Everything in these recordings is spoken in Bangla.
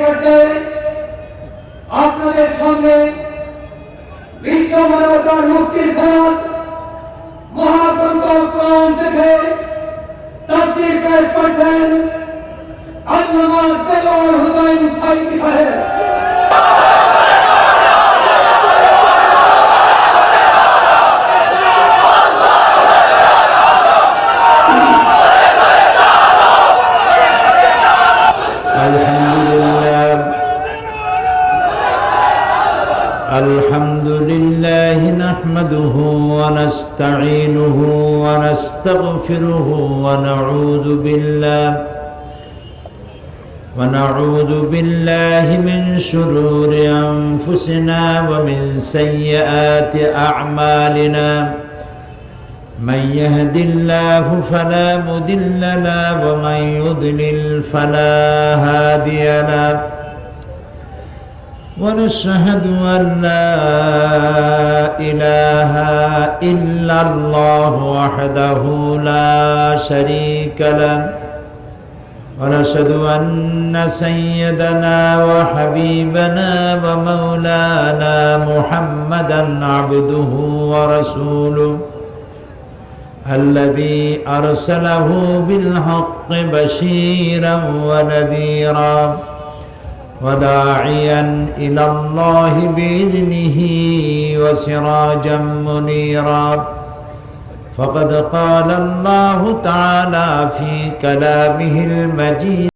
পর্যায়ে আপনাদের সঙ্গে বিশ্ব মানবতার মুক্তির সনদ মহাগ্রন্থ কোরআন থেকে তাফসীর পেশ করছেন আল্লামা দেলোয়ার হোসেন সাইদি সাহেব। الحمد لله نحمده ونستعينه ونستغفره ونعوذ بالله من شرور أنفسنا ومن سيئات أعمالنا من يهد الله فلا مضل له ومن يضلل فلا هادي له ونشهد أن لا إله إلا الله وحده لا شريك له ونشهد أن سيدنا وحبيبنا ومولانا محمدا عبده ورسوله الذي أرسله بالحق بشيرا ونذيرا وداعيا إلى الله بإذنه وسراجا منيرا فقد قال الله تعالى في كلامه المجيد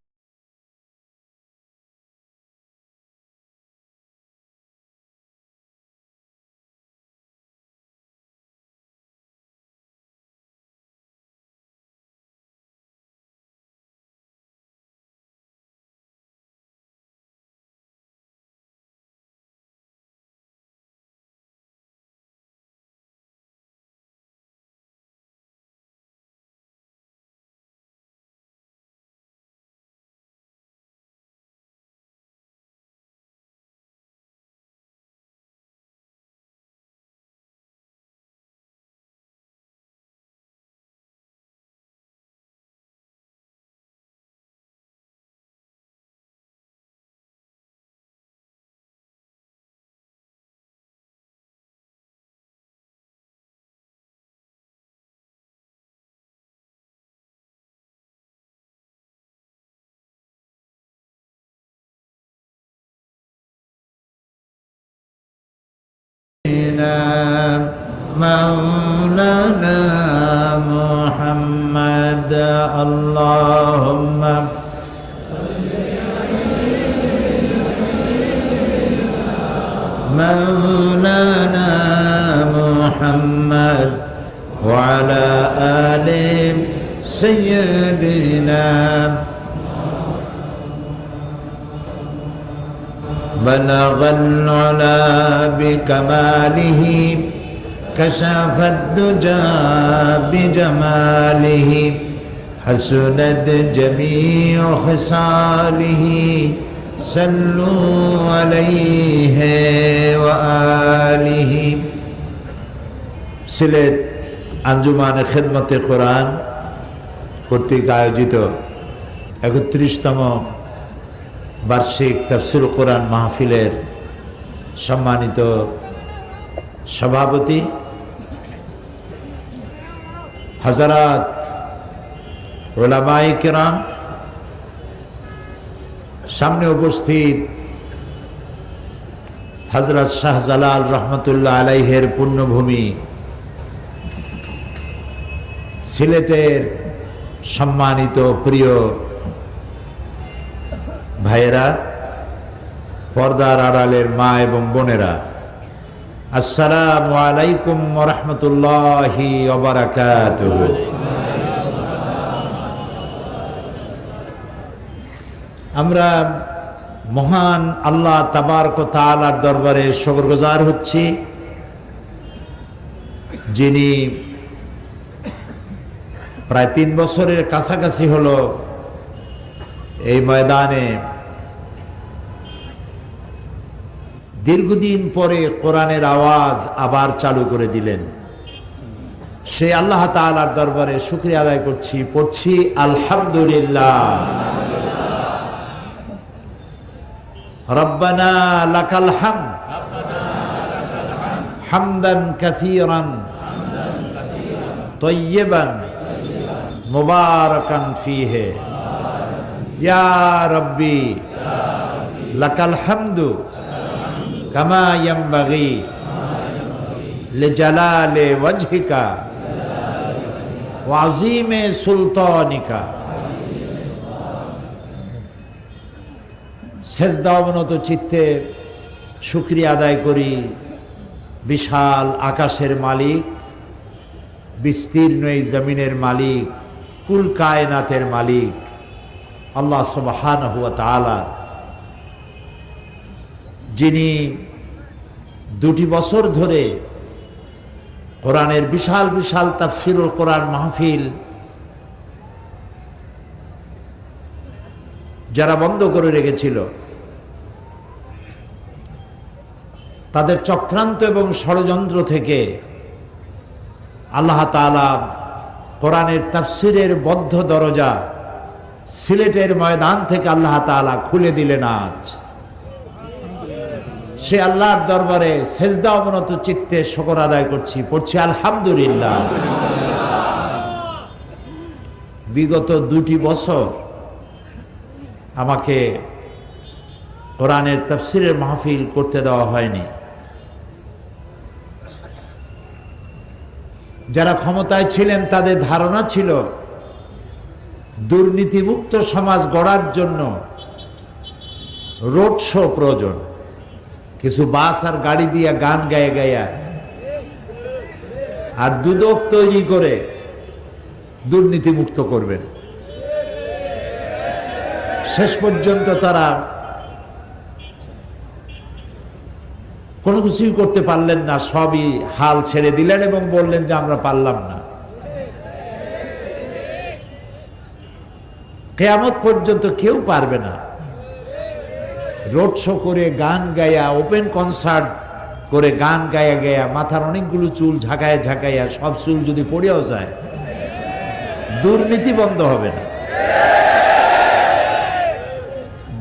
مولانا محمد اللهم مولانا محمد وعلى آل سيدنا بلغ العلا بكماله كشف الدجى بجماله حسنت جميع خصاله صلوا عليه وآله। সিলেট আঞ্জুমান খেদমতে কোরআন কর্তৃক আয়োজিত ৩১তম বার্ষিক তাফসীর কোরআন মাহফিলের সম্মানিত সভাপতি হযরত উলামায়ে কেরাম, সামনে উপস্থিত হযরত শাহজালাল রহমতুল্লাহ আলাইহের পুণ্যভূমি সিলেটের সম্মানিত প্রিয় ভাইয়েরা, পর্দার আড়ালের মা এবং বোনেরা, আসসালামু আলাইকুম ওয়া রাহমাতুল্লাহি ওয়া বারাকাতুহু। আমরা মহান আল্লাহ তাবারক ওয়া তাআলার দরবারে শুকরগুজার হচ্ছি, যিনি প্রায় ৩ বছরের কাছাকাছি হলো এই ময়দানে দীর্ঘদিন পরে কোরআনের আওয়াজ আবার চালু করে দিলেন। সেই আল্লাহ তাআলার দরবারে শুকরিয়া আদায় করছি, পড়ছি আলহামদুলিল্লাহ। রব্বানা লাকাল হামদ হামদান কাসীরান তাইয়্যিবান মুবারাকান ফীহি ইয়া রাব্বি লাকাল হামদু কামা ইয়ানবাগি লিজালালি ওয়াজহিকা ওয়া আযীমি সুলতানিকা। সেজদা অবনত চিত্তে শুকরিয়া আদায় করি বিশাল আকাশের মালিক, বিস্তীর্ণ এই জমিনের মালিক, কুল কায়নাতের মালিক আল্লাহ সুবহানাহু ওয়া তাআলা, যিনি 2 বছর ধরে কোরআনের বিশাল বিশাল তাফসীরুল কোরআন মাহফিল যারা বন্ধ করে রেখেছিল, তাদের চক্রান্ত এবং ষড়যন্ত্র থেকে আল্লাহ তাআলা কোরআনের তাফসীরের বদ্ধ দরজা সিলেটের ময়দান থেকে আল্লাহ তাআলা খুলে দিলেন। আজ সে আল্লাহর দরবারে সেজদা অবনত চিত্তে শুকর আদায় করছি, পড়ছি আলহামদুলিল্লাহ। বিগত 2 বছর আমাকে কোরআনের তাফসীরের মাহফিল করতে দেওয়া হয়নি। যারা ক্ষমতায় ছিলেন তাদের ধারণা ছিল দুর্নীতিমুক্ত সমাজ গড়ার জন্য রোড শো প্রয়োজন, কিছু বাস আর গাড়ি দিয়ে গান গায়ে গায়া আর দুদক তৈরি করে দুর্নীতিমুক্ত করবেন। শেষ পর্যন্ত তারা কোনো কিছুই করতে পারলেন না, সবই হাল ছেড়ে দিলেন এবং বললেন যে আমরা পারলাম না। কিয়ামত পর্যন্ত কেউ পারবে না। রোড শো করে গান গায়া, ওপেন কনসার্ট করে গান গায়া গায়া, মাথার অনেকগুলো চুল ঝাঁকায়া ঝাঁকাইয়া, সব চুল যদি পড়েও যায়, দুর্নীতি বন্ধ হবে না।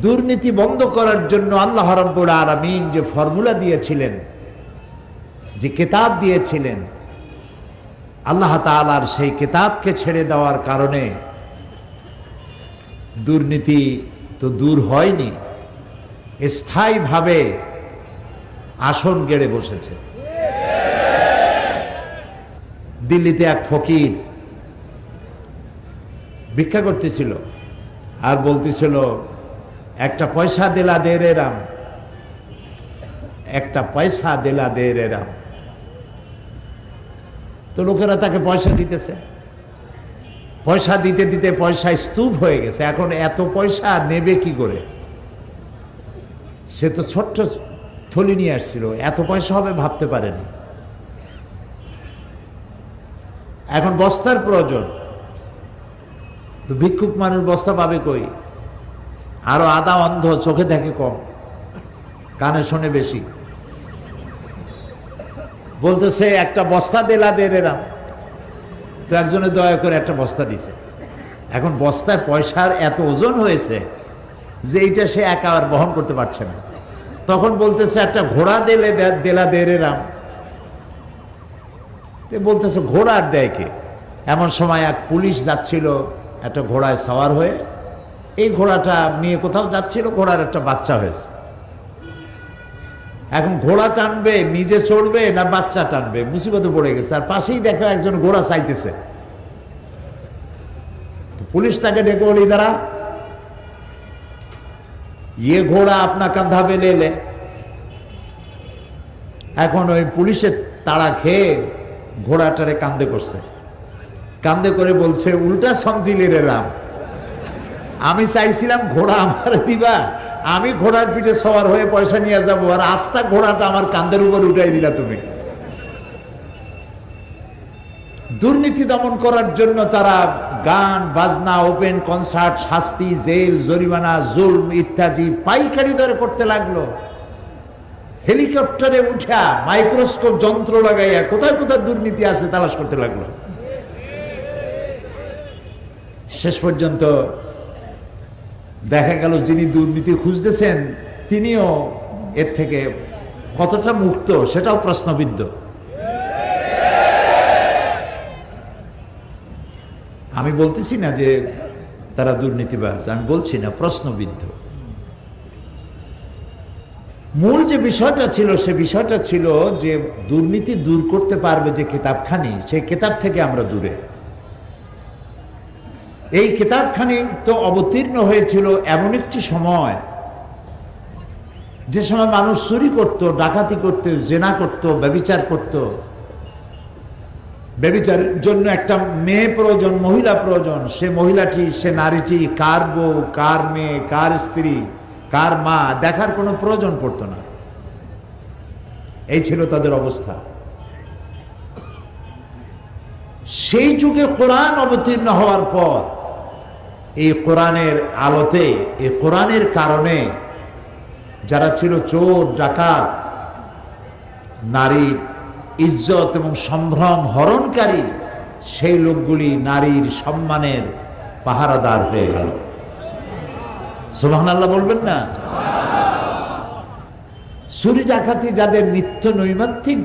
দুর্নীতি বন্ধ করার জন্য আল্লাহ রাব্বুল আলামিন যে ফর্মুলা দিয়েছিলেন, যে কিতাব দিয়েছিলেন, আল্লাহ তাআলার সেই কিতাবকে ছেড়ে দেওয়ার কারণে দুর্নীতি তো দূর হয়নি, স্থায়ীভাবে আসন গেড়ে বসেছে। দিল্লিতে এক ফকির ভিক্ষা করতেছিল আর বলতেছিল, একটা পয়সা দিলা দে রে রাম, একটা পয়সা দিলা দে রে রাম। তো লোকেরা তাকে পয়সা দিতেছে, পয়সা দিতে দিতে পয়সা স্তূপ হয়ে গেছে। এখন এত পয়সা নেবে কি করে? সে তো ছোট্ট থলি নিয়ে আসছিল, এত পয়সা হবে ভাবতে পারেনি। এখন বস্তার প্রয়োজন, তো ভিক্ষুক মানুষ বস্তা পাবে কই? আরো আধা অন্ধ, চোখে দেখে কম, কানে শোনে বেশি। বলতেছে একটা বস্তা দিলা দে রে রাম। তো একজনে দয়া করে একটা বস্তা দিছে। এখন বস্তায় পয়সার এত ওজন হয়েছে যে এইটা সে একা আর বহন করতে পারছে না। তখন বলতেছে একটা ঘোড়া দেলা দে রে রাম। বলতেছে ঘোড়া আর দেয় কে? এমন সময় এক পুলিশ যাচ্ছিল একটা ঘোড়ায় সাওয়ার হয়ে, এই ঘোড়াটা নিয়ে কোথাও যাচ্ছিল, ঘোড়ার একটা বাচ্চা হয়েছে। এখন ঘোড়া টানবে, নিজে চড়বে না বাচ্চা টানবে, মুসিবতে পড়ে গেছে। আর পাশেই দেখো একজন ঘোড়া চাইতেছে। পুলিশ তাকে ডেকে বলি, দাঁড়া, ये घोड़ा अपना कंधा पे ले ले। এখন ওই পুলিশের তাড়া খেয়ে ঘোড়াটারে কান্দে করছে, কান্দে করে বলছে, উল্টা সমঝিলে রে রাম, আমি চাইছিলাম ঘোড়া আমার দিবা, আমি ঘোড়ার পিঠে সওয়ার হয়ে পয়সা নিয়ে যাবো, আর আস্তা ঘোড়াটা আমার কাঁধের উপর উঠাই দিলা তুমি। দুর্নীতি দমন করার জন্য তারা গান বাজনা, ওপেন কনসার্ট, শাস্তি, জেল, জরিমানা, জুলম ইত্যাদি পাইকারি দরে করতে লাগলো। হেলিকপ্টারে উঠা মাইক্রোস্কোপ যন্ত্র লাগাইয়া কোথায় কোথায় দুর্নীতি আছে তালাশ করতে লাগলো। শেষ পর্যন্ত দেখা গেল যিনি দুর্নীতি খুঁজতেছেন তিনিও এর থেকে কতটা মুক্ত সেটাও প্রশ্নবিদ্ধ। আমি বলতেছি না যে তারা দুর্নীতিবাজ, আমি বলছি না, প্রশ্নবিদ্ধ। মূল যে বিষয়টা ছিল সে বিষয়টা ছিল যে দুর্নীতি দূর করতে পারবে যে কিতাবখানি, সেই কিতাব থেকে আমরা দূরে। এই কিতাবখানি তো অবতীর্ণ হয়েছিল এমন একটি সময়, যে সময় মানুষ চুরি করত, ডাকাতি করত, জেনা করত, ব্যভিচার করত। ব্যভিচারের জন্য একটা মেয়ে প্রয়োজন, মহিলা প্রয়োজন। সে মহিলাটি, সে নারীটি কার বউ, কার মেয়ে, কার স্ত্রী, কার মা দেখার কোনো প্রয়োজন পড়তো না। এই ছিল তাদের অবস্থা। সেই যুগে কোরআন অবতীর্ণ হওয়ার পর এই কোরআনের আলোতে, এই কোরআনের কারণে যারা ছিল চোর ডাকাত, নারীর ইজ্জত এবং সম্ভ্রম হরণকারী, সেই লোকগুলি নারীর সম্মানের পাহারাদার হয়ে গেল। সুবহানাল্লাহ বলবেন না? চুরি ডাকাতি যাদের নিত্য নৈমিত্তিক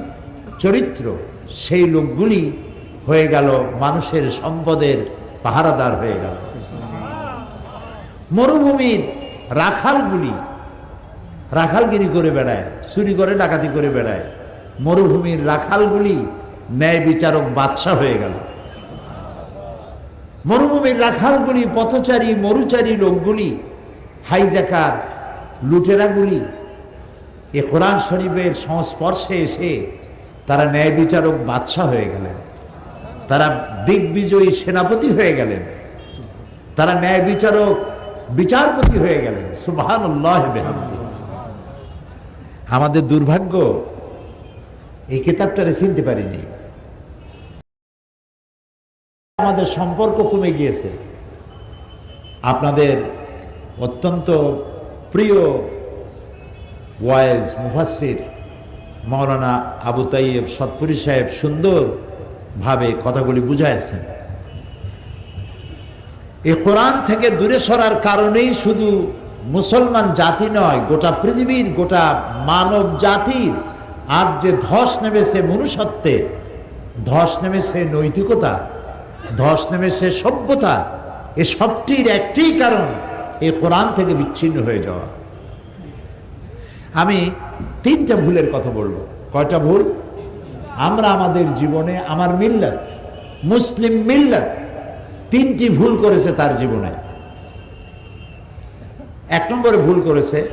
চরিত্র, সেই লোকগুলি হয়ে গেল মানুষের সম্পদের পাহারাদার হয়ে গেল। মরুভূমির রাখালগুলি রাখালগিরি করে বেড়ায়, চুরি করে ডাকাতি করে বেড়ায়। মরুভূমির রাখালগুলি ন্যায় বিচারক বাদশা হয়ে গেল। মরুভূমির রাখালগুলি, পথচারী মরুচারী লোকগুলি, হাইজাকার লুটেরাগুলি এ কোরআন শরীফের সংস্পর্শে এসে তারা ন্যায় বিচারক বাদশা হয়ে গেলেন। তারা দিগ্বিজয়ী সেনাপতি হয়ে গেলেন। তারা ন্যায় বিচারক বিচারপতি হয়ে গেলেন। সুবহানাল্লাহ বিহামদিহি। আমাদের দুর্ভাগ্য, এই কিতাবটারে চিনতে পারিনি। আমাদের সম্পর্ক কমে গিয়েছে। আপনাদের অত্যন্ত প্রিয় ওয়াইজ মুফাসসির মাওলানা আবু তাইয়েব সতপুরি সাহেব সুন্দরভাবে কথাগুলি বুঝাইছেন। এই কোরআন থেকে দূরে সরার কারণেই শুধু মুসলমান জাতি নয়, গোটা পৃথিবীর, গোটা মানব জাতির আজ যে ধস নেমেছে মনুষ্যত্বে, ধস নেমেছে নৈতিকতা, ধস নেমেছে সভ্যতা, এ সবটির একটি কারণ এই কোরআন থেকে বিচ্ছিন্ন হয়ে যাওয়া। আমি তিনটা ভুলের কথা বলবো। কয়টা ভুল? আমরা আমাদের জীবনে, আমার মিল্লাত, মুসলিম মিল্লাত তিনটি ভুল করেছে তার জীবনে। এক নম্বরে ভুল করেছে,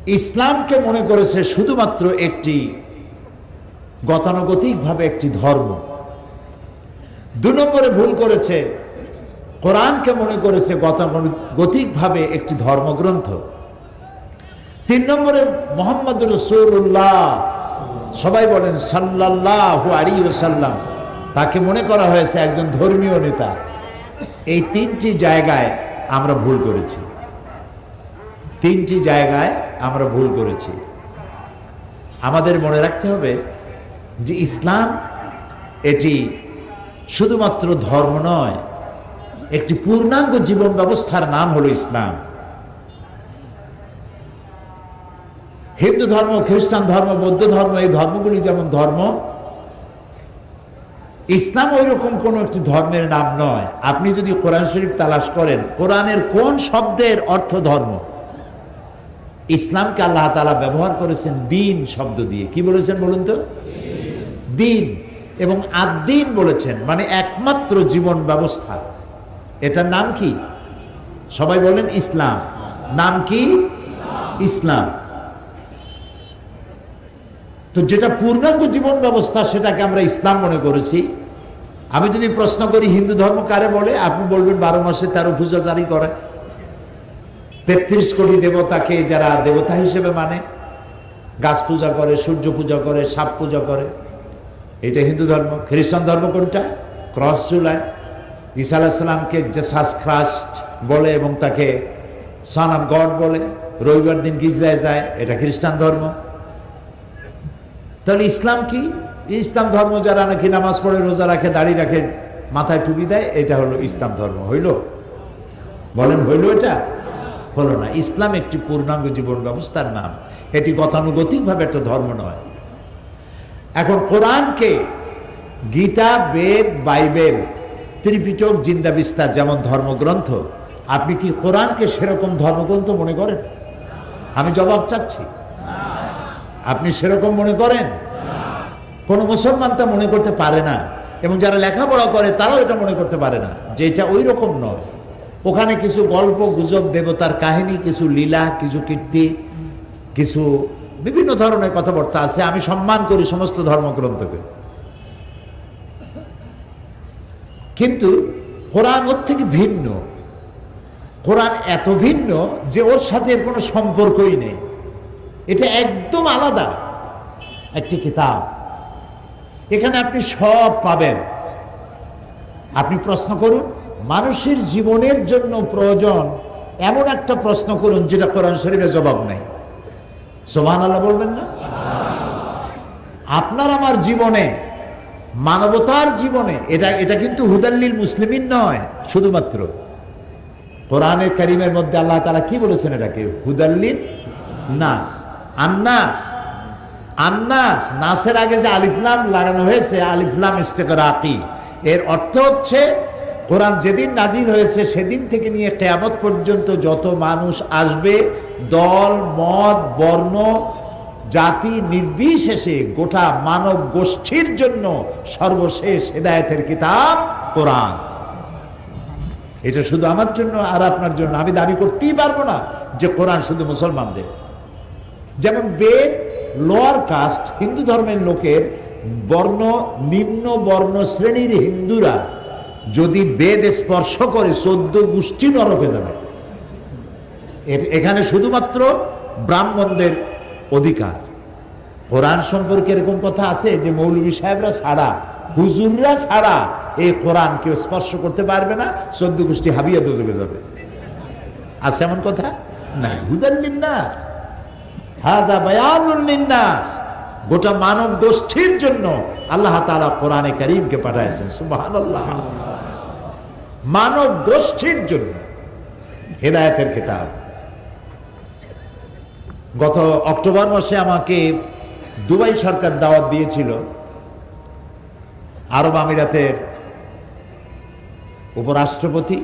ইসলামকে মনে করেছে শুধুমাত্র একটি গতানুগতিকভাবে একটি ধর্ম। দুই নম্বরে ভুল করেছে, কোরআনকে মনে করেছে গতানুগতিকভাবে একটি ধর্মগ্রন্থ। তিন নম্বরে মুহাম্মদ রাসূলুল্লাহ, সবাই বলেন সাল্লাল্লাহু আলাইহি ওয়াসাল্লাম, তাকে মনে করা হয়েছে একজন ধর্মীয় নেতা। এই তিনটি জায়গায় আমরা ভুল করেছি। তিনটি জায়গায় আমরা ভুল করেছি। আমাদের মনে রাখতে হবে যে ইসলাম এটি শুধুমাত্র ধর্ম নয়, একটি পূর্ণাঙ্গ জীবন ব্যবস্থার নাম হলো ইসলাম। হিন্দু ধর্ম, খ্রিস্টান ধর্ম, বৌদ্ধ ধর্ম, এই ধর্মগুলি যেমন ধর্ম, ইসলাম ওই রকম কোন একটি ধর্মের নাম নয়। আপনি যদি কোরআন শরীফ তালাশ করেন, কোরআনের কোন শব্দের অর্থ ধর্ম? ইসলামকে আল্লাহ তাআলা ব্যবহার করেছেন দ্বীন শব্দ দিয়ে। কি বলেছেন বলুন তো? দ্বীন। এবং আদ-দ্বীন বলেছেন, মানে একমাত্র জীবন ব্যবস্থা। এটার নাম কি? সবাই বলেন ইসলাম। নাম কি? ইসলাম। তো যেটা পূর্ণাঙ্গ জীবন ব্যবস্থা, সেটাকে আমরা ইসলাম মনে করেছি। আমি যদি প্রশ্ন করি হিন্দু ধর্ম কারে বলে, আপনি বলবেন 12 মাসে 13 পূজা জারি করে, 33 কোটি দেবতাকে যারা দেবতা হিসেবে মানে, গাছ পূজা করে, সূর্য পূজা করে, সাপ পূজা করে, এটা হিন্দু ধর্ম। খ্রিস্টান ধর্ম কোনটা? ক্রস ঝুলায়, ঈসা আলাইহিস সালামকে জেসাস খ্রাইস্ট বলে এবং তাকে সন অফ গড বলে, রবিবার দিন গির্জায় যায়, এটা খ্রিস্টান ধর্ম। তাহলে ইসলাম কি? ইসলাম ধর্ম যারা নাকি নামাজ পড়ে, রোজা রাখে, দাড়ি রাখে, মাথায় টুপি দেয়, এটা হলো ইসলাম ধর্ম। হইল? বলেন হইল? এটা হলো না। ইসলাম একটি পূর্ণাঙ্গ জীবন ব্যবস্থার নাম, এটি গতানুগতিকভাবে একটা ধর্ম নয়। এখন কোরআনকে গীতা, বেদ, বাইবেল, ত্রিপিটক, জিন্দা বিস্তার যেমন ধর্মগ্রন্থ, আপনি কি কোরআনকে সেরকম ধর্মগ্রন্থ মনে করেন? আমি জবাব চাচ্ছি, আপনি সেরকম মনে করেন? কোন মুসলমান তা মনে করতে পারে না, এবং যারা লেখাপড়া করে তারাও এটা মনে করতে পারে না যে এটা ওই রকম নয়। ওখানে কিছু গল্প গুজব, দেবতার কাহিনী, কিছু লীলা, কিছু কীর্তি, কিছু বিভিন্ন ধরনের কথাবার্তা আছে। আমি সম্মান করি সমস্ত ধর্মগ্রন্থকে, কিন্তু কোরআন ওর থেকে ভিন্ন। কোরআন এত ভিন্ন যে ওর সাথে এর কোনো সম্পর্কই নেই। এটা একদম আলাদা একটি কিতাব। এখানে আপনি সব পাবেন। আপনি প্রশ্ন করুন, মানুষের জীবনের জন্য প্রয়োজন এমন একটা প্রশ্ন করুন যেটা কোরআন শরীফে জবাব নেই। সুবহানাল্লাহ বলবেন না? আপনার আমার জীবনে, মানবতার জীবনে, এটা কিন্তু হুদাল্লিল মুসলিমিন নয় শুধুমাত্র। কোরআনে কারীমের মধ্যে আল্লাহ তাআলা কি বলেছেন এটাকে? হুদাল্লিন নাস। আন্নাস, আন্নাস, নাসের আগে যে আলিফ লাম লাগানো হয়েছে, আলিফ লাম ইস্তিগরাকি, এর অর্থ হচ্ছে কোরআন যেদিন নাজিল হয়েছে সেদিন থেকে নিয়ে কিয়ামত পর্যন্ত যত মানুষ আসবে, দল, মত, বর্ণ, জাতি নির্বিশেষে গোটা মানব গোষ্ঠীর জন্য সর্বশেষ হেদায়েতের কিতাব কোরআন। এটা শুধু আমার জন্য আর আপনার জন্য। আমি দাবি করতেই পারবো না যে কোরআন শুধু মুসলমানদের। যেমন বেদ লোয়ার কাস্ট, হিন্দু ধর্মের লোকের, বর্ণ নিম্ন বর্ণ শ্রেণীর হিন্দুরা যদি বেদ স্পর্শ করে 14 গোষ্ঠী নরকে যাবে। এখানে শুধুমাত্র ব্রাহ্মণদের অধিকার। কোরআন সম্পর্কে এরকম কথা আছে যে মৌলভী সাহেবরা ছাড়া, হুজুররা ছাড়া এই কোরআন কেউ স্পর্শ করতে পারবে না, 14 গোষ্ঠী হাবিয়া দোজখে যাবে। আছে এমন কথা? নাই। হুদাল লিন্নাস, হাযা বায়ানুল লিন্নাস, গোটা মানব গোষ্ঠীর জন্য আল্লাহ তাআলা কোরআনে কারীমকে পাঠাইছেন। সুবহানাল্লাহ। মানব গোষ্ঠীর জন্য হেদায়েতের কিতাব। গত অক্টোবর মাসে আমাকে দুবাই সরকার দাওয়াত দিয়েছিল। আরব আমিরাতের উপরাষ্ট্রপতি,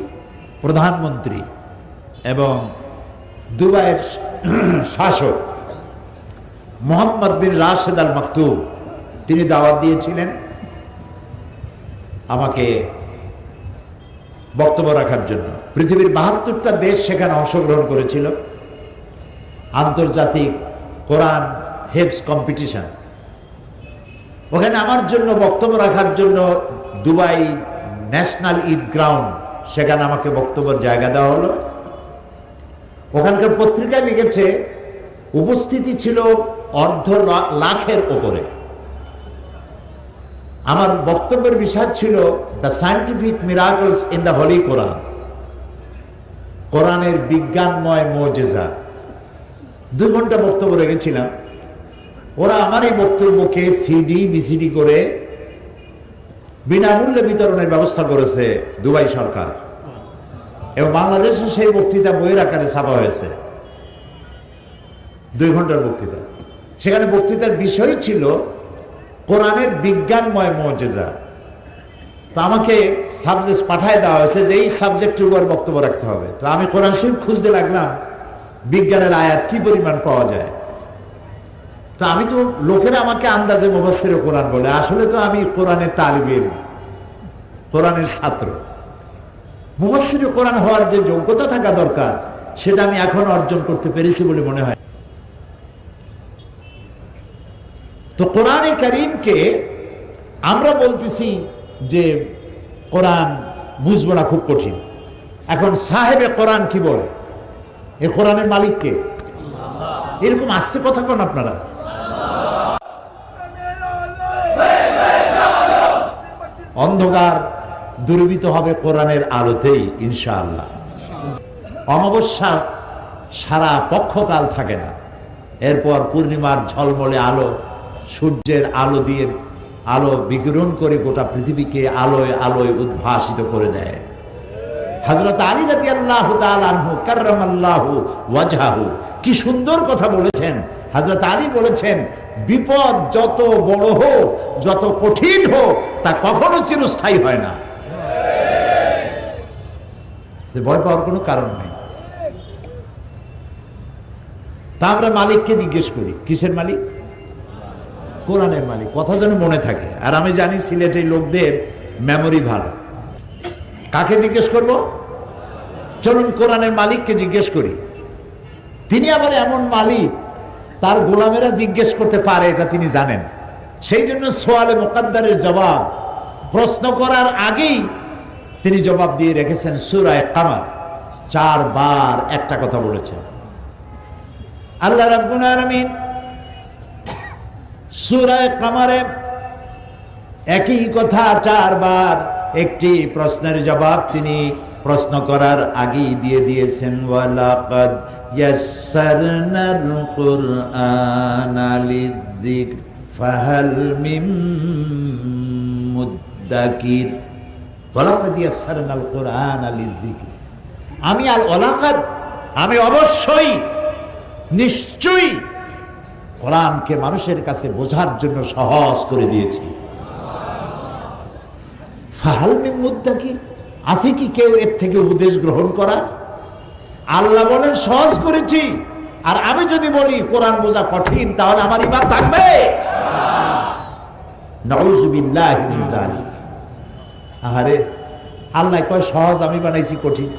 প্রধানমন্ত্রী এবং দুবাইয়ের শাসক মোহাম্মদ বিন রাশেদ আল মাকতুম, তিনি দাওয়াত দিয়েছিলেন আমাকে বক্তব্য রাখার জন্য। পৃথিবীর 72টা দেশ সেখানে অংশগ্রহণ করেছিল। আন্তর্জাতিক কোরআন হেফজ কম্পিটিশন। ওখানে আমার জন্য বক্তব্য রাখার জন্য দুবাই ন্যাশনাল ঈদ গ্রাউন্ড, সেখানে আমাকে বক্তব্যের জায়গা দেওয়া হলো। ওখানকার পত্রিকায় লিখেছে উপস্থিতি ছিল 1.5 লাখের ওপরে। আমার বক্তব্যের বিষয় ছিল the scientific miracles in the holy Quran, কোরআনের বিজ্ঞানময় মুজিজা। 2 ঘন্টা বক্তব্য রেখেছিলাম। ওরা আমার এই বক্তব্যকে সিডি বিসিডি করে বিনামূল্যে বিতরণের ব্যবস্থা করেছে দুবাই সরকার, এবং বাংলাদেশে সেই বক্তৃতা বইয়ের আকারে ছাপা হয়েছে। 2 ঘন্টার বক্তৃতা। সেখানে বক্তৃতার বিষয় ছিল কোরআনের বিজ্ঞানময় মুজিজা। তো আমাকে সাবজেক্ট পাঠায় দেওয়া হয়েছে যে এই সাবজেক্টের উপর বক্তব্য রাখতে হবে। তো আমি কোরআন শরীফ খুঁজতে লাগলাম বিজ্ঞানের আয়াত কি পরিমাণ পাওয়া যায়। তো আমি তো, লোকেরা আমাকে আন্দাজে মুফাসসিরে কোরআন বলে, আসলে তো আমি কোরআনের তালিবের, কোরআনের ছাত্র। মুফাসসিরে কোরআন হওয়ার যে যোগ্যতা থাকা দরকার সেটা আমি এখন অর্জন করতে পেরেছি বলে মনে হয়। তো কোরআনে কারীমকে আমরা বলতেছি যে কোরআন বুঝবো না, খুব কঠিন। এখন সাহেবে কোরআন কি বলে? এই কোরআনের মালিক কে? এরকম আস্তে কথা কন আপনারা। অন্ধকার দূরীভূত হবে কোরআনের আলোতেই ইনশাআল্লাহ। অমাবস্যা সারা পক্ষকাল থাকে না, এরপর পূর্ণিমার ঝলমলে আলো, সূর্যের আলো দিয়ে আলো বিকিরণ করে গোটা পৃথিবীকে আলোয় আলোয় উদ্ভাসিত করে দেয়। হযরত আলী রাদিয়াল্লাহু তাআলা আনহু কাররামাল্লাহু ওয়াজহাহু কি সুন্দর কথা বলেছেন। হযরত আলী বলেছেন, বিপদ যত বড় হোক, যত কঠিন হোক, তা কখনো চিরস্থায়ী হয় না। ভয় পাওয়ার কোনো কারণ নেই। তা আমরা মালিককে জিজ্ঞেস করি, কিসের মালিক? কোরআনের মালিক। কথা যেন মনে থাকে। আর আমি জানি সিলেটের লোকদের মেমোরি ভালো। কাকে জিজ্ঞেস করব? চলুন কোরআনের মালিককে জিজ্ঞেস করি। তিনি আবার এমন মালিক, তার গোলামেরা জিজ্ঞেস করতে পারে, এটা তিনি জানেন। সেই জন্য সোয়ালে মুকাদ্দারের জবাব প্রশ্ন করার আগেই তিনি জবাব দিয়ে রেখেছেন। সূরা কামার 4 বার একটা কথা বলেছেন আল্লাহ রাব্বুল আলামিন। সূরা কামারে একই কথা 4 বার, একটি প্রশ্নের জবাব তিনি প্রশ্ন করার আগেই দিয়ে দিয়েছেন। ওয়ালাকাদ ইয়াসসারনাল কুরআনা লিযিকর ফাহাল মিন মুদ্দাকির। ওয়ালাকাদ ইয়াসসারনাল কুরআনা লিযিকর। আমি অবশ্যই, নিশ্চয়ই কোরআনকে মানুষের কাছে বোঝার জন্য সহজ করে দিয়েছি। ফাহাল মিন মুদ্দাকির, আছে কি কেউ এর থেকে উপদেশ গ্রহণ করার? আল্লাহ বলেন সহজ করেছি, আর আমি যদি বলি কোরআন বোঝা কঠিন, তাহলে আমার ঈমান থাকবে? নাউযুবিল্লাহি মিন যালিক। আরে আল্লাহ কয় সহজ, আমি বানাইছি কঠিন।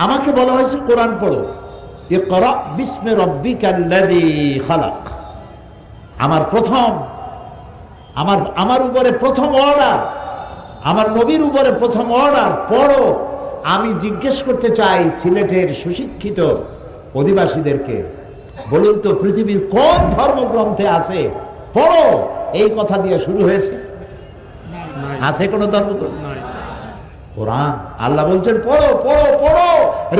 আমাকে বলা হয়েছে কোরআন পড়ো, ইকরা বিসমি রাব্বিকাল্লাযী খালাক। আমার উপরে প্রথম অর্ডার, আমার নবীর উপরে প্রথম অর্ডার, পড়ো। আমি জিজ্ঞেস করতে চাই সিলেটের সুশিক্ষিত অধিবাসীদেরকে, বলুন তো পৃথিবীর কোন ধর্মগ্রন্থে আছে পড়ো এই কথা দিয়ে শুরু হয়েছে? আছে কোন ধর্মগ্রন্থ? কোরআন। আল্লাহ বলছেন পড়ো পড়ো পড়ো,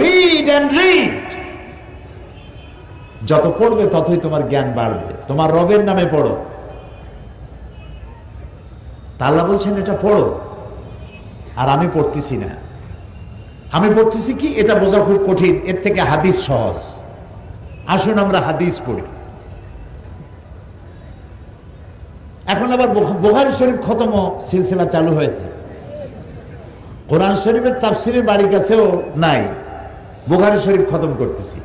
রিড এন্ড রিড। যত পড়বে ততই তোমার জ্ঞান বাড়বে। তোমার রবের নামে পড়ো। তা আল্লাহ বলছেন এটা পড়ো, আর আমি পড়তেছি না। আমি পড়তেছি কি, এটা বোঝা খুব কঠিন, এর থেকে হাদিস সহজ। আসুন আমরা হাদিস পড়ি। এখন আবার বুখারী শরীফ খতম সিলসিলা চালু হয়েছে। কোরআন শরীফের তাফসিরের বাড়ি কাছেও নাই, বুখারী শরীফ খতম করতেছি।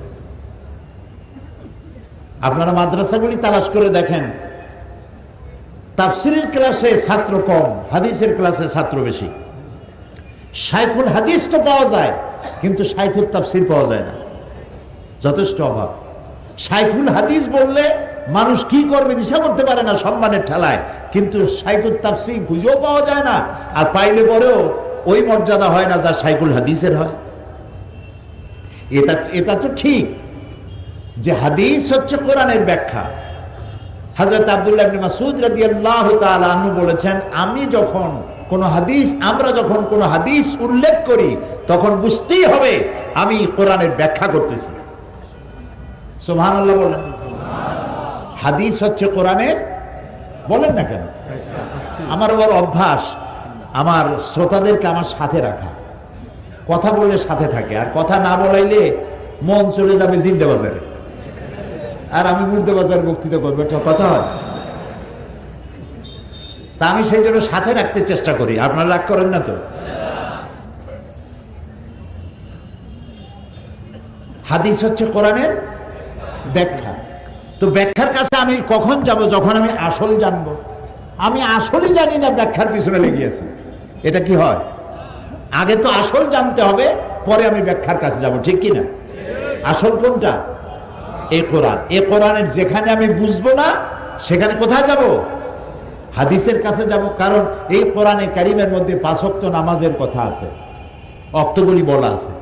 আপনারা মাদ্রাসাগুলি তালাশ করে দেখেন, তাফসিরের ক্লাসে ছাত্র কম, হাদিসের ক্লাসে ছাত্র বেশি। শাইখুল হাদিস তো পাওয়া যায়, কিন্তু শাইখুল তাফসির পাওয়া যায় না, যথেষ্ট অভাব। শাইখুল হাদিস বললে মানুষ কি করবে দিশা করতে পারে না সম্মানের ঠেলায়, কিন্তু শাইখুল তাফসির খুঁজেও পাওয়া যায় না, আর পাইলে পরেও ওই মর্যাদা হয় না যা শাইখুল হাদিসের হয়। এটা তো ঠিক যে হাদিস হচ্ছে কোরআনের ব্যাখ্যা। হযরত আব্দুল্লাহ ইবনে মাসউদ রাদিয়াল্লাহু তাআলা আনহু বলেছেন, আমরা যখন কোন হাদিস উল্লেখ করি তখন বুঝতেই হবে আমি কোরআনের ব্যাখ্যা করতেছি। সুবহানাল্লাহ বলেন। হাদিস হচ্ছে কোরআনের, বলেন না কেন? আমার বড় অভ্যাস আমার শ্রোতাদেরকে আমার সাথে রাখা, কথা বললে সাথে থাকে, আর কথা না বলাইলে মন চলে যাবে জিন্দা বাজারে, আর আমি মুর্দে বাজার বক্তৃতা করবো, একটা কথা হয়। তা আমি সেই জন্য সাথে রাখতে চেষ্টা করি। আপনারা রাগ করেন না তো? হাদিস হচ্ছে কোরআনের ব্যাখ্যা। তো ব্যাখ্যার কাছে আমি কখন যাব? যখন আমি আসল জানবো। আমি আসলই জানি না, ব্যাখ্যার পিছনে লেগে আছি। এটা কি হয়? আগে তো আসল জানতে হবে, পরে আমি ব্যাখ্যার কাছে যাব, ঠিক কি না? আসল কোনটা? এই কোরআন। এই কোরআনের যেখানে আমি বুঝবো না, সেখানে কোথায় যাব? হাদিসের কাছে যাব। কারণ এই কোরআনে কারিমের মধ্যে 5 ওয়াক্ত নামাজের কথা আছে, অক্তগুলি বলা আছে,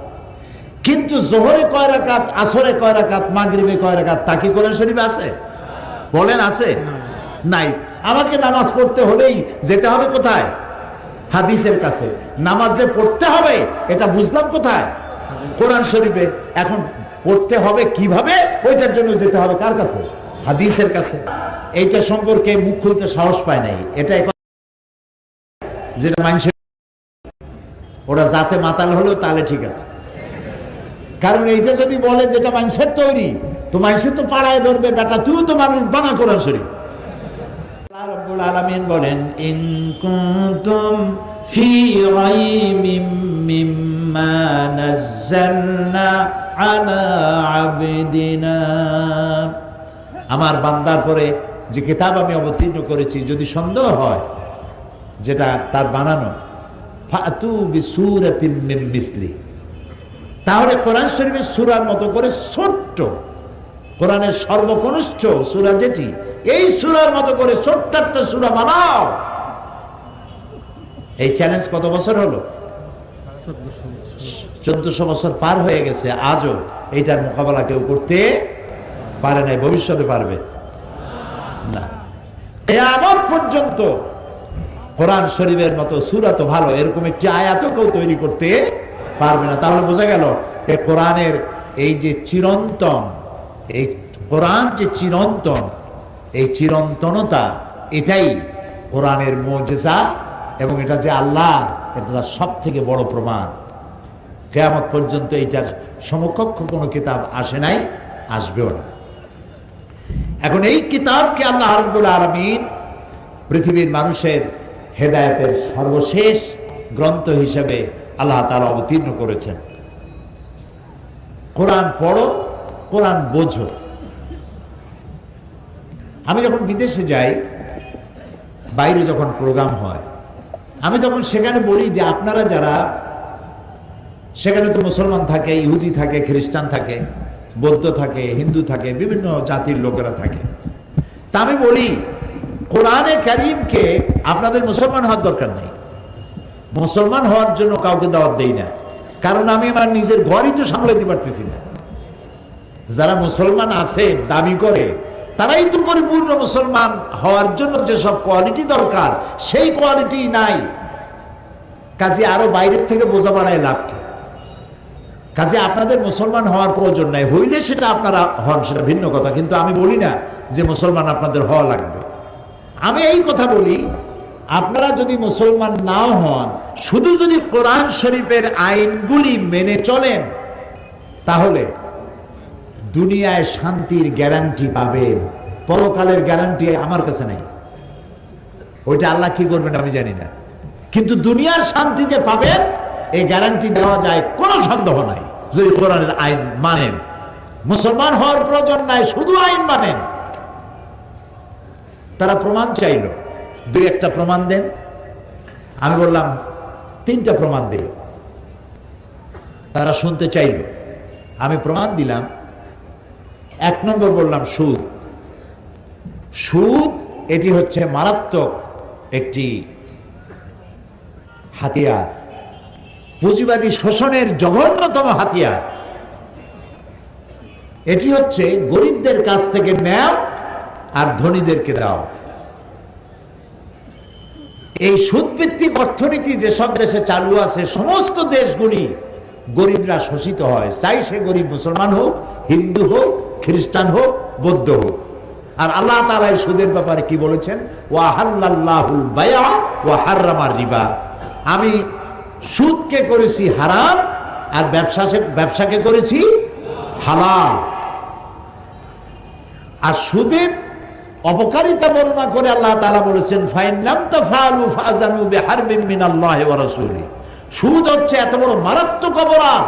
কিন্তু জোহরে কয় রাকাত, আসরে কয় রাকাত, মাগরিবে কয় রাকাত, তা কি কোরআন শরীফে আছে? বলেন আছে? নাই। আমাকে নামাজ পড়তে হলেই যেতে হবে কোথায়? হাদিসের কাছে। নামাজ যে পড়তে হবে এটা বুঝলাম কোথায়? কোরআন শরীফে। এখন পড়তে হবে কিভাবে, ওইটার জন্য যেতে হবে কার কাছে? হাদিসের কাছে। এইটা সম্পর্কে মুখ খুলতে সাহস পায় নাই। এটা যেটা মানুষের ওরা যাতে মাতাল হলেও তাহলে ঠিক আছে। কারণ এইটা যদি বলে যেটা মানুষের তৈরি, তো মানুষের তো পাড়ায় ধরবে, বেটা তুই তো মানুষ বানা কোরআন শরীফ। আল্লাহ রাব্বুল আলামিন বলেন, ইন কুনতুম ফি রাইবিম মিম্মা নাযালনা আলা আবদিনা, আমার বান্দার পরে যে কিতাব আমি অবতীর্ণ করেছি যদি সন্দেহ হয় যেটা তার বানানো, ফাতু বিসূরাতিন মিন মিসলি, তাহলে কোরআন শরীফের সূরার মতো করে ছোট্ট, কোরআনের সর্বকনিষ্ঠ সূরা যেটি, এই সূরার মতো করে ছোট্ট একটা সূরা বানাও। এই চ্যালেঞ্জ কত বছর হলো? 1400 বছর পার হয়ে গেছে, আজও এইটার মোকাবেলা কেউ করতে পারে নাই, ভবিষ্যতে পারবে না। কিয়ামত পর্যন্ত কোরআন শরীফের মতো সূরা তো ভালো, এরকম একটি আয়াতও কেউ তৈরি করতে পারবে না। তাহলে বোঝা গেল এই কোরআনের এই যে চিরন্তন, এই কোরআন যে চিরন্তন, এই চিরন্তনতা এটাই কোরআনের মুজিজা, এবং এটা যে আল্লাহ, এটা সব থেকে বড় প্রমাণ। কিয়ামত পর্যন্ত এইটার সমকক্ষ কোনো কিতাব আসে নাই, আসবেও না। এখন এই কিতাবকে আল্লাহ রাব্বুল আলামিন পৃথিবীর মানুষের হেদায়েতের সর্বশেষ গ্রন্থ হিসেবে আল্লাহ তাআলা অবতীর্ণ করেছেন। কোরআন পড়ো, কোরআন বোঝো। আমি যখন বিদেশে যাই, বাইরে যখন প্রোগ্রাম হয়, আমি তখন সেখানে বলি যে আপনারা যারা সেখানে, তো মুসলমান থাকে, ইহুদি থাকে, খ্রিস্টান থাকে, বৌদ্ধ থাকে, হিন্দু থাকে, বিভিন্ন জাতির লোকেরা থাকে, তা আমি বলি কোরআনে কারীমকে আপনাদের মুসলমান হওয়ার দরকার নেই। মুসলমান হওয়ার জন্য কাউকে দাওয়াত দেই না, কারণ আমি আমার নিজের ঘরই তো সামলাতে পারতেছি না। যারা মুসলমান আছে দাবি করে, তারাই তো পরিপূর্ণ মুসলমান হওয়ার জন্য যেসব কোয়ালিটি দরকার সেই কোয়ালিটি নাই। কাজে আরো বাইরের থেকে বোঝা বাড়ায় লাভ কি? কাজে আপনাদের মুসলমান হওয়ার প্রয়োজন নাই, হইলে সেটা আপনারা হন, সেটা ভিন্ন কথা, কিন্তু আমি বলি না যে মুসলমান আপনাদের হওয়া লাগবে। আমি এই কথা বলি, আপনারা যদি মুসলমান নাও হন, শুধু যদি কোরআন শরীফের আইনগুলি মেনে চলেন, তাহলে দুনিয়ায় শান্তির গ্যারান্টি পাবেন, পরকালের গ্যারান্টি আমার কাছে নাই। ওইটা আল্লাহ কি করবেন আমি জানি না, কিন্তু দুনিয়ার শান্তি যে পাবেন এই গ্যারান্টি দেওয়া যায়, কোনো সন্দেহ নাই। যদি কোরআনের আইন মানেন, মুসলমান হওয়ার প্রয়োজন নাই, শুধু আইন মানেন। তারা প্রমাণ চাইল, দুই একটা প্রমাণ দেন। আমি বললাম 3টা প্রমাণ দিল। তারা শুনতে চাইল, আমি প্রমাণ দিলাম। 1 নম্বর বললাম সুদ। সুদ এটি হচ্ছে মারাত্মক একটি হাতিয়ার, পুঁজিবাদী শোষণের জঘন্যতম হাতিয়ার। এটি হচ্ছে গরিবদের কাছ থেকে নেও আর ধনীদেরকে দাও। এই সুদভিত্তিক অর্থনীতি যেসব দেশে চালু আছে, সমস্ত দেশগুলি গরিবরা শোষিত হয়, চাই সে গরিব মুসলমান হোক, হিন্দু হোক, খ্রিস্টান হোক, বৌদ্ধ হোক। আর আল্লাহ তাআলা এই সুদের ব্যাপারে কি বলেছেন? ওয়া হাল্লাল্লাহুল বায়আ ওয়া হাররামার রিবা। আমি সুদকে করেছি হারাম আর ব্যবসাকে করেছি হালাল। আর সুদের অপকারিতা বর্ণনা করে আল্লাহ তাআলা বলেছেন, ফাইন লাম তাফআলু ফাযানু বিহারবিন মিনাল্লাহি ওয়া রাসূলিহি। সুদ হচ্ছে এত বড় মারাত্মক অপরাধ,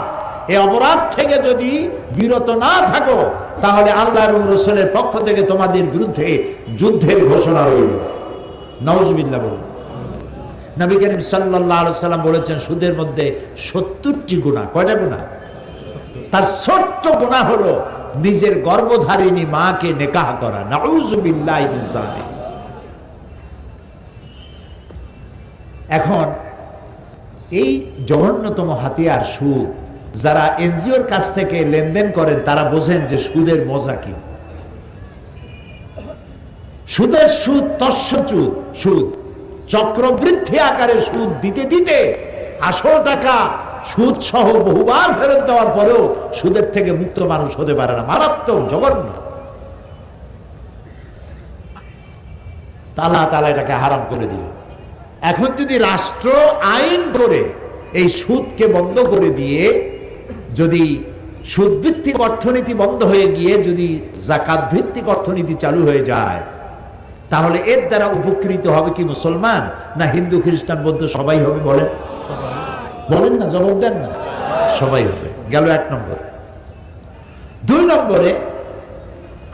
এই অপরাধ থেকে যদি বিরত না থাকো, তাহলে আল্লাহ এবং রাসূলের পক্ষ থেকে তোমাদের বিরুদ্ধে যুদ্ধের ঘোষণা রইল। নাউজুবিল্লাহ বলুন। নবী করিম সাল্লাল্লাহু আলাইহি সাল্লাম বলেছেন, সুদের মধ্যে 70টি গুনাহ। কয়টা গুনাহ? তার ছোট্ট গুনাহ হলো নিজের গর্ভধারিণী মাকে নিকাহ করা। নাউজুবিল্লাহি মিন যালিক। এখন এই জঘন্যতম হাতিয়ার সুদ, যারা এনজিওর কাছ থেকে লেনদেন করেন তারা বোঝেন যে সুদের মজা কি। সুদের সুদ তৎসচুদ সুদ, চক্রবৃদ্ধি আকারে সুদ দিতে দিতে আসল টাকা সুদ সহ বহুবার ফেরত দেওয়ার পরেও সুদের থেকে মুক্ত মানুষ হতে পারে না। মারাত্মক, জঘন্য। আল্লাহ তাআলা এটাকে হারাম করে দিল। এখন যদি রাষ্ট্র আইন করে এই সুদকে বন্ধ করে দিয়ে যদি সুদ ভিত্তিক অর্থনীতি বন্ধ হয়ে গিয়ে যদি যাকাত ভিত্তিক অর্থনীতি চালু হয়ে যায়, তাহলে এর দ্বারা উপকৃত হবে কি মুসলমান না হিন্দু খ্রিস্টান বৌদ্ধ সবাই হবে? বলেন, বলেন না, জবাব দেন না। সবাই হবে। গেল 1 নম্বর। 2 নম্বরে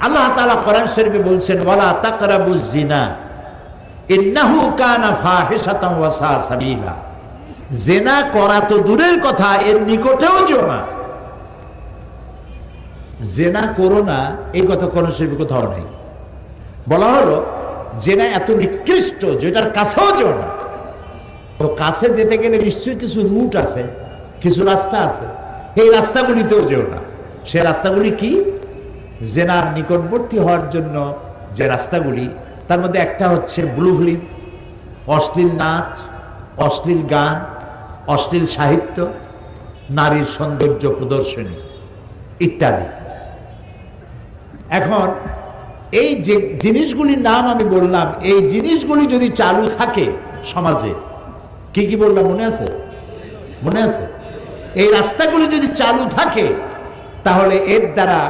আল্লাহ তাআলা কোরআন শরীফে বলছেন ওয়ালা তাকরাবুজ জিনা ইন্নাহু কানা ফাহিশাতান ওয়া সা সাবিলা। জিনা করা তো দূরের কথা, এর নিকটেও যেও না। জিনা করো না, এই কথা কোরআন শরীফে কোথাও নেই। বলা হলো জিনা এত নিকৃষ্ট যেটার কাছেও যেও না। তো কাছে যেতে গেলে নিশ্চয়ই কিছু রুট আছে, কিছু রাস্তা আছে, এই রাস্তাগুলিতেও যেও না। সে রাস্তাগুলি কি? জেনার নিকটবর্তী হওয়ার জন্য যে রাস্তাগুলি, তার মধ্যে একটা হচ্ছে ব্লু ফিল্ম, অশ্লীল নাচ, অশ্লীল গান, অশ্লীল সাহিত্য, নারীর সৌন্দর্য প্রদর্শনী ইত্যাদি। এখন এই যে জিনিসগুলির নাম আমি বললাম, এই জিনিসগুলি যদি চালু থাকে সমাজে, কি কি বললাম মনে আছে? মনে আছে? এই রাস্তাগুলি যদি চালু থাকে তাহলে এর দ্বারা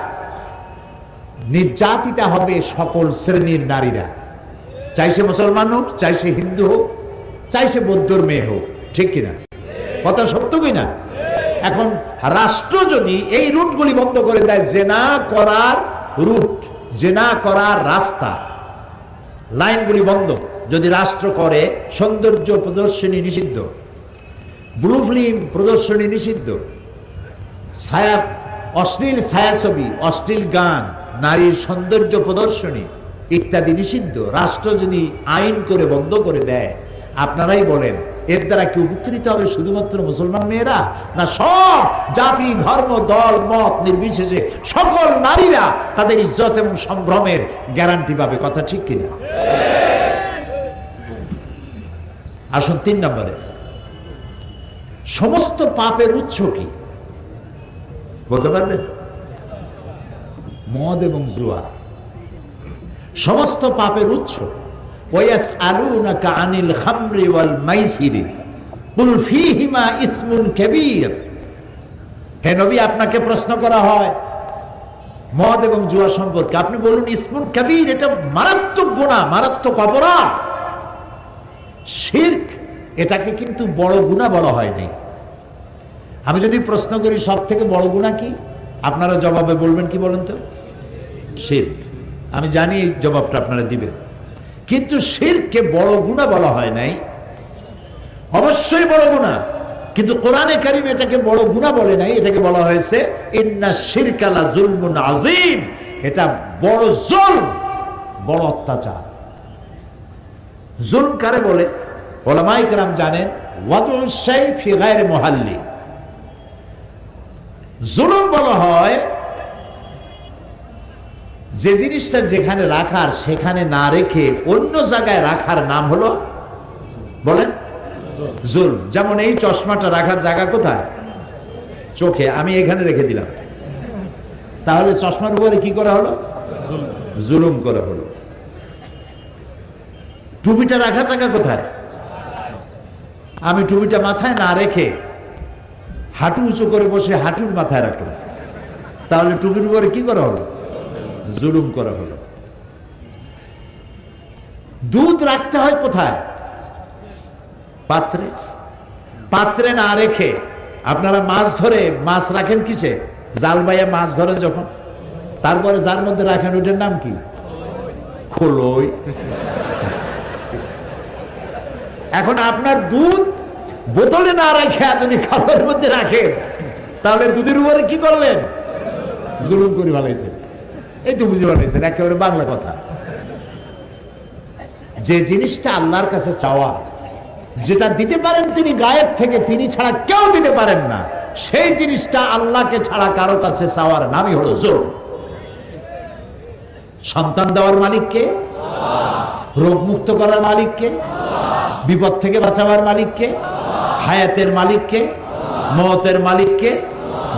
নির্যাতিতা হবে সকল শ্রেণীর নারীরা, চাই সে মুসলমান হোক, চাই সে হিন্দু হোক, চাই সে বৌদ্ধর মেয়ে হোক। ঠিক কিনা? কথা সত্য কিনা? এখন রাষ্ট্র যদি এই রুটগুলি বন্ধ করে দেয়, জেনা করার রুট, জেনা করার রাস্তা, লাইনগুলি বন্ধ যদি রাষ্ট্র করে, সৌন্দর্য প্রদর্শনী নিষিদ্ধ, ব্লু ফিল্ম প্রদর্শনী নিষিদ্ধ, ছায়া, অশ্লীল ছায়াছবি, অশ্লীল গান, নারীর সৌন্দর্য প্রদর্শনী ইত্যাদি নিষিদ্ধ, রাষ্ট্র যদি আইন করে বন্ধ করে দেয়, আপনারাই বলেন এর দ্বারা কি উপকৃত হবে শুধুমাত্র মুসলমান মেয়েরা, না সব জাতি, ধর্ম, দল, মত নির্বিশেষে সকল নারীরা তাদের ইজ্জত এবং সম্ভ্রমের গ্যারান্টি পাবে? কথা ঠিক কিনা? আসুন 3 নম্বরে, সমস্ত পাপের উৎস কি বলতে পারবেন? মদ এবং জুয়া সমস্ত পাপের উৎস। ওয়াসআলুনাকা আনিল খামরি ওয়াল মাইসিরি কুল ফীহিমা ইসমুন কাবীর। হে নবী, আপনাকে প্রশ্ন করা হয় মদ এবং জুয়া সম্পর্কে, আপনি বলুন ইসমুন কাবীর, এটা মারাত্মক গুনাহ, মারাত্মক অপরাধ। শিরক, এটাকে কিন্তু বড় গুনাহ বলা হয়নি। আমি যদি প্রশ্ন করি সব থেকে বড় গুনাহ কি, আপনারা জবাবে বলবেন কি বলেন তো? শিরক। আমি জানি এই জবাবটা আপনারা দিবেন, কিন্তু শিরককে বড় গুনাহ বলা হয় নাই। অবশ্যই বড় গুনাহ, কিন্তু কোরআনে কারীম এটাকে বড় গুনাহ বলে নাই, এটাকে বলা হয়েছে ইন্নাশ শিরকা লা যুলমুন আযীম। এটা বড় জুলম, বড় অত্যাচার। জুলম কারে বলে? উলামায়ে কেরাম জানেন, ওয়াদুল শাই ফি গায়রি মুহাল্লি। জুলুম বলা হয় যে জিনিসটা যেখানে রাখার সেখানে না রেখে অন্য জায়গায় রাখার নাম হলো, বলেন, জুলম। যেমন এই চশমাটা রাখার জায়গা কোথায়? চোখে। আমি এখানে রেখে দিলাম, তাহলে চশমার উপরে কি করা হলো? জুলুম করা হলো। টুপিটা রাখার জায়গা কোথায়? আমি টুপিটা মাথায় না রেখে হাঁটু উঁচু করে বসে হাঁটুর মাথায় রাখলাম, তাহলে টুপির উপরে কি করা হলো? জুলুম করা হলো। দুধ রাখতে হয় কোথায়? পাত্রে। পাত্রে না রেখে আপনারা মাছ ধরে, মাছ রাখেন কিসে? জাল বাইয়া মাছ ধরেন যখন, তারপরে যার মধ্যে রাখেন ওইটার নাম কি? খোলই। এখন আপনার দুধ বোতলে না রেখে যদি খাবারের মধ্যে রাখেন, তাহলে দুধের উপরে কি করলেন? জুলুম করে ভালাইছেন। এই তো বুঝে ভালাইছেন, একেবারে বাংলা কথা। যে জিনিসটা আল্লাহর কাছে চাওয়া, যেটা দিতে পারেন তিনি গায়েব থেকে, তিনি ছাড়া কেউ দিতে পারেন না, সেই জিনিসটা আল্লাহকে ছাড়া কারো কাছে চাওয়ার নামই হলো জুলুম। সন্তান দেওয়ার মালিক কে? রোগ মুক্ত করার মালিক কে? বিপদ থেকে বাঁচাবার মালিক কে? হায়াতের মালিক কে? মওতের মালিক কে?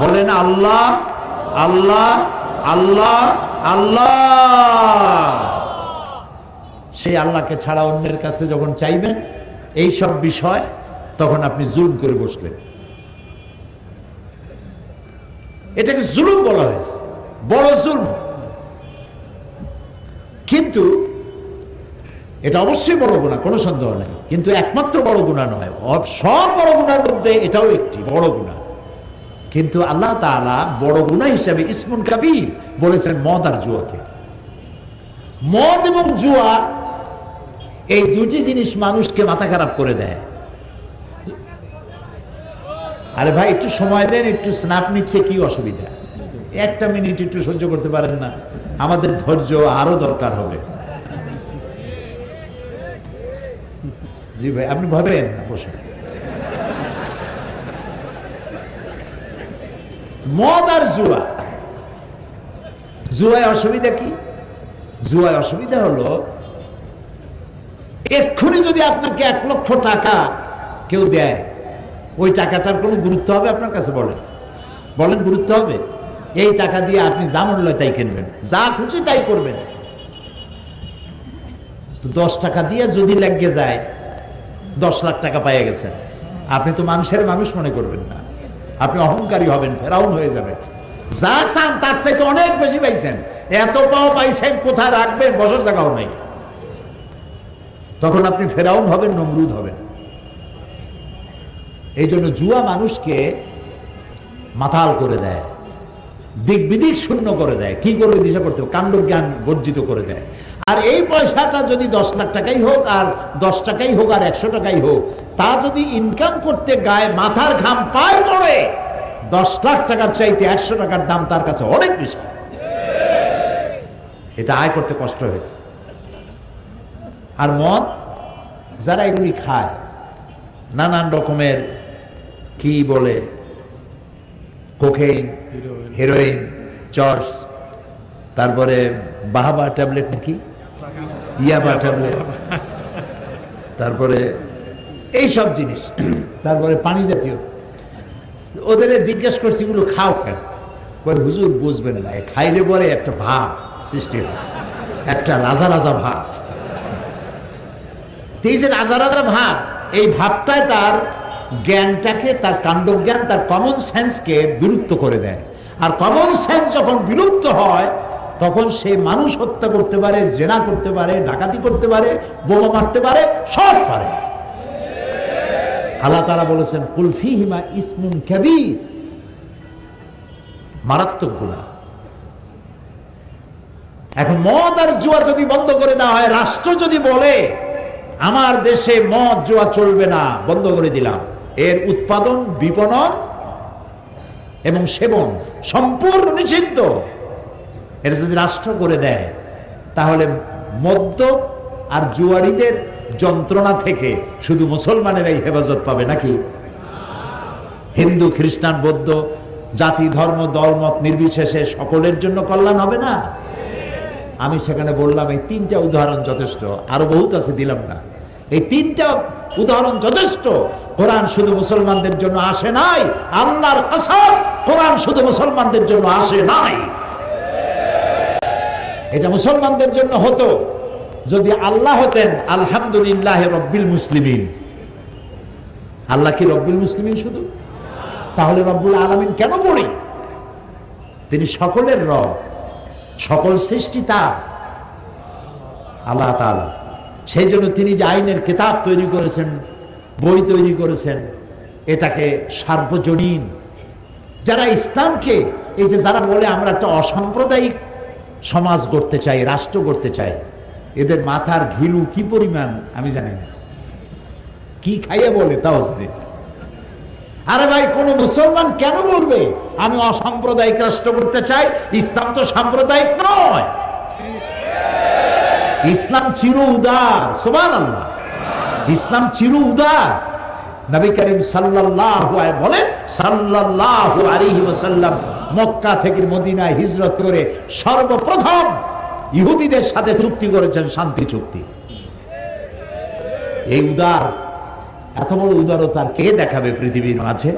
বলেন আল্লাহ, আল্লাহ, আল্লাহ, আল্লাহ। সেই আল্লাহকে ছাড়া অন্যের কাছে যখন চাইবেন এই সব বিষয়, তখন আপনি জুলুম করে বসলেন। এটাকে জুলুম বলা হয়েছে, বড় জুলুম। কিন্তু এটা অবশ্যই বড় গুনাহ, কোনো সন্দেহ নেই, কিন্তু একমাত্র বড় গুনাহ নয়, সব বড় গুনার মধ্যে এটাও একটি বড় গুনাহ। কিন্তু আল্লাহ তাআলা বড় গুনাহ হিসাবে ইসমুন কাবীর বলেছেন মদ আর জুয়াকে। মদ এবং জুয়া এই দুটি জিনিস মানুষকে মাথা খারাপ করে দেয়। আরে ভাই একটু সময় দেন, একটু স্ন্যাপ নিচ্ছে, কি অসুবিধা? একটা মিনিট একটু সহ্য করতে পারেন না? আমাদের ধৈর্য আরো দরকার হবে। জি ভাই, আপনি ভাবেন না, বসে। মদ আর জুয়া, জুয়ায় অসুবিধা কি? জুয়ায় অসুবিধা হলো এক্ষুনি যদি আপনাকে 1 লক্ষ টাকা কেউ দেয়, ওই টাকাটার কোনো গুরুত্ব হবে আপনার কাছে? বলেন বলেন, গুরুত্ব হবে? এই টাকা দিয়ে আপনি যা মনে হয় তাই কিনবেন, যা খুশি তাই করবেন। তো 10 টাকা দিয়ে যদি লেগে যায় 10 লাখ টাকা পেয়ে গেছেন, আপনি তো মানুষের মানুষ মনে করবেন না, আপনি অহংকারী হবেন, ফেরাউন হয়ে যাবেন। যা চান তার চাইতে অনেক বেশি পাইছেন, এত পাও পাইছেন, কোথায় রাখবেন বসার জায়গাও নাই। তখন আপনি ফেরাউন হবেন, নমরুদ হবেন। এই জন্য জুয়া মানুষকে মাতাল করে দেয়, দিক বিদিক শূন্য করে দেয়, কি করবে দিশা করতে হবে, কাণ্ড জ্ঞান বর্জিত করে দেয়। আর এই পয়সাটা যদি 10 লাখ টাকাই হোক, আর 10 টাকাই হোক, আর 100 টাকাই হোক, তা যদি ইনকাম করতে গায়ে মাথার ঘাম পায় পড়ে, 10 লাখ টাকার চাইতে 100 টাকার দাম তার কাছে অনেক বেশি। এটা আয় করতে কষ্ট হয়েছে। আর মদ যারা এগুলি খায়, নানান রকমের কি বলে, কোকেইন, হেরোইন, চর্স, তারপরে বাহাবা ট্যাবলেট, নাকি ইয়াবা ট্যাবলেট, তারপরে এই সব জিনিস, তারপরে পানি জাতীয়, ওদের জিজ্ঞেস করছি এগুলো খাও কেন? হুজুর বুঝবেন না, খাইলে পরে একটা ভাব সৃষ্টি হয়, একটা রাজা রাজা ভাব। এই যে রাজা রাজা ভাব, এই ভাবটায় তার জ্ঞানটাকে, তার কাণ্ডজ্ঞান, তার কমন সেন্সকে বিলুপ্ত করে দেয়। আর কমন সেন্স যখন বিলুপ্ত হয়, তখন সে মানুষ হত্যা করতে পারে, জেনা করতে পারে, ডাকাতি করতে পারে, বোমা মারতে পারে, সব পারে। আল্লাহ তাআলা বলেছেন কুল ফীহিমা ইসমুন কাবীর, মারাত্মক গুনাহ। এখন মদ আর জুয়া যদি বন্ধ করে দেওয়া হয়, রাষ্ট্র যদি বলে আমার দেশে মদ জুয়া চলবে না, বন্ধ করে দিলাম, এর উৎপাদন, বিপণন এবং সেবন সম্পূর্ণ নিষিদ্ধ, এটা যদি রাষ্ট্র করে দেয়, তাহলে মদ্য আর জুয়ারিদের যন্ত্রণা থেকে শুধু মুসলমানেরাই হেফাজত পাবে নাকি? হিন্দু, খ্রিস্টান, বৌদ্ধ, জাতি, ধর্ম, দলমত নির্বিশেষে সকলের জন্য কল্যাণ হবে না? আমি সেখানে বললাম এই 3টা উদাহরণ যথেষ্ট, আরো বহুত আছে, দিলাম না। এই 3টা উদাহরণ যথেষ্ট। কোরআন শুধু মুসলমানদের জন্য আসে নাই, আল্লাহর কসম, কোরআন শুধু মুসলমানদের জন্য আসে নাই। এটা মুসলমানদের জন্য হতো যদি আল্লাহ হতেন আলহামদুলিল্লাহ রব্বিল মুসলিমিন। আল্লাহ কি রব্বিল মুসলিমিন শুধু? তাহলে রব্বুল আলামিন কেন পড়ি? তিনি সকলের রব, সকল সৃষ্টি তার, আল্লাহ তাআলা। সেই জন্য তিনি যে আইনের কিতাব তৈরি করেছেন, বই তৈরি করেছেন, এটাকে সার্বজনীন। যারা ইসলামকে, এই যে যারা বলে আমরা একটা অসাম্প্রদায়িক সমাজ গড়তে চাই, রাষ্ট্র গড়তে চাই, এদের মাথার ঘিলু কি পরিমাণ আমি জানি না, কি খাইয়ে বলে তাও জানি না। আরে ভাই, কোন মুসলমান কেন বলবে আমি অসাম্প্রদায়িক রাষ্ট্র করতে চাই? ইসলাম তো সাম্প্রদায়িক নয়, ইসলাম চির উদার। সুবহানাল্লাহ, ইসলাম চির উদার। নবী করিম সাল্লাল্লাহু আলাইহি বলেন, সাল্লাল্লাহু আলাইহি ওয়াসাল্লাম মক্কা থেকে মদিনায় হিজরত করে সর্বপ্রথম ইহুদিদের সাথে চুক্তি করেছেন, শান্তি চুক্তি। এই উদার, এত বড় উদারতা কে দেখাবে পৃথিবীর মাঝে?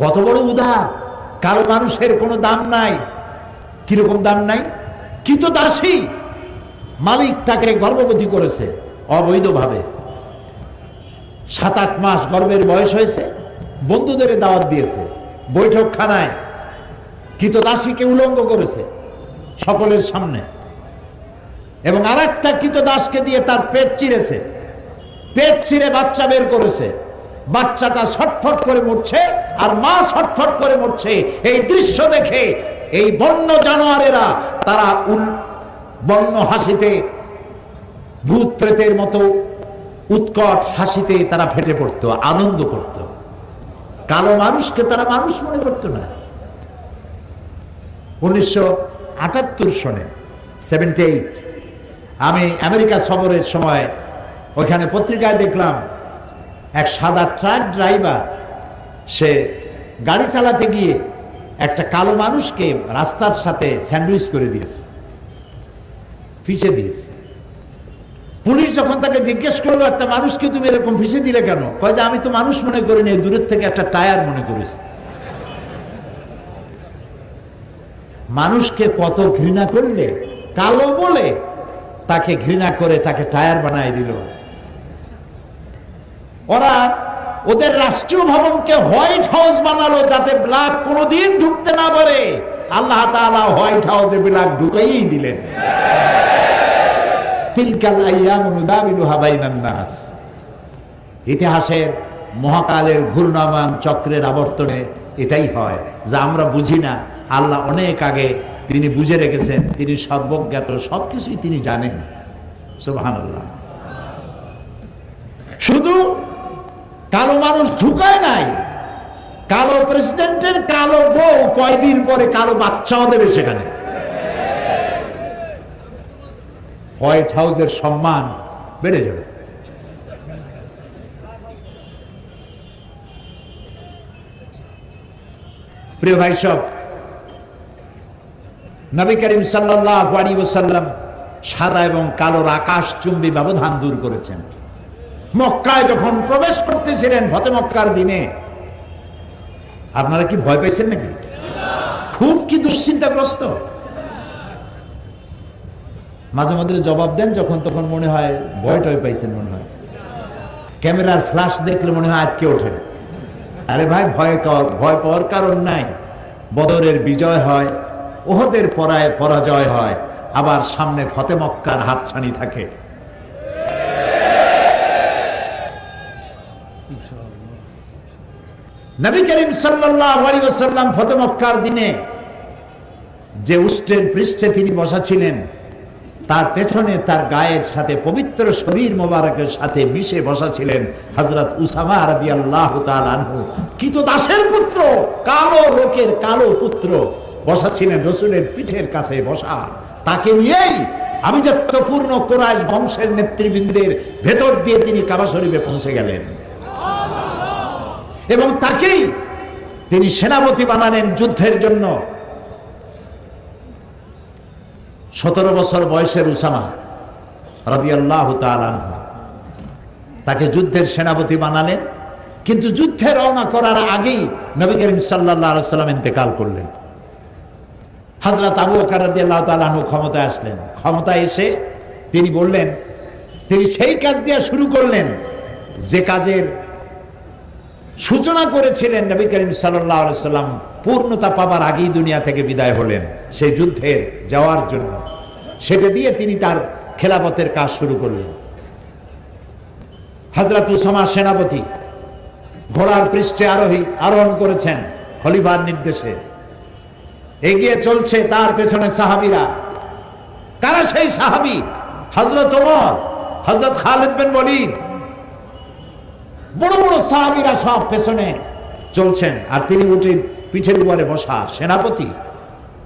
কত বড় উদার! কারো মানুষের কোনো দাম নাই। কিরকম দাম নাই? কৃতদাসী। মালিক তাকে গর্ভবতী করেছে অবৈধভাবে, 7-8 মাস গর্ভের বয়স হয়েছে, বন্ধুদের দাওয়াত দিয়েছে বৈঠকখানায়, কৃতদাসীকে উলঙ্গ করেছে সকলের সামনে, এবং আর একটা কৃতদাসকে দিয়ে তার পেট চিরেছে, পেট চিরে বাচ্চা বের করেছে, বাচ্চাটা ছটফট করে মরছে আর মা ছটফট করে মরছে। এই দৃশ্য দেখে এই বন্য জানোয়ারেরা তারা বন্য হাসিতে, ভূত প্রেতের মতো উৎকট হাসিতে তারা ফেটে পড়ত, আনন্দ করত। কালো মানুষকে তারা মানুষ মনে করত না। 1978 সনে 78 আমি আমেরিকা সফরের সময় ওইখানে পত্রিকায় দেখলাম এক সাদা ট্রাক ড্রাইভার, সে গাড়ি চালাতে গিয়ে একটা কালো মানুষকে রাস্তার সাথে স্যান্ডউইচ করে দিয়েছে, পিষে দিয়েছে। পুলিশ যখন তাকে জিজ্ঞেস করলো, একটা মানুষকে তুমি এরকম পিষে দিলে কেন? কয় যে আমি তো মানুষ মনে করিনি, দূরের থেকে একটা টায়ার মনে করেছি। মানুষকে কত ঘৃণা করলে, কালো বলে তাকে ঘৃণা করে তাকে টায়ার বানায় দিল। ওরা ওদের রাষ্ট্রীয় ভবনকে হোয়াইট হাউস বানালো যাতে ব্ল্যাক কোনোদিন ঢুকতে না পারে। আল্লাহ তাআলা হোয়াইট হাউসে ব্ল্যাক ঢুকাইই দিলেন। তিলকাল আইয়ামু নুদাবিলুহা বাইনান নাস। ইতিহাসের মহাকালের ঘূর্ণায়মান চক্রের আবর্তনে এটাই হয়, যা আমরা বুঝি না। আল্লাহ অনেক আগে তিনি বুঝে রেখেছেন, তিনি সর্বজ্ঞাত, সবকিছুই তিনি জানেন। সুবহানাল্লাহ। শুধু কালো মানুষ ঢুকায় নাই, কালো প্রেসিডেন্টের কালো বউ কয়দিন পরে কালো বাচ্চাও দেবে সেখানে। হোয়াইট হাউসের সম্মান বেড়ে যাবে। প্রিয় ভাই সব, নবী করিম সাল্লাল্লাহু আলাইহি ওয়াসাল্লাম সাদা এবং কালোর আকাশচুম্বী ব্যবধান দূর করেছেন। মক্কায় যখন প্রবেশ করতেছিলেন ফতে মক্কার দিনে, আপনারা কি ভয় পাইছেন নাকি? খুব কি দুশ্চিন্তাগ্রস্ত? মাঝে মাঝে জবাব দেন যখন তখন মনে হয় ভয় টয় পাইছেন, মনে হয় ক্যামেরার ফ্ল্যাশ দেখলে মনে হয় আটকে ওঠে। আরে ভাই, ভয় পাওয়ার কারণ নাই। বদরের বিজয় হয়, ওহদের পরাজয় হয়, আবার সামনে ফতে মক্কার হাতছানি থাকে। নবী করিম সাল্লাল্লাহু আলাইহি ওয়াসাল্লাম ফতে মক্কার দিনে যে উষ্ট্রের পৃষ্ঠে তিনি বসা ছিলেন, তার পেছনে তার গায়ের সাথে পবিত্র শরীর মোবারকের সাথে মিশে বসা ছিলেন হযরত উসামা রাদিয়াল্লাহু তাআলা আনহু। কৃতদাসের পুত্র, কালো লোকের কালো পুত্র বসা ছিলেন রাসূলের পিঠের কাছে বসা। তাকে নিয়েই আভিজাত্যপূর্ণ কুরাইশ বংশের নেতৃবৃন্দের ভেতর দিয়ে তিনি কাবা শরীফে পৌঁছে গেলেন, এবং তাকেই তিনি সেনাপতি বানালেন যুদ্ধের জন্য। 17 বছর বয়সের উসামা রাদিয়াল্লাহু তাআলা আনহু, তাকে যুদ্ধের সেনাপতি বানালেন। কিন্তু যুদ্ধে রওনা করার আগেই নবী করিম সাল্লাল্লাহু আলাইহি ওয়াসাল্লাম ইন্তেকাল করলেন। হযরত আবু বকর রাদিয়াল্লাহু তাআলা আনহু ক্ষমতায় আসলেন। ক্ষমতায় এসে তিনি বললেন, তিনি সেই কাজ দিয়ে শুরু করলেন যে কাজের সূচনা করেছিলেন নবী করিম সাল্লাল্লাহু আলাইহি ওয়াসাল্লাম পূর্ণতা পাবার আগেই দুনিয়া থেকে বিদায় হলেন সেই যুদ্ধের যাওয়ার জন্য। সেটা দিয়ে তিনি তার খেলাফতের কাজ শুরু করলেন। হযরত উসামা সেনাপতি, ঘোড়ার পৃষ্ঠে আরোহণ করেছেন খলিফার নির্দেশে। এগিয়ে চলছে তার পেছনে সাহাবীরা। কারা সেই সাহাবী? হযরত ওমর, হযরত খালিদ বিন ওয়ালিদ, বড় বড় সাহাবীরা সব পেছনে চলছেন, আর তিনি উঠে পিঠের উপরে বসা সেনাপতি,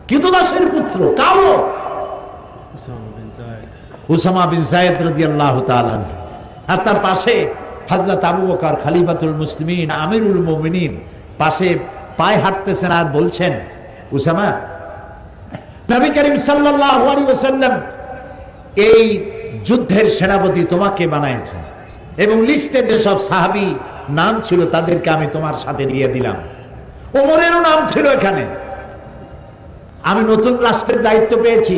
কৃতদাসের পুত্র, কালো উসামা বিন যায়েদ রাদিয়াল্লাহু তাআলা। আর তার পাশে হযরত আবু বকর খলিফাতুল মুসলিমিন, আমিরুল মুমিনিন, পাশে পায়ে হাঁটতেছেন আর বলছেন, উসামা, নবী করিম সাল্লাল্লাহু আলাইহি ওয়াসাল্লাম এই যুদ্ধের সেনাপতি তোমাকে বানাইছেন, এবং লিস্টে যেসব সাহাবী নাম ছিল তাদেরকে আমি তোমার সাথে দিয়ে দিলাম। ওমরেরও নাম ছিল এখানে। আমি নতুন রাষ্ট্রের দায়িত্ব পেয়েছি,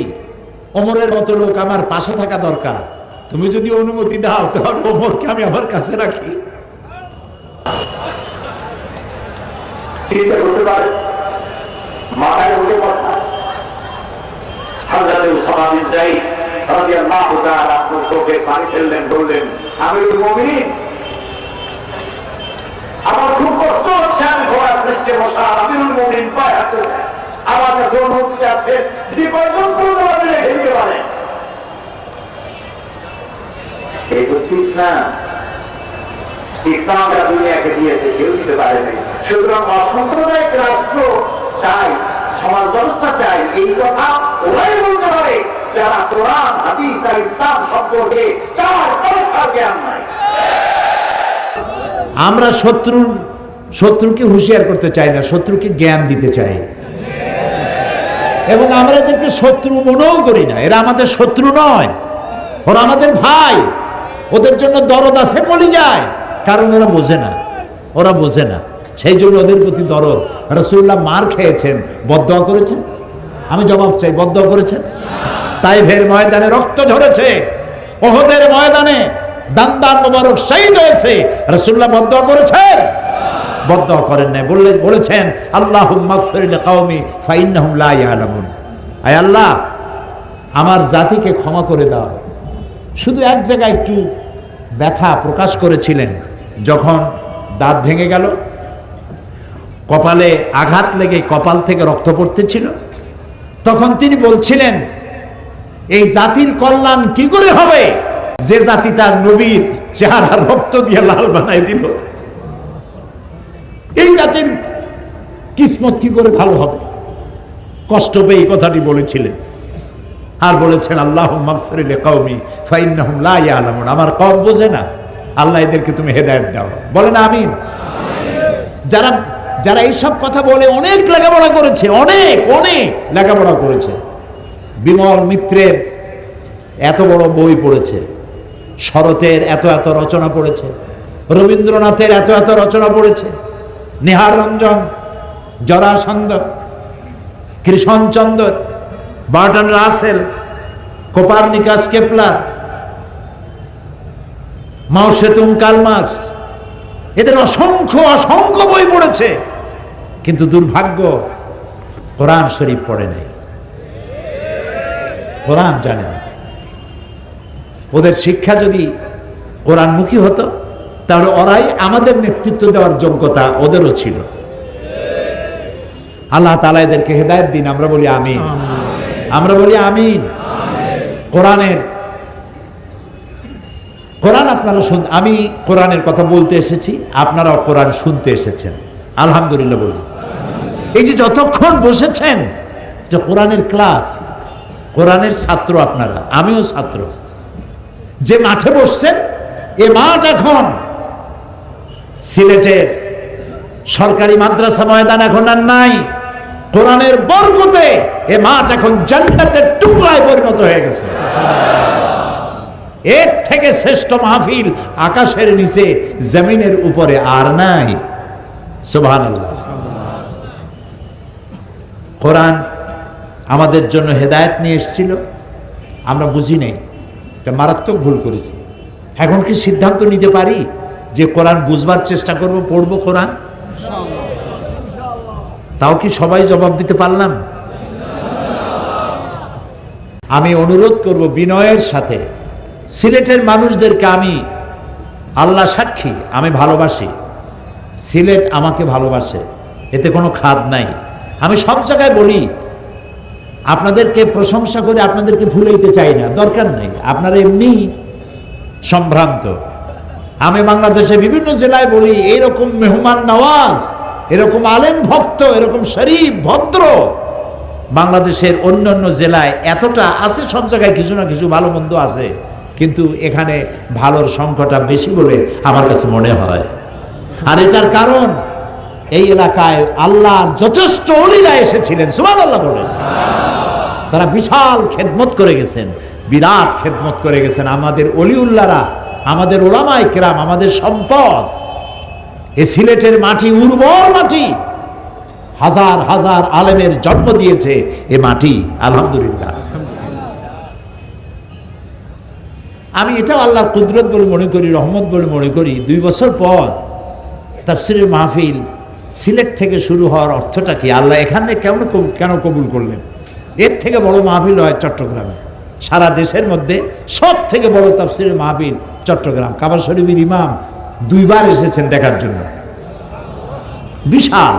ওমরের মতো লোক আমার পাশে থাকা দরকার। তুমি যদি অনুমতি দাও তাহলে ওমরকে আমি আমার কাছে রাখি। চিন্তা করতে পারে মাথায় উঠে কথা হযরত উসামা বিন যায়েদ রাদিয়াল্লাহু তাআলা চোখে পানি ফেললেন, বললেন, আমিরুল মুমিনিন, আমার খুব কষ্ট হচ্ছে, আমি ঘোড়ার পৃষ্ঠে বসা, আমিরুল মুমিনিন পায়ে হাঁটতেছে, আমার কাছে অনুমতি আছে যে কয়জন তোমাদের রেখে দিতে পারে। এই হচ্ছে ইসলাম। ইসলামটা দুনিয়াকে দিয়েছে, কেউ দিতে পারে নাই। সুতরাং অসাম্প্রদায়িক রাষ্ট্র চাই, সমাজ ব্যবস্থা চাই, এই কথা ওরাই বলতে পারে যারা কোরআন, হাদিস আর ইসলাম সম্পর্কে চার পয়সার জ্ঞান নাই। আমরা শত্রুকে হুঁশিয়ার করতে চাই না, শত্রুকে জ্ঞান দিতে চাই, এবং আমরা এদেরকে শত্রু মনেও করি না। এরা আমাদের শত্রু নয়, ওরা আমাদের ভাই। ওদের জন্য দরদ আছে কলিজায়, কারণ ওরা বোঝে না, সেই জন্য ওদের প্রতি দরদ। রাসূলুল্লাহ মার খেয়েছেন, বদদোয়া করেছেন? আমি জবাব চাই, বদদোয়া করেছেন? তাইফের ময়দানে রক্ত ঝরেছে, ওহদের ময়দানে দান্দান মোবারক শহীদ হয়েছে, রাসূলুল্লাহ বদদোয়া করেছেন? বদদোয়া করেন নাই, বলেছেন আল্লাহুম্মা গফির লিকাওমি ফাইন্নাহুম লা ইয়ালামুন। আয় আল্লাহ, আমার জাতিকে ক্ষমা করে দাও। শুধু এক জায়গায় একটু ব্যথা প্রকাশ করেছিলেন, যখন দাঁত ভেঙে গেল, কপালে আঘাত লেগে কপাল থেকে রক্ত পড়তেছিল, তখন তিনি বলছিলেন, এই জাতির কল্যাণ কি করে হবে যে জাতি তার নবীর চেহারা রক্ত দিয়ে লাল বানাই দিল? এই জাতির কিসমত কি করে ভালো হবে? কষ্ট পেয়ে এই কথাটি বলেছিলেন। আর বলেছেন আল্লাহুম্মা গফির লিকাওমি ফাইন্নাহুম লা ইয়ালামুন। আমার কওম বোঝে না, আল্লাহ এদেরকে তুমি হেদায়েত দাও। বলেন আমিন। যারা এইসব কথা বলে অনেক লেখাপড়া করেছে, অনেক লেখাপড়া করেছে। বিমল মিত্রের এত বড় বই পড়েছে, শরতের এত রচনা পড়েছে, রবীন্দ্রনাথের এত রচনা পড়েছে, Nihar Ranjan, Jarasandha, Krishnachandra, Burton Rasel, Copernicus, Kepler, মাও সেতুং, কার্ল মার্কস, এদের অসংখ্য বই পড়েছে, কিন্তু দুর্ভাগ্য কোরআন শরীফ পড়ে নাই, কোরআন জানে না। ওদের শিক্ষা যদি কোরআনমুখী হতো, তাহলে ওরাই আমাদের নেতৃত্ব দেওয়ার যোগ্যতা ওদেরও ছিল। আল্লাহ তাআলা এদেরকে হেদায়েত দিন। আমরা বলি আমিন, আমরা বলি আমিন। কোরআন আপনারা আমি কোরআনের কথা বলতে এসেছি, আপনারাও কোরআন শুনতে এসেছেন, আলহামদুলিল্লাহ বলি। এই যে যতক্ষণ বসেছেন, যে কোরআনের ক্লাস, কোরআনের ছাত্র আপনারা, আমিও ছাত্র। যে মাঠে বসছেন, এ মাঠ এখন সিলেটের সরকারি মাদ্রাসা ময়দান এখন আর নাই। কোরআনের বরকতে এ মাঠ এখন জান্নাতের টুকরায় পরিণত হয়ে গেছে। এর থেকে শ্রেষ্ঠ মাহফিল আকাশের নিচে জমিনের উপরে আর নাই। সুবহানাল্লাহ। কোরআন আমাদের জন্য হেদায়েত নিয়ে এসেছিল, আমরা বুঝি নাই, এটা মারাত্মক ভুল করেছি। এখন কি সিদ্ধান্ত নিতে পারি যে কোরআন বুঝবার চেষ্টা করব, পড়বো কোরআন? তাও কি সবাই জবাব দিতে পারলাম? আমি অনুরোধ করব বিনয়ের সাথে, সিলেটের মানুষদেরকে, আমি আল্লাহ সাক্ষী, আমি ভালোবাসি, সিলেট আমাকে ভালোবাসে, এতে কোনো খাদ নাই। আমি সব জায়গায় বলি, আপনাদেরকে প্রশংসা করে আপনাদেরকে ভুলাইতে চাই না, দরকার নেই, আপনারা এমনি সম্ভ্রান্ত। আমি বাংলাদেশে বিভিন্ন জেলায় বলি, এরকম মেহমান নওয়াজ, এরকম আলেম ভক্ত, এরকম শরীফ ভদ্র বাংলাদেশের অন্যান্য জেলায় এতটা আছে। সব জায়গায় কিছু না কিছু ভালো মন্দ আছে, কিন্তু এখানে ভালোর সংখ্যাটা বেশি বলে আমার কাছে মনে হয়। আর এটার কারণ, এই এলাকায় আল্লাহর যথেষ্ট ওলিরা এসেছিলেন, সুবহানাল্লাহ বলেন। তারা বিশাল খেদমত করে গেছেন, বিরাট খেদমত করে গেছেন। আমাদের ওলিউল্লাহরা, আমাদের ওলামায়ে কেরাম, আমাদের সম্পদ। এই সিলেটের মাটি উর্বর মাটি, হাজার হাজার আলেমের জন্ম দিয়েছে এ মাটি, আলহামদুলিল্লাহ। আমি এটাও আল্লাহর কুদরত বলে মনে করি, রহমত বলে মনে করি। 2 বছর পর তাফসীরের মাহফিল সিলেট থেকে শুরু হওয়ার অর্থটা কি? আল্লাহ এখানে কেন কবুল করলেন? এর থেকে বড় মাহফিল হয় চট্টগ্রামে। সারা দেশের মধ্যে সব থেকে বড় তাফসীরের মাহফিল চট্টগ্রাম। কাবা শরীফের ইমাম 2 বার এসেছেন দেখার জন্য। বিশাল,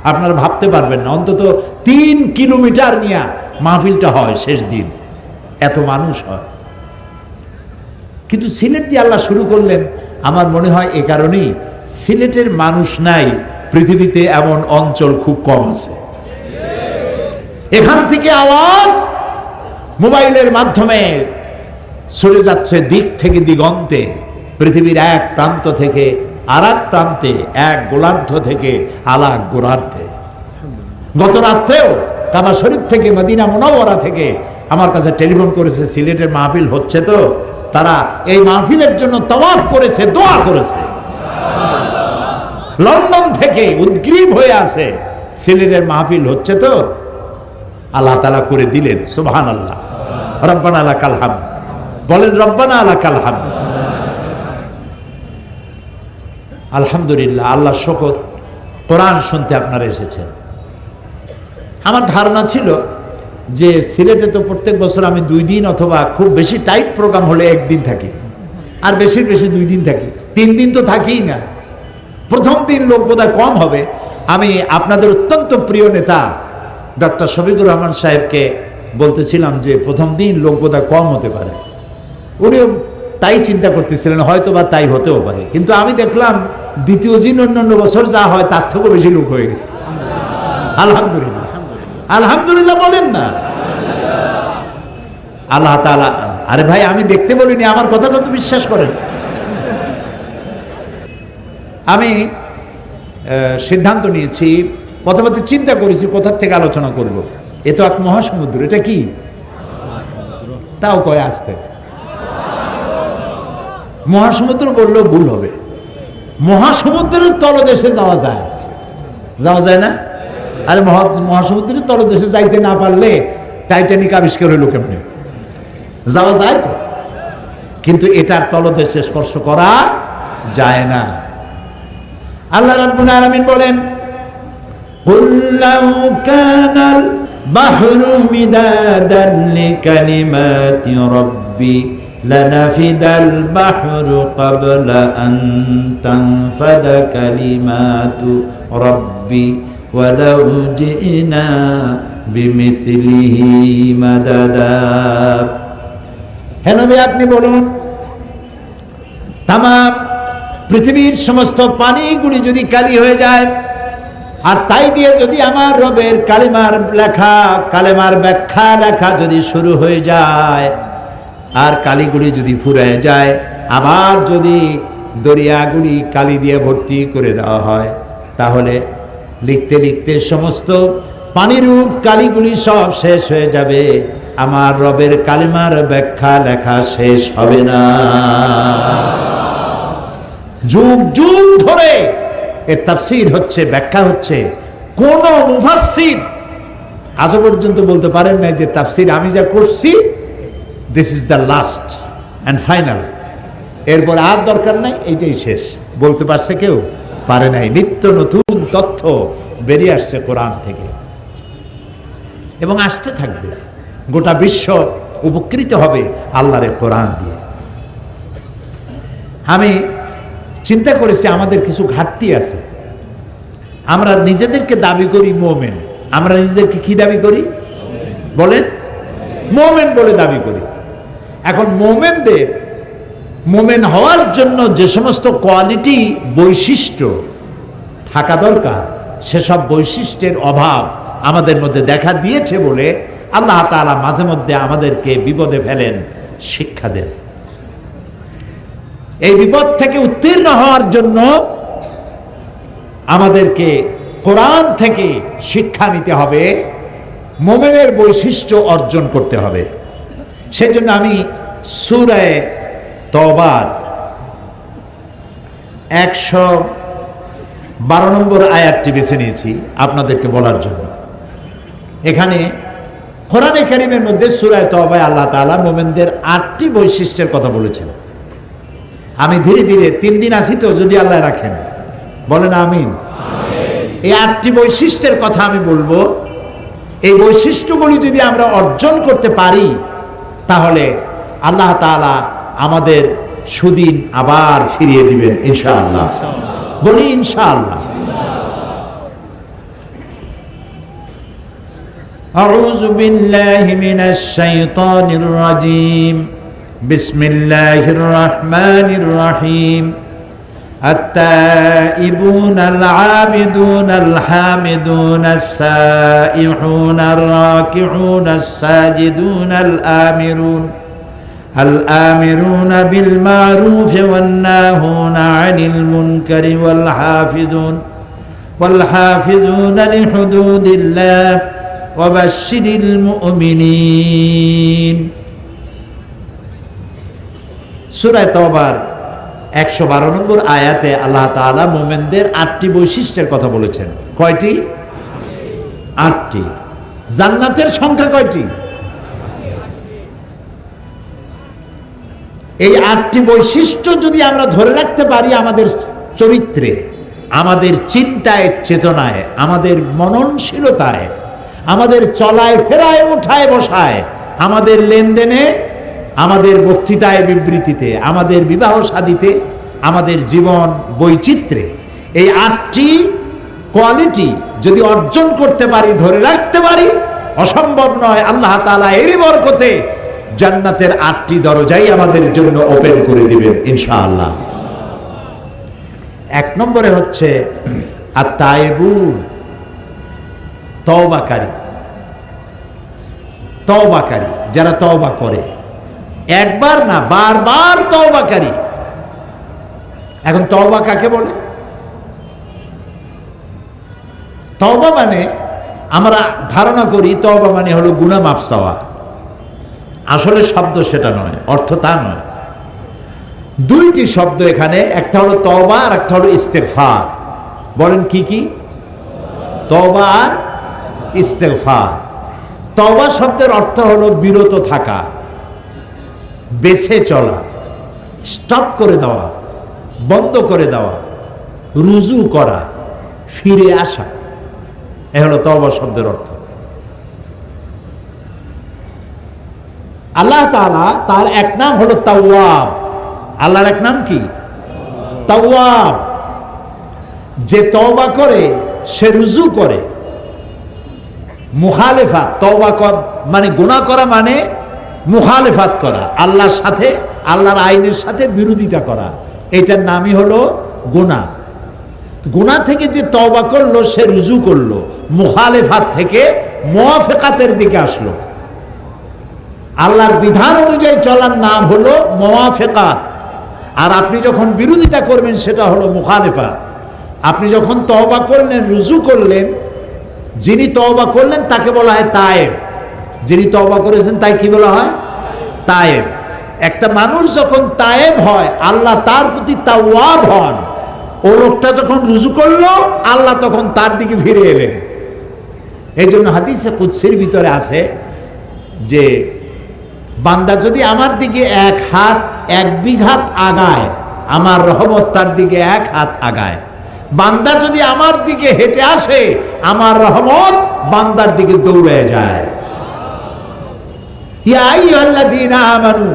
আপনারা ভাবতে পারবেন না। অন্তত 3 কিলোমিটার নিয়ে মাহফিলটা হয় শেষ দিন, এত মানুষ হয়। কিন্তু সিলেট দিয়ে আল্লাহ শুরু করলেন, আমার মনে হয় এ কারণেই সিলেটের মানুষ নাই পৃথিবীতে এমন অঞ্চল খুব কম আছে। এখান থেকে আওয়াজ মোবাইলের মাধ্যমে ছড়ে যাচ্ছে দিক থেকে দিগন্তে, পৃথিবীর এক প্রান্ত থেকে আর এক প্রান্তে, এক গোলার্ধ থেকে আর এক গোলার্ধে। গত রাত্রেও কাবা শরীফ থেকে মদিনা মুনাওয়ারা থেকে আমার কাছে টেলিফোন করেছে, সিলেটের মাহফিল হচ্ছে তো, তারা এই মাহফিলের জন্য তওয়াফ করেছে, দোয়া করেছে। লন্ডন থেকে উদ্গ্রীব হয়ে আছে, সিলেটের মাহফিল হচ্ছে তো, আল্লাহ তাআলা করে দিলেন। সুবহানাল্লাহ, রব্বানা লাকাল হামদ। বলেন রব্বানা লাকাল হামদ। আলহামদুলিল্লাহ, আল্লাহ শুকর। কোরআন শুনতে আপনারা এসেছেন। আমার ধারণা ছিল যে সিলেটে তো প্রত্যেক বছর আমি 2 দিন অথবা খুব বেশি টাইট প্রোগ্রাম হলে 1 দিন থাকি, আর বেশি 2 দিন থাকি, 3 দিন তো থাকিই না। প্রথম দিন লোক বোধহয় কম হবে। আমি আপনাদের অত্যন্ত প্রিয় নেতা ডক্টর শফিকুর রহমান সাহেবকে বলতেছিলাম যে প্রথম দিন লোক বোধহয় কম হতে পারে। উনিও তাই চিন্তা করতেছিলেন, হয়তো বা তাই হতেও পারে। কিন্তু আমি দেখলাম দ্বিতীয় দিন অন্যান্য বছর যা হয় তার থেকেও বেশি লোক হয়ে গেছে। আলহামদুলিল্লাহ, আলহামদুলিল্লাহ বলেন না। আল্লাহ তাআলা, আরে ভাই আমি দেখতে বলিনি, আমার কথাটা তো বিশ্বাস করেন। আমি সিদ্ধান্ত নিয়েছি, প্রথমত চিন্তা করেছি কোথার থেকে আলোচনা করব। এ তো এক মহাসমুদ্র, এটা কি তাও কয় আসতে। মহাসমুদ্র বললেও ভুল হবে। মহাসমুদ্রের তলদেশে যাওয়া যায়, যাওয়া যায় না? আরে মহাসমুদ্রের তলদেশে যাইতে না পারলে টাইটানিক আবিষ্কার হইল কেমনে? যাওয়া যায় তো, কিন্তু এটার তলদেশে স্পর্শ করা যায় না। আল্লাহ রাব্বুল আলামিন বলেন, কুল লাউ কানাল বাহরু মিদাদান লিকালিমাতি রাব্বি লানাফিদাল বাহরু ক্বাবলা আন তানফাদা কালিমাতু রাব্বি ওয়ালাউ জিনা বিমিসলিহি মাদাদা। হে নবী, আপনি বলুন, তামাম পৃথিবীর সমস্ত পানিগুলি যদি কালি হয়ে যায়, আর তাই দিয়ে যদি আমার রবের কালিমার লেখা, কালেমার ব্যাখ্যা লেখা যদি শুরু হয়ে যায়, আর কালিগুলি যদি ফুরিয়ে যায়, আবার যদি দরিয়াগুলি কালি দিয়ে ভর্তি করে দেওয়া হয়, তাহলে লিখতে লিখতে সমস্ত পানিরূপ কালিগুলি সব শেষ হয়ে যাবে, আমার রবের কালিমার ব্যাখ্যা লেখা শেষ হবে না। যুগ যুগ ধরে এর তাফসীর হচ্ছে, ব্যাখ্যা হচ্ছে। কোন মুফাসসির আজ পর্যন্ত বলতে পারেন না যে তাফসীর আমি যা করছি this is the last and final, এরপর আর দরকার নাই, এইটাই শেষ। বলতে পারছে কেউ? পারে নাই। নিত্য নতুন তথ্য বেরিয়ে আসছে কোরআন থেকে এবং আসতে থাকবে। গোটা বিশ্ব উপকৃত হবে আল্লাহর কোরআন দিয়ে। আমি চিন্তা করেছি আমাদের কিছু ঘাটতি আছে। আমরা নিজেদেরকে দাবি করি মোমেন। আমরা নিজেদেরকে কি দাবি করি বলেন? মোমেন বলে দাবি করি। এখন মোমেনদের মোমেন হওয়ার জন্য যে সমস্ত কোয়ালিটি, বৈশিষ্ট্য থাকা দরকার, সেসব বৈশিষ্ট্যের অভাব আমাদের মধ্যে দেখা দিয়েছে বলে আল্লাহ তাআলা মাঝে মধ্যে আমাদেরকে বিপদে ফেলেন, শিক্ষা দেন। এই বিপদ থেকে উত্তীর্ণ হওয়ার জন্য আমাদেরকে কোরআন থেকে শিক্ষা নিতে হবে, মোমেনের বৈশিষ্ট্য অর্জন করতে হবে। সেজন্য আমি সূরা তওবার 112 নম্বর আয়াতটি বেছে নিয়েছি আপনাদেরকে বলার জন্য। এখানে কোরআনে কারীমের মধ্যে সূরা তওবায় আল্লাহ তাআলা মুমিনদের 8টি বৈশিষ্ট্যের কথা বলেছেন। আমি ধীরে ধীরে 3 দিন আসি তো, যদি আল্লাহ রাখেন, বলেন আমিন। এই 8টি বৈশিষ্ট্যের কথা আমি বলবো। এই বৈশিষ্ট্যগুলি যদি আমরা অর্জন করতে পারি তাহলে আল্লাহ তাআলা আমাদের সুদিন আবার ফিরিয়ে দিবেন ইনশাআল্লাহ। বলি ইনশাআল্লাহ। আউযু বিল্লাহি মিনাশ শাইতানির রাজীম। বিসমিল্লাহির রাহমানির রহিম। التائبون العابدون الحامدون السائحون الراكعون الساجدون الآمرون بالمعروف والناهون عن المنكر والحافظون لحدود الله وبشر المؤمنين। সূরা তওবার 112 নম্বর আয়াতে আল্লাহ তাআলা মুমিনদের 8টি বৈশিষ্ট্যের কথা বলেছেন। কয়টি? 8টি। জান্নাতের সংখ্যা কয়টি? এই 8টি বৈশিষ্ট্য যদি আমরা ধরে রাখতে পারি আমাদের চরিত্রে, আমাদের চিন্তায় চেতনায়, আমাদের মননশীলতায়, আমাদের চলায় ফেরায় ওঠায় বসায়, আমাদের লেনদেনে, আমাদের বক্তৃতায় বিবৃতিতে, আমাদের বিবাহ শাদীতে, আমাদের জীবন বৈচিত্র্যে, এই 8টি কোয়ালিটি যদি অর্জন করতে পারি, ধরে রাখতে পারি, অসম্ভব নয় আল্লাহ তাআলা এরই বরকতে জান্নাতের 8টি দরজাই আমাদের জন্য ওপেন করে দিবেন ইনশাআল্লাহ। 1 নম্বরে হচ্ছে আত-তাইবুন, তওবাকারী। তওবাকারী যারা তওবা করে, একবার না বারবার তওবাকারী। এখন তওবা কাকে বলে? তওবা মানে আমরা ধারণা করি তওবা মানে হলো গুনাহ মাফ চাওয়া। আসলে শব্দ সেটা নয়, অর্থ তা নয়। 2টি শব্দ এখানে, একটা হলো তওবা আর একটা হলো ইস্তেগফার। বলেন কি কি? তওবা আর ইস্তেগফার। তওবা শব্দের অর্থ হলো বিরত থাকা, বেঁচে চলা, স্টপ করে দেওয়া, বন্ধ করে দেওয়া, রুজু করা, ফিরে আসা। এ হলো তওবা শব্দের অর্থ। আল্লাহ তাআলা তার এক নাম হলো তাওয়াব। আল্লাহর এক নাম কি? তাওয়াব। যে তওবা করে সে রুজু করে। মুখালেফাত, তওবা মানে গুনাহ করা মানে মুখালেফাত করা, আল্লাহর সাথে, আল্লাহর আইনের সাথে বিরোধিতা করা, এটার নামই হলো গুনাহ। গুনাহ থেকে যে তওবা করলো সে রুজু করলো, মুখালেফাত থেকে মুওয়াফাকাতের দিকে আসলো। আল্লাহর বিধান অনুযায়ী চলার নাম হলো মুওয়াফাকাত। আর আপনি যখন বিরোধিতা করবেন সেটা হলো মুখালেফাত। আপনি যখন তওবা করলেন, রুজু করলেন, যিনি তওবা করলেন তাকে বলা হয় তায়েব। যিনি তওবা করেছেন তাই কি বলা হয়? তায়েব। একটা মানুষ যখন তায়েব হয়, আল্লাহ তার প্রতি তাওয়াব হন। ও লোকটা যখন রুজু করলো, আল্লাহ তখন তার দিকে ফিরে এলেন। এই জন্য হাদিসে কুদসির ভিতরে আছে যে বান্দা যদি আমার দিকে 1 হাত 1 বিঘাত আগায়, আমার রহমত তার দিকে 1 হাত আগায়। বান্দা যদি আমার দিকে হেঁটে আসে, আমার রহমত বান্দার দিকে দৌড়ে যায়। ইয়া আইয়ুহাল্লাযীনা আমানু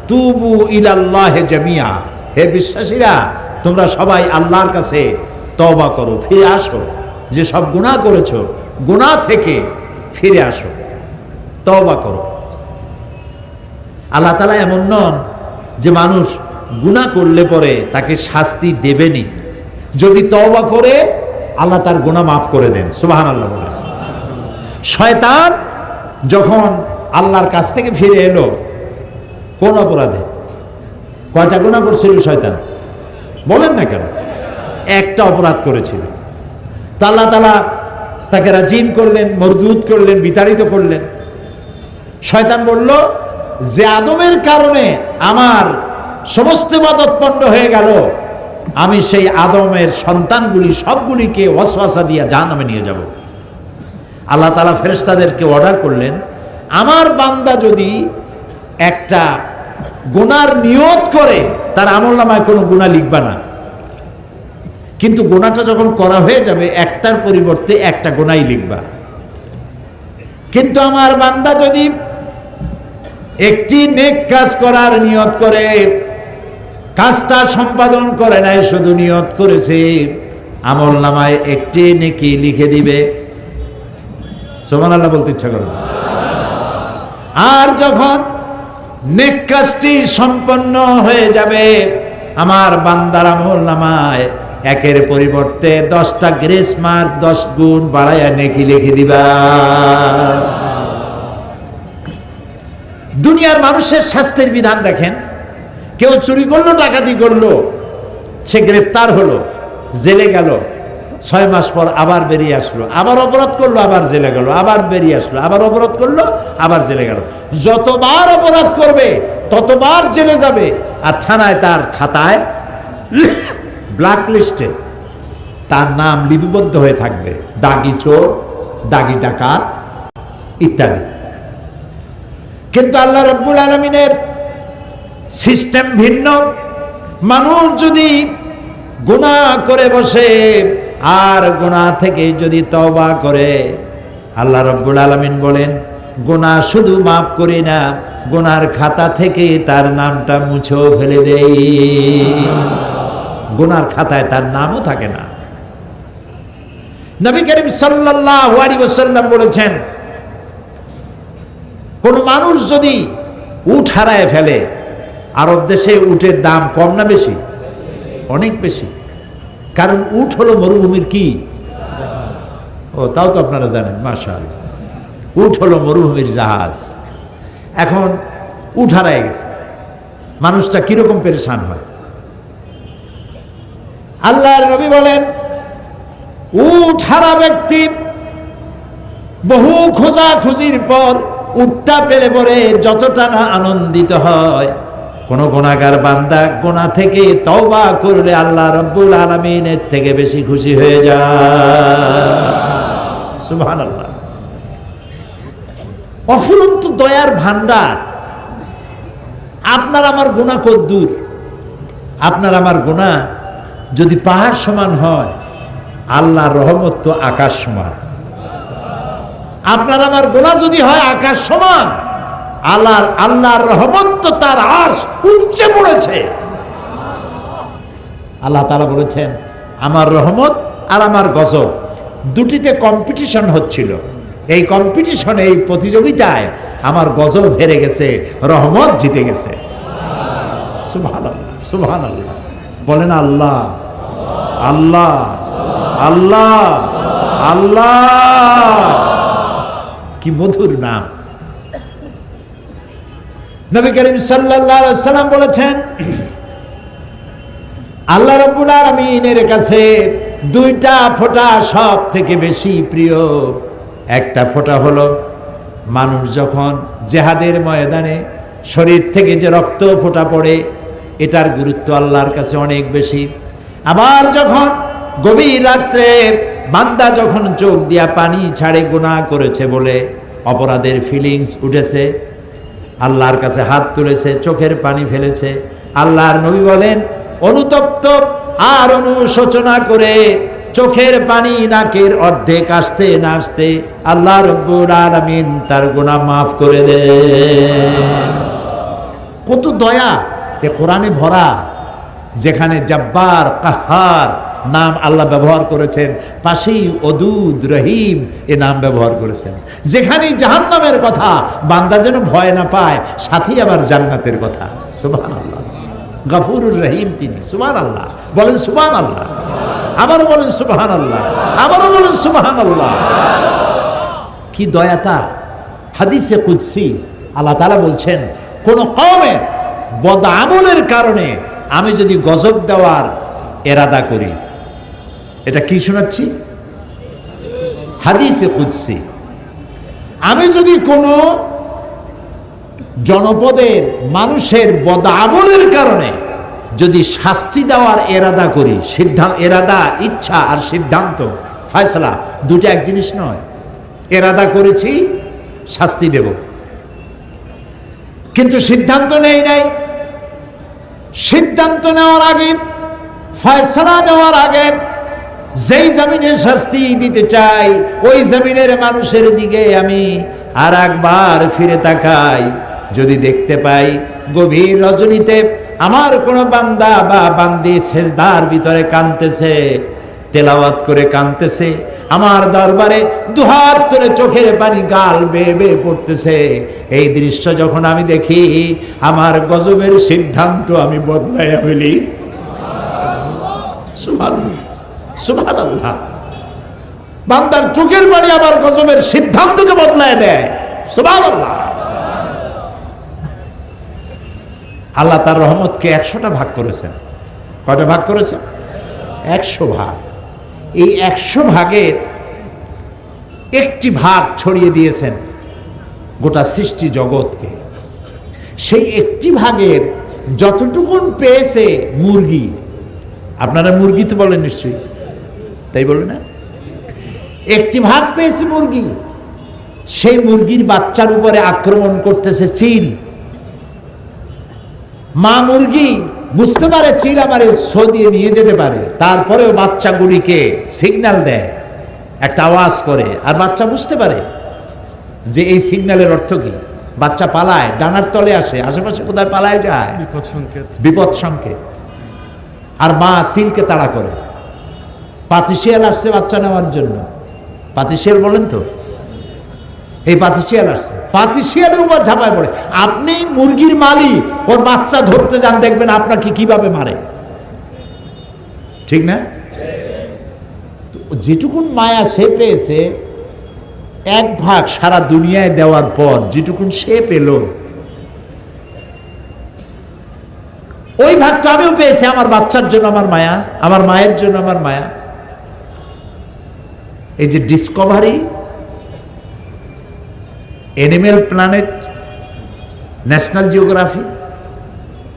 তুবু ইলাল্লাহি জামিআ। হে বিশ্বাসীরা, তোমরা সবাই আল্লাহর কাছে তওবা করো, ফিরে আসো। যে সব গুনাহ করেছো, গুনাহ থেকে ফিরে আসো, তওবা করো। আল্লাহ তাআলা এমন নন যে মানুষ গুনাহ করলে পরে তাকে শাস্তি দেবেনি। যদি তওবা করে আল্লাহ তার গুনাহ মাফ করে দেন। সুবহানাল্লাহ বলেন। শয়তান যখন আল্লাহর কাছ থেকে ফিরে এলো, কোন অপরাধে? কয়টা গুনাহ করেছিল শয়তান? বলেন না কেন? একটা অপরাধ করেছিল। তা আল্লাহ তাআলা তাকে রাজিম করলেন, মরদুদ করলেন, বিতাড়িত করলেন। শয়তান বলল যে আদমের কারণে আমার সমস্ত ইবাদত পণ্ড হয়ে গেল, আমি সেই আদমের সন্তানগুলি সবগুলিকে ওয়াসওয়াসা দিয়ে জাহান্নামে নিয়ে যাব। আল্লাহ তাআলা ফেরেশতাদেরকে অর্ডার করলেন, আমার বান্দা যদি একটা গুনার নিয়ত করে, তার আমলনামায় কোনো গুনাহ লিখবা না, কিন্তু গোনাটা যখন করা হয়ে যাবে একটার পরিবর্তে একটা গোনাই লিখবা। কিন্তু আমার বান্দা যদি একটি নেক কাজ করার নিয়ত করে, কাজটা সম্পাদন করে নাই, শুধু নিয়ত করেছে, আমল নামায় একটি নেকি লিখে দিবে। সুবহানাল্লাহ বলতে ইচ্ছা করে। আর যখন নেক কাজটি সম্পন্ন হয়ে যাবে, আমার বান্দার আমল নামায় একের পরিবর্তে 10টা গ্রেস মার্ক 10 গুণ বাড়াইয়া নেকি লিখে দিবা। দুনিয়ার মানুষের শাস্তির বিধান দেখেন, কেউ চুরি করলো, ডাকাতি করলো, সে গ্রেফতার হলো, জেলে গেল, 6 মাস পর আবার বেরিয়ে আসলো, আবার অপরাধ করলো, আবার জেলে গেল, আবার বেরিয়ে আসলো, আবার অপরাধ করলো, আবার জেলে গেল। যতবার অপরাধ করবে ততবার জেলে যাবে, আর থানায় তার খাতায় ব্ল্যাক লিস্টে তার নাম লিপিবদ্ধ হয়ে থাকবে, দাগি চোর, দাগি ডাকাত ইত্যাদি। কিন্তু আল্লাহ রাব্বুল আলামিনের সিস্টেম ভিন্ন। মানুষ যদি গুনাহ করে বসে আর গুনাহ থেকে যদি তওবা করে, আল্লাহ রাব্বুল আলামিন বলেন গুনাহ শুধু মাফ করি না, গুনার খাতা থেকে তার নামটা মুছেও ফেলে দেই। গুনার খাতায় তার নামও থাকে না। নবী করিম সাল্লাল্লাহু আলাইহি ওয়াসাল্লাম বলেছেন, কোন মানুষ যদি উট হারায় ফেলে, আরব দেশে উটের দাম কম না বেশি? অনেক বেশি। কারণ উট হলো মরুভূমির কি? ও তাও তো আপনারা জানেন, মাশাআল্লাহ। উট হলো মরুভূমির জাহাজ। এখন উট হারায় গেছে, মানুষটা কিরকম পেরেশান হয়। আল্লাহর নবী বলেন, উট হারা ব্যক্তি বহু খোঁজাখুঁজির পর উটটা পেলে পরে যতটা না আনন্দিত হয়, কোন গুনাহগার বান্দা গুনাহ থেকে তওবা করলে আল্লাহ রাব্বুল আলামিনের থেকে বেশি খুশি হয়ে যায়। সুবহানাল্লাহ। অফুরন্ত দয়ার ভান্ডার। আপনার আমার গুনাহ কদ্দুর? আপনার আমার গুনাহ যদি পাহাড় সমান হয়, আল্লাহর রহমত তো আকাশ সমান। আপনার আমার গুনাহ যদি হয় আকাশ সমান, আল্লাহর রহমত তো তার আরশ উচ্চে পড়েছে। আল্লাহ তাআলা বলেছেন, আমার রহমত আর আমার গজব দুটিতে কম্পিটিশন হচ্ছিল। এই কম্পিটিশনে, এই প্রতিযোগিতায় আমার গজব হেরে গেছে, রহমত জিতে গেছে। সুবহানাল্লাহ, সুবহানাল্লাহ। বলেন আল্লাহ, আল্লাহ, আল্লাহ, আল্লাহ। কি মধুর নাম। নবী করিম সাল্লাল্লাহু আলাইহি ওয়াসাল্লাম বলেছেন, আল্লাহ রাব্বুল আলামিনের কাছে 2টা ফোঁটা সব থেকে বেশি প্রিয়। একটা ফোঁটা হলো মানুষ যখন জিহাদের ময়দানে শরীর থেকে যে রক্ত ফোঁটা পড়ে, এটার গুরুত্ব আল্লাহর কাছে অনেক বেশি। আবার যখন গভীর রাত্রে বান্দা যখন চোখ দিয়া পানি ছাড়ে, গুনাহ করেছে বলে অপরাধের ফিলিংস উঠেছে, আল্লাহর কাছে হাত তুলেছে, চোখের পানি ফেলেছে, আল্লাহর নবী বলেন অনুতপ্ত আর অনুশোচনা করে চোখের পানি নাকের অর্ধেক আসতে না আসতে আল্লাহ রাব্বুল আলামিন তার গুনাহ মাফ করে দেন। কত দয়া এ কোরআনে ভরা। যেখানে জব্বার, কাহ্হার নাম আল্লাহ ব্যবহার করেছেন, পাশেই ওদুদ, রহিম এ নাম ব্যবহার করেছেন। যেখানে জাহান্নামের কথা, বান্দা যেন ভয় না পায়, সাথেই আবার জান্নাতের কথা। সুবহানাল্লাহ। গফুরুর রহিম তিনি। সুবহানাল্লাহ বলেন, সুবহানাল্লাহ। আবারও বলেন সুবহানাল্লাহ, আবারও বলেন সুবহানাল্লাহ। কি দয়া তার। হাদিসে কুদসি আল্লাহ তাআলা বলছেন, কোন কওমের বদআমলের কারণে আমি যদি গজব দেওয়ার এরাদা করি, এটা কি শোনাচ্ছি? হাদিসে কুদসি। আমি যদি কোনো জনপদের মানুষের বদআমলের কারণে যদি শাস্তি দেওয়ার এরাদা করি, এরাদা, ইচ্ছা আর সিদ্ধান্ত, ফয়সালা দুটো এক জিনিস নয়। এরাদা করেছি শাস্তি দেব, কিন্তু সিদ্ধান্ত নেই নাই। সিদ্ধান্ত নেওয়ার আগে, ফয়সালা নেওয়ার আগে যেই জমিনের শাস্তি দিতে চাই ওই জমিনের মানুষের দিকে আমি আর একবার ফিরে তাকাই, যদি দেখতে পাই গভীর রজনীতে আমার কোন বান্দা বা বান্দি সেজদার ভিতরে কাঁদতেছে, তেলাওয়াত করে কাঁদতেছে, আমার দরবারে দুহাত তুলে চোখের পানি গাল বেয়ে বেয়ে পড়তেছে, এই দৃশ্য যখন আমি দেখি আমার গজবের সিদ্ধান্ত আমি বদলাইয়া ফেলি। সুবহানাল্লাহ, সুবহানাল্লাহ। বান্দার চোখের পানি আমার গজবের সিদ্ধান্তকে বদলায় দেয়। সুবহানাল্লাহ। আল্লাহ তার রহমতকে 100টা ভাগ করেছেন। কয়টা ভাগ করেছেন? 100 ভাগ। এই 100 ভাগের একটি ভাগ ছড়িয়ে দিয়েছেন গোটা সৃষ্টি জগৎকে। সেই একটি ভাগের যতটুকুন পেয়েছে মুরগি, আপনারা মুরগি তো বলেন নিশ্চয়ই, তাই বলে না? একটি ভাগ পেয়েছে মুরগি, সেই মুরগির বাচ্চার উপরে আক্রমণ করতেছে চিল। মা মুরগি বুঝতে পারে চিল আমারে ছো দিয়ে নিয়ে যেতে পারে, তারপরেও বাচ্চাগুলিকে সিগন্যাল দেয়, একটা আওয়াজ করে, আর বাচ্চা বুঝতে পারে যে এই সিগন্যালের অর্থ কি। বাচ্চা পালায়, ডানার তলে আসে, আশেপাশে কোথায় পালায় যায়, বিপদ সংকেত, বিপদ সংকেত। আর মা সিলকে তাড়া করে। পাতিশিয়াল আসছে বাচ্চা নেওয়ার জন্য, পাতিশিয়াল বলেন তো, এই পাতিশিয়াল আসছে, পাতিশিয়ালের উপর ঝাঁপায় পড়ে। আপনি মুরগির মালিক, ওর বাচ্চা ধরতে যান, দেখবেন আপনাকে কিভাবে মারে, ঠিক না? যেটুকুন মায়া সে পেয়েছে, 1 ভাগ সারা দুনিয়ায় দেওয়ার পর যেটুকুন সে পেল, ওই ভাগটা আমিও পেয়েছি আমার বাচ্চার জন্য আমার মায়া, আমার মায়ের জন্য আমার মায়া। এই যে Discovery, animal planet, national geography,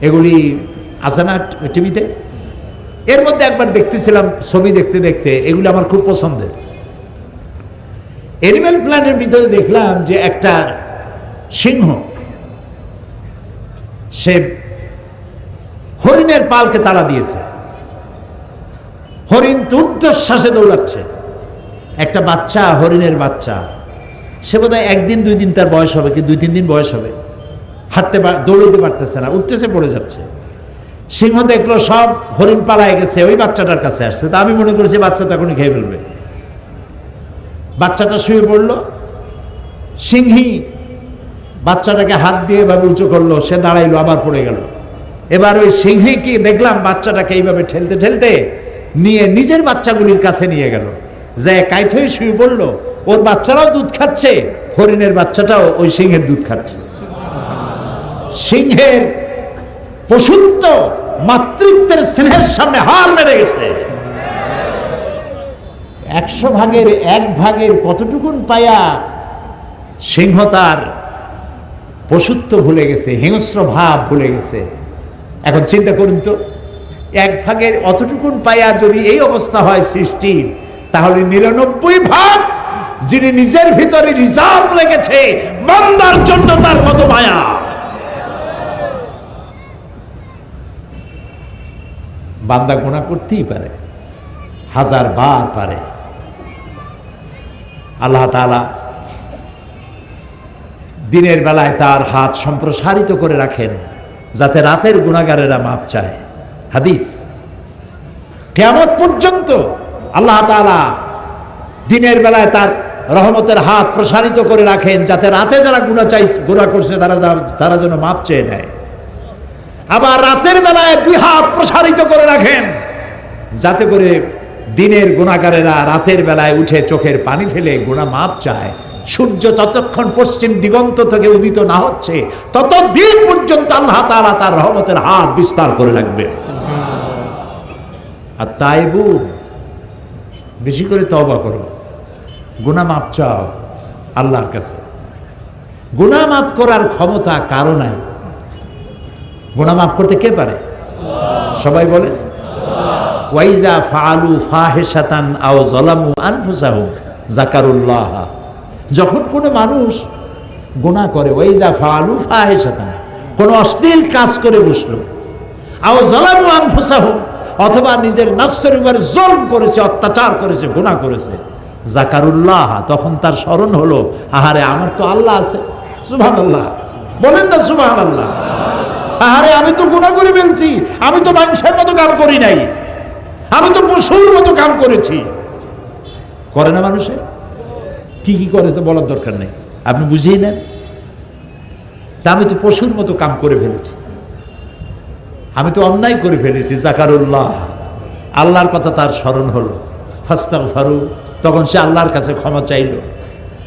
এগুলি আছে না টিভিতে, এর মধ্যে একবার দেখতেছিলাম ছবি দেখতে দেখতে, এগুলি আমার খুব পছন্দের। অ্যানিমেল প্ল্যানেটের ভিতরে দেখলাম যে একটা সিংহ সে হরিণের পালকে তাড়া দিয়েছে, হরিণ ঊর্ধ্বশ্বাসে দৌড়াচ্ছে, একটা বাচ্চা, হরিণের বাচ্চা, সে বোধহয় 1 দিন 2 দিন তার বয়স হবে, কি 2-3 দিন বয়স হবে, হাঁটতে দৌড়াতে পারতেছে না, উঠতেছে পড়ে যাচ্ছে। সিংহ দেখলো সব হরিণ পালায় গেছে, ওই বাচ্চাটার কাছে আসছে, তা আমি মনে করেছি বাচ্চাটা এখনই খেয়ে ফেলবে। বাচ্চাটা শুয়ে পড়লো, সিংহী বাচ্চাটাকে হাত দিয়ে এভাবে উঁচু করলো, সে দাঁড়াইলো, আবার পড়ে গেল। এবার ওই সিংহী কি দেখলাম বাচ্চাটাকে এইভাবে ঠেলতে ঠেলতে নিয়ে নিজের বাচ্চাগুলির কাছে নিয়ে গেল, যে কাইত হয়ে শুয়ে পড়লো, ওর বাচ্চারাও দুধ খাচ্ছে, হরিণের বাচ্চাটাও ওই সিংহের দুধ খাচ্ছে। সিংহের পশুত্ব মাতৃত্বের স্নেহের সামনে হার মেরে গেছে। 100 ভাগের 1 ভাগের কতটুকুন পায়া সিংহ তার পশুত্ব ভুলে গেছে, হিংস্র ভাব ভুলে গেছে। এখন চিন্তা করুন তো, 1 ভাগের অতটুকুন পায়া যদি এই অবস্থা হয় সৃষ্টির, তাহলে 99 ভাগ যিনি নিজের ভিতরে রিজার্ভ লেগেছে বান্দার জন্য, তার কত মায়া। বান্দা গুনাহ করতেই পারে, 1000 বার পারে। আল্লাহ তাআলা দিনের বেলায় তার হাত সম্প্রসারিত করে রাখেন, যাতে রাতের গুনাহগারেরা মাপ চায়। হাদিস, কিয়ামত পর্যন্ত আল্লাহ তাআলা দিনের বেলায় তার রহমতের হাত প্রসারিত করে রাখেন, যাতে রাতে যারা গুনাহ করছে তারা যেন মাপ চেয়ে নেয়। আবার রাতের বেলায় 2 হাত প্রসারিত করে রাখেন, যাতে করে দিনের গুনাহগারেরা রাতের বেলায় উঠে চোখের পানি ফেলে গুনাহ মাপ চায়। সূর্য ততক্ষণ পশ্চিম দিগন্ত থেকে উদিত না হচ্ছে, ততদিন পর্যন্ত আল্লাহ তাআলা তার রহমতের হাত বিস্তার করে রাখবে। আর তাইবু, বেশি করে তওবা করো, গুনাহ মাপ চাও আল্লাহর কাছে। গুনাহ মাফ করার ক্ষমতা কারো নাই। গুনাহ মাফ করতে কে পারে? সবাই বলে, ওয়াইজা ফাআলু ফাহিশাতান আও যালামু আনফুসাহুম যাকারুল্লাহ। যখন কোনো মানুষ গুনাহ করে, ওয়াইজা ফাআলু ফাহিশাতান, কোনো অশ্লীল কাজ করে বসলো, আও যালামু আনফুসাহুম, অথবা নিজের নফসের উপর জুলম করেছে, অত্যাচার করেছে, গুনাহ করেছে, যাকারুল্লাহ, তখন তার স্মরণ হলো, আহারে আমার তো আল্লাহ আছে। সুবহানাল্লাহ, বলেন না সুবহানাল্লাহ। আহারে আমি তো গুনাহ করে ফেলছি, আমি তো মানুষের মতো কাম করি নাই, আমি তো পশুর মতো কাম করেছি। করে না মানুষে? কি কি করে তো বলার দরকার নেই, আপনি বুঝিয়ে নেন। তা আমি তো পশুর মতো কাম করে ফেলেছি, আমি তো অন্যায় করে ফেলেছি। যাকারুল্লাহ, আল্লাহর কথা তার স্মরণ হলো, ফাস্তাগফারু, তখন সে আল্লাহর কাছে ক্ষমা চাইল।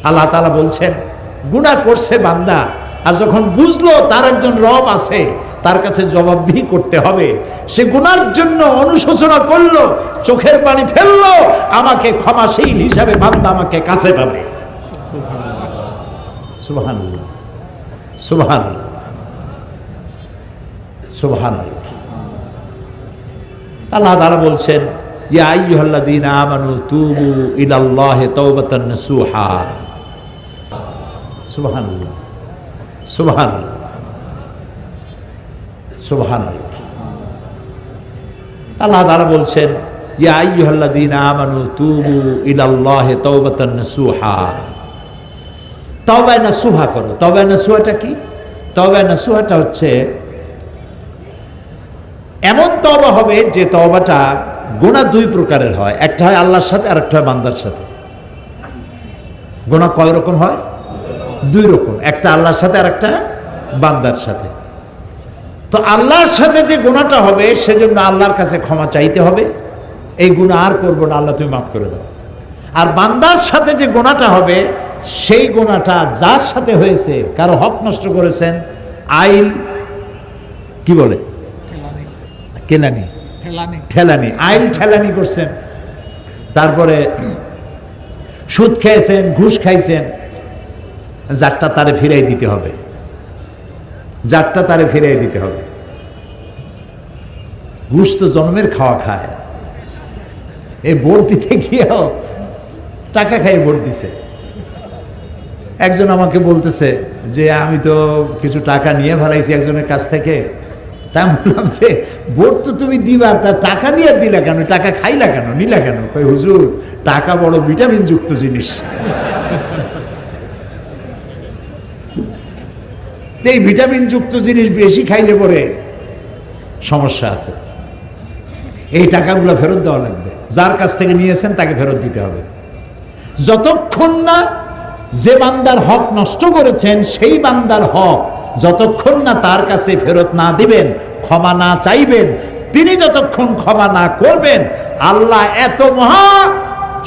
আল্লাহ তাআলা বলছেন, গুনাহ করছে বান্দা, আর যখন বুঝলো তার একজন রব আছে, তার কাছে জবাবদিহি করতে হবে, সে গুনার জন্য অনুশোচনা করলো, চোখের পানি ফেললো, আমাকে ক্ষমাশীল হিসাবে বান্দা আমাকে কাছে পাবে। সুবহানাল্লাহ, সুবহানাল্লাহ, সুবহানাল্লাহ। আল্লাহ তাআলা বলছেন, ইয়া আইয়ুহাল্লাযীনা আমানু তুবু ইলাল্লাহি তাওবাতান নাসুহা। সুবহানাল্লাহ, সুবহানাল্লাহ, সুবহানাল্লাহ। আল্লাহ তাআলা বলছেন, ইয়া আইয়ুহাল্লাযীনা আমানু তুবু ইলাল্লাহি তাওবাতান নাসুহা। তওবা নাসুহা করো। তওবা নাসুহাটা কি? তওবা নাসুহাটা হচ্ছে এমন তওবা হবে যে তওবাটা গুনাহ দুই প্রকারের হয়, একটা হয় আল্লাহর সাথে আর একটা হয় বান্দার সাথে। গুনাহ কয় রকম হয়? দুই রকম, একটা আল্লাহর সাথে আর একটা বান্দার সাথে। তো আল্লাহর সাথে যে গুনাহটা হবে সেজন্য আল্লাহর কাছে ক্ষমা চাইতে হবে, এই গুনাহ আর করবো না, আল্লাহ তুমি মাফ করে দাও। আর বান্দার সাথে যে গুনাহটা হবে সেই গুনাহটা যার সাথে হয়েছে, কারো হক নষ্ট করেছেন, আইল কি বলে, কেলানি, ঠেলানি, আইল ঠেলানি করছেন, তারপরে সুদ খেয়েছেন, ঘুষ খাইছেন, যারটা তারে ফিরাই দিতে হবে, যারটা তারে ফিরাই দিতে হবে। ঘুষ তো জন্মের খাওয়া খায়, এই ভোট দিতে গিয়েও টাকা খাই ভোট দিছে। একজন আমাকে বলতেছে যে আমি তো কিছু টাকা নিয়ে ফেলাইছি একজনের কাছ থেকে। তাই বললাম যে ভোট তো তুমি দিবা, তা টাকা নিয়ে দিলা কেন, টাকা খাইলা কেন, নিলা কেন? কই হুজুর, টাকা বড় ভিটামিন যুক্ত জিনিস, এই ভিটামিন যুক্ত জিনিস বেশি খাইলে পরে সমস্যা আছে। এই টাকাগুলো ফেরত দেওয়া লাগবে, যার কাছ থেকে নিয়েছেন তাকে ফেরত দিতে হবে। যতক্ষণ না যে বান্দার হক নষ্ট করেছেন সেই বান্দার হক যতক্ষণ না তার কাছে ফেরত না দিবেন, ক্ষমা না চাইবেন, তিনি যতক্ষণ ক্ষমা না করবেন, আল্লাহ এত মহা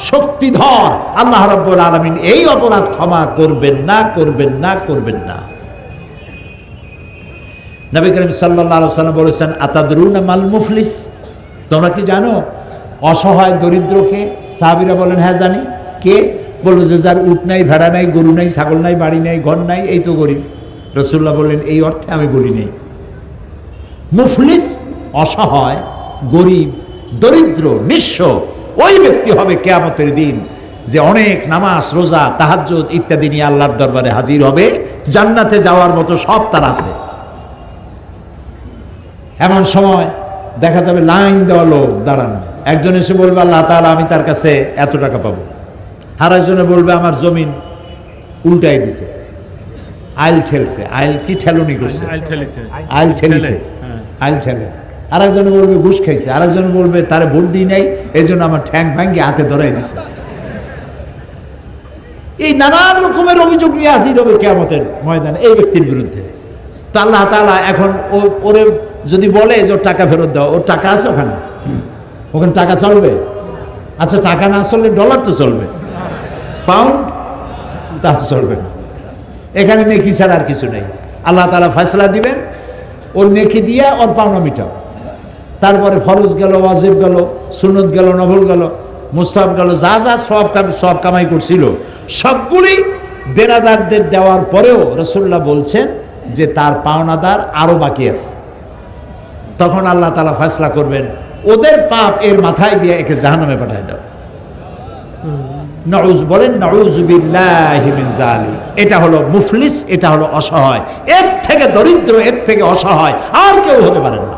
শক্তিধর, আল্লাহ রাব্বুল আলামিন এই অপরাধ ক্ষমা করবেন না, করবেন না, করবেন না। নবী করিম সাল্লাল্লাহু আলাইহি ওয়াসাল্লাম বলেছেন, আতাদরুনা মাল মুফলিস, তোমরা কি জানো অসহায় দরিদ্রকে? সাহাবীরা বলেন, হ্যাঁ জানি। কে? বলল যে যার উট নাই, ভেড়া নাই, গরু নাই, ছাগল নাই, বাড়ি নাই, ঘর নাই, এই তো গরিব। রাসূলুল্লাহ বললেন, এই অর্থে আমি বলি নাই। মুফলিস অসহায়, গরিব, দরিদ্র, নিঃস্ব ওই ব্যক্তি হবে কিয়ামতের দিন যে অনেক নামাজ, রোজা, তাহাজ্জুদ ইত্যাদি নিয়ে আল্লাহর দরবারে হাজির হবে, জান্নাতে যাওয়ার মতো সব তার আছে। এমন সময় দেখা যাবে লাইন দেওয়া লোক দাঁড়ানো, একজন এসে বলবে আল্লাহ তাআলা আমি তার কাছে এত টাকা পাবো, আর একজনে বলবে আমার জমিন উল্টাই দিছে, আইল ঠেলছে। আইল কি ঠেলনি করছে? আইল ঠেলিছে, আইল ঠেলে। আর একজনে বলবে ঘুষ খাইছে, আর একজন বলবে তারে ভোট দিই নাই, এই জন্য আমার ঠ্যাং ভাঙ্গি হাতে ধরাই দিছে। এই নানান রকমের অভিযোগ নিয়ে হাজির হবে কিয়ামতের ময়দানে এই ব্যক্তির বিরুদ্ধে। তো আল্লাহ তাআলা এখন ওরে যদি বলে যে ওর টাকা ফেরত দাও, ওর টাকা আছে ওখানে, ওখানে টাকা চলবে? আচ্ছা টাকা না চললে ডলার তো চলবে, পাউন্ড তা চলবে না। এখানে নেকি ছাড়া আর কিছু নেই। আল্লাহ তাআলা ফয়সালা দিবেন, ওর নেকি দিয়া ওর পাওনা মিটাও। তারপরে ফরজ গেল, ওয়াজিব গেল, সুন্নত গেল, নফল গেল, মুস্তাহাব গেল, যা যা সব কামাই করছিল সবগুলি দেনাদারদের দেওয়ার পরেও রাসূলুল্লাহ বলছেন যে তার পাওনাদার আরো বাকি আছে। তখন আল্লাহ তাআলা ফয়সালা করবেন, ওদের পাপ এর মাথায় দিয়ে একে জাহান্নামে পাঠায় দাও। নাউজ বলেন, নাউযু বিল্লাহি মিন যালিক। এটা হলো মুফলিস, এটা হলো অসহায়। এর থেকে দরিদ্র, এর থেকে অসহায় আর কেউ হতে পারে না।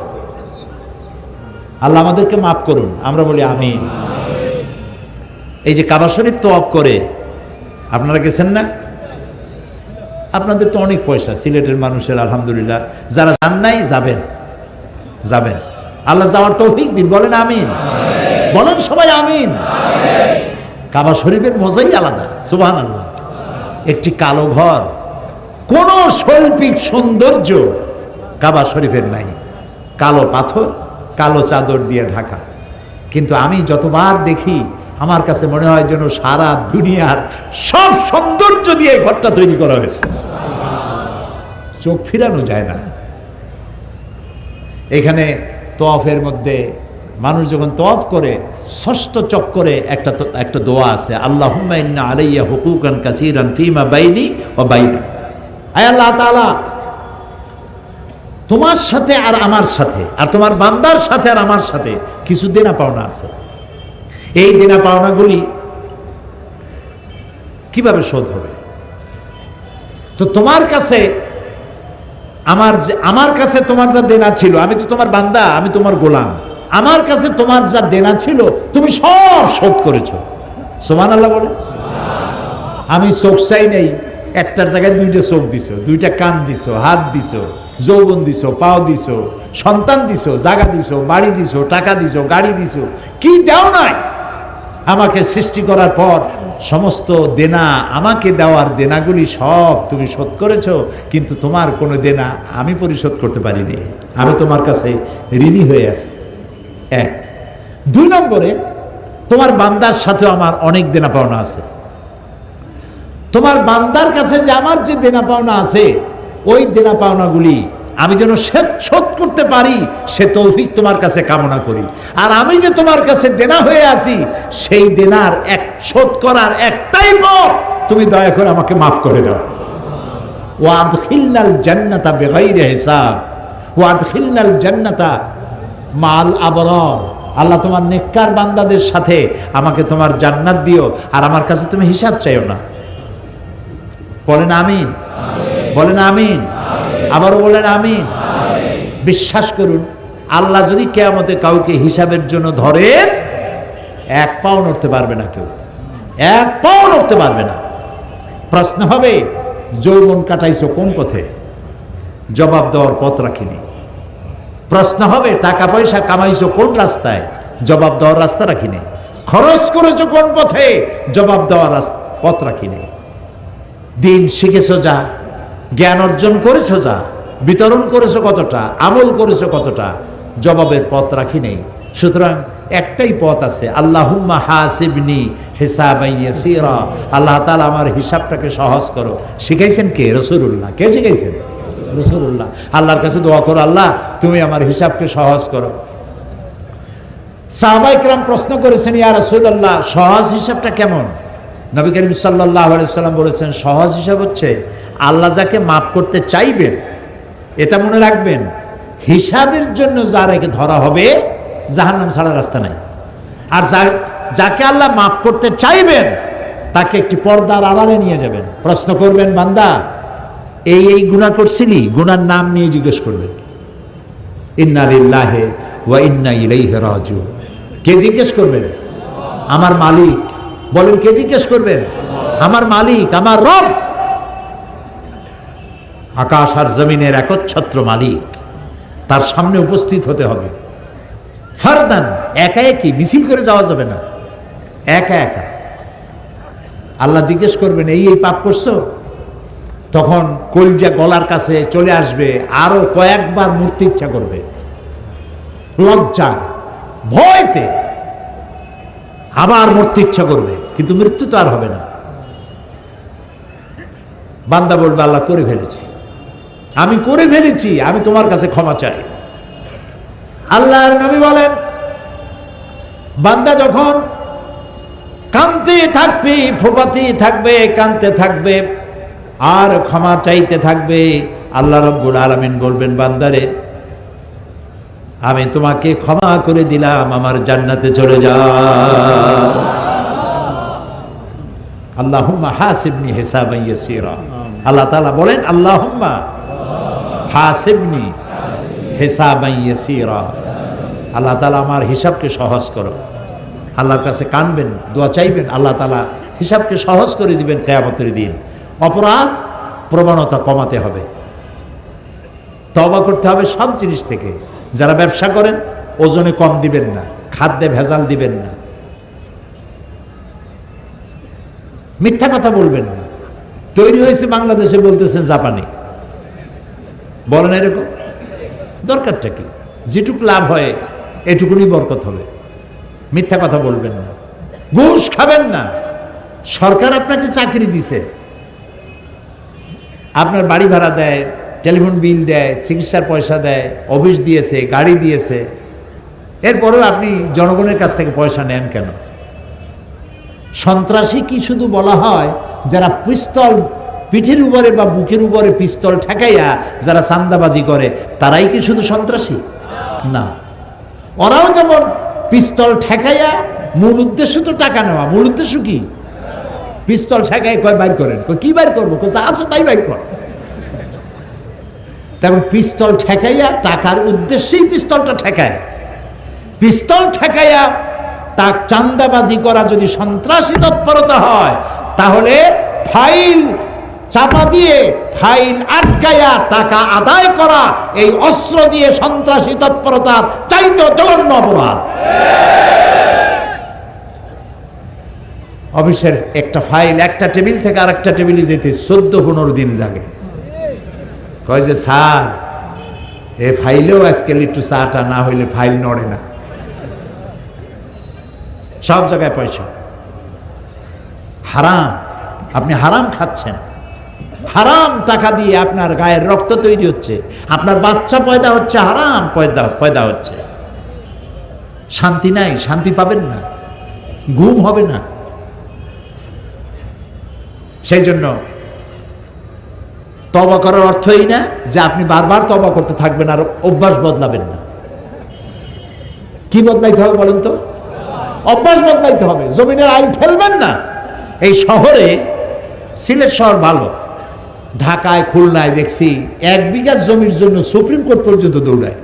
আল্লাহ আমাদেরকে মাফ করুন, আমরা বলি আমিন। এই যে কাবা শরীফ তওয়াফ করে আপনারা গেছেন না? আপনাদের তো অনেক পয়সা, সিলেটের মানুষের আলহামদুলিল্লাহ, যারা যান নাই যাবেন, যাবেন। আল্লাহ যাওয়ার তৌফিক দিন, বলেন আমিন, বলেন সবাই আমিন। কাবা শরীফের মজাই আলাদা, সুবহানাল্লাহ। একটি কালো ঘর, কোন শৈল্পিক সৌন্দর্য কাবা শরীফের নাই, কালো পাথর, কালো চাদর দিয়ে ঢাকা। কিন্তু আমি যতবার দেখি আমার কাছে মনে হয় যেন সারা দুনিয়ার সব সৌন্দর্য দিয়ে ঘরটা তৈরি করা হয়েছে, চোখ ফিরানো যায় না। এখানে তওয়াফের মধ্যে মানুষ যখন তওয়াফ করে ষষ্ঠ চক্করে একটা দোয়া আছে, আল্লাহুম্মা ইন্না আলাইয়া হুকুকান কাসীরান ফীমা বাইনি ওয়া বাইনাক। আয় আল্লাহ তাআলা, তোমার সাথে আর আমার সাথে, আর তোমার বান্দার সাথে আর আমার সাথে কিছু দেনা পাওনা আছে। এই দেনা পাওনাগুলি কিভাবে শোধ হবে? তো তোমার কাছে আমার কাছে তোমার যা দেনা ছিল, আমি তো তোমার বান্দা, আমি তোমার গোলাম, আমার কাছে তোমার যা দেনা ছিল তুমি সব শোধ করেছো। সুবহানাল্লাহ বলে। আমি চোখ চাই নেই, একটার জায়গায় দুইটা চোখ দিছো, দুইটা কান দিছো, হাত দিছো, যৌবন দিছো, পাও দিছো, সন্তান দিছো, জায়গা দিছো, বাড়ি দিছো, টাকা দিছো, গাড়ি দিছো, কি দাও নাই? আমাকে সৃষ্টি করার পর সমস্ত দেনা, আমাকে দেওয়ার দেনাগুলি সব তুমি শোধ করেছো, কিন্তু তোমার কোনো দেনা আমি পরিশোধ করতে পারিনি, আমি তোমার কাছে ঋণী হয়ে আছি। এক। দুই নম্বরে, তোমার বান্দার সাথেও আমার অনেক দেনা পাওনা আছে। তোমার বান্দার কাছে যে আমার যে দেনা পাওনা আছে, ওই দেনা পাওনাগুলি আমি যেন শোধ করতে পারি, সে তৌফিক তোমার কাছে কামনা করি। আর আমি যে তোমার কাছে দেনা হয়ে আছি, সেই দেনার শোধ করার একটাই পথ, তুমি দয়া করে আমাকে মাফ করে দাও। ওয়াদখিলনাল জান্নাতা বিগাইরি হিসাব ওয়াদখিলনাল জান্নাতা মাল আবরার। আল্লাহ, তোমার নেককার বান্দাদের সাথে আমাকে তোমার জান্নাত দিও, আর আমার কাছে তুমি হিসাব চাইও না। বলেন আমিন, বলেন আমিন, আবারও বলেন আমিন। বিশ্বাস করুন, আল্লাহ যদি কিয়ামতে কাউকে হিসাবের জন্য ধরেন, এক পাও নড়তে পারবে না, কেউ এক পাও নড়তে পারবে না। প্রশ্ন হবে, যৌবন কাটাইছো কোন পথে? জবাব দেওয়ার পথ রাখিনি। প্রশ্ন হবে, টাকা পয়সা কামাইছো কোন রাস্তায়? জবাব দেওয়ার রাস্তা রাখিনি। খরচ করেছো কোন পথে? জবাব দেওয়ার পথ রাখিনি। দিন শিখেছো যা, জ্ঞান অর্জন করেছো যা, বিতরণ করেছো কতটা, আমল করেছো কতটা, জবাবের পথ রাখি নেই। সুতরাং একটাই পথ আছে, আল্লাহুম্মা হাসিবনি হিসাবান ইয়াসীরা। আল্লাহ তাআলা আমার হিসাবটাকে সহজ করো। শিখাইছেন কে? রাসূলুল্লাহ। কে শিখাইছেন? রাসূলুল্লাহ। আল্লাহর কাছে দোয়া করো, আল্লাহ তুমি আমার হিসাবকে সহজ করো। সাহাবায়ে কেরাম প্রশ্ন করেছেন, ইয়া রাসূলুল্লাহ, সহজ হিসাবটা কেমন? নবী করিম সাল্লাল্লাহু আলাইহি ওয়াসাল্লাম বলেছেন, সহজ হিসাব হচ্ছে আল্লাহ যাকে মাফ করতে চাইবেন, এটা মনে রাখবেন, হিসাবের জন্য যারাকে ধরা হবে জাহান্নাম ছাড়া রাস্তা নাই। আর যাকে আল্লাহ মাফ করতে চাইবেন তাকে একটি পর্দার আড়ালে নিয়ে যাবেন, প্রশ্ন করবেন, বান্দা এই গুনাহ করছিলি? গুনার নাম নিয়ে জিজ্ঞেস করবেন। ইন্না লিল্লাহি ওয়া ইন্না ইলাইহি রাজিউন। কে জিজ্ঞেস করবেন? আমার মালিক। বলেন, কে জিজ্ঞেস করবেন? আমার মালিক, আমার রব। আকাশ আর জমিনের একচ্ছত্র মালিক, তার সামনে উপস্থিত হতে হবে। ফারদান, একা একই, মিছিল করে যাওয়া যাবে না, একা একা। আল্লাহ জিজ্ঞেস করবেন, এই পাপ করছো? তখন কলিজা গলার কাছে চলে আসবে, আরো কয়েকবার মরতে ইচ্ছা করবে, লজ্জা ভয়তে আবার মরতে ইচ্ছা করবে, কিন্তু মৃত্যু তো আর হবে না। বান্দা বলবে, আল্লাহ করে ফেলেছি, আমি করে ফেলেছি, আমি তোমার কাছে ক্ষমা চাই। আল্লাহর নবী বলেন, বান্দা যখন কাঁদতে থাকবে, ফোপাতে থাকবে, কাঁদতে থাকবে, আর ক্ষমা চাইতে থাকবে, আল্লাহ রাব্বুল আলামিন বলবেন, বান্দারে আমি তোমাকে ক্ষমা করে দিলাম, আমার জান্নাতে চলে যাও। আল্লাহুম্মা হাসিবনি হিসাবান ইয়াসীরা। আল্লাহ তাআলা বলেন, আল্লাহুম্মা হাসিবনি হিসাবান ইয়াসীরা। আল্লাহ তাআলা আমার হিসাবকে সহজ করো। আল্লাহর কাছে কানবেন, দোয়া চাইবেন, আল্লাহ তাআলা হিসাবকে সহজ করে দিবেন কিয়ামতের দিন। অপরাধ প্রবণতা কমাতে হবে, তওবা করতে হবে সব জিনিস থেকে। যারা ব্যবসা করেন ওজনে কম দিবেন না, খাদ্যে ভেজাল দিবেন না, মিথ্যা কথা বলবেন না। তৈরি হয়েছে বাংলাদেশে বলতেছেন জাপানি, বলেন এরকম? দরকারটা কি? যেটুকু লাভ হয় এটুকুনি বরকত হবে। মিথ্যা কথা বলবেন না, ঘুষ খাবেন না। সরকার আপনাকে চাকরি দিছে, আপনার বাড়ি ভাড়া দেয়, টেলিফোন বিল দেয়, চিকিৎসার পয়সা দেয়, অফিস দিয়েছে, গাড়ি দিয়েছে, এরপরেও আপনি জনগণের কাছ থেকে পয়সা নেন কেন? সন্ত্রাসী কি শুধু বলা হয় যারা পিস্তল পিঠের উপরে বা বুকের উপরে পিস্তল ঠেকাইয়া যারা চাঁদাবাজি করে তারাই কি শুধু সন্ত্রাসী? না, ওরাও যেমন পিস্তল ঠেকাইয়া, মূল উদ্দেশ্য তো টাকা নেওয়া। মূল উদ্দেশ্য কি? পিস্তল ঠেকাই কয় বাইর করেন, কয় কি বাইর করবো, যা আছে তাই বাইর কর। তখন পিস্তল ঠেকাইয়া টাকার উদ্দেশ্যেই পিস্তলটা ঠেকায়। পিস্তল ঠেকাইয়া তা চাঁদাবাজি করা যদি সন্ত্রাসী তৎপরতা হয়, তাহলে ফাইল চাপা দিয়ে, ফাইল আটকাইয়া টাকা আদায় করা এই অস্ত্র দিয়ে সন্ত্রাসী তৎপরতার চাইতে জঘন্য অপরাধ। অফিসের একটা ফাইল একটা টেবিল থেকে আরেকটা টেবিলে যেতে 14-15 দিন লাগে। কয় যে স্যার, এ ফাইলেও আজকাল একটু চাটা না হইলে ফাইল নড়ে না। সব জায়গায় পয়সা হারাম, আপনি হারাম খাচ্ছেন। হারাম টাকা দিয়ে আপনার গায়ের রক্ত তৈরি হচ্ছে, আপনার বাচ্চা পয়দা হচ্ছে, হারাম পয়দা হচ্ছে। শান্তি নাই, শান্তি পাবেন না, ঘুম হবে না। সেই জন্য তওবা করার অর্থই না যে আপনি বারবার তওবা করতে থাকবেন আর অভ্যাস বদলাবেন না। কি বদলাইতে হবে বলেন তো? অভ্যাস বদলাইতে হবে। জমিনের আইল ফেলবেন না। এই শহরে, সিলেট শহর ভালো, ঢাকায় খুলনায় দেখছি 1 বিঘা জমির জন্য সুপ্রিম কোর্ট পর্যন্ত দৌড়ায়।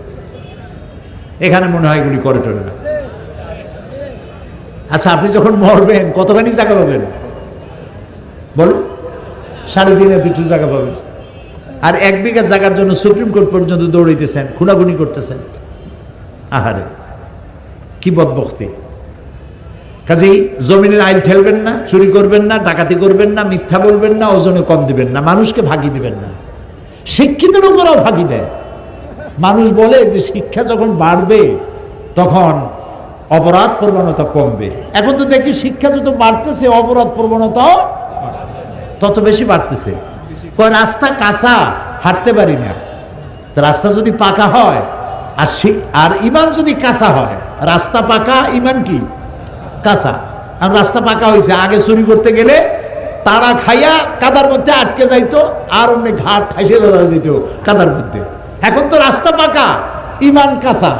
এখানে মনে হয় এগুলি করে টরে না। আচ্ছা, আপনি যখন মরবেন কতখানি জায়গা পাবেন বলুন? 3.5 ফিট জায়গা পাবেন। আর 1 বিঘা জায়গার জন্য সুপ্রিম কোর্ট পর্যন্ত দৌড়াইতেছেন, খুনাখুনি করতেছেন। আহারে, কি বদবখতি! কাজেই জমিনের আইল ঠেলবেন না, চুরি করবেন না, ডাকাতি করবেন না, মিথ্যা বলবেন না, ওজনে কম দিবেন না, মানুষকে ভাগি দিবেন না। শিক্ষিত লোকেরাও ভাগি দেয়। মানুষ বলে যে শিক্ষা যখন বাড়বে তখন অপরাধ প্রবণতা কমবে। এখন তো দেখি শিক্ষা যত বাড়তেছে অপরাধ প্রবণতাও তত বেশি বাড়তেছে। কয় রাস্তা কাঁচা, হাঁটতে পারি না। রাস্তা যদি পাকা হয় আর ইমান যদি কাঁচা হয়, রাস্তা পাকা, ইমান কি কাঁচা। আর রাস্তা পাকা হয়েছে, আগে চুরি করতে গেলে তারা খাইয়া কাদার মধ্যে আটকে যাইতো, আর অমনি ঘাট ঠাইসে ধরা যেত কাদার মধ্যে। এখন তো রাস্তা পাকা, ইমান কাঁচা।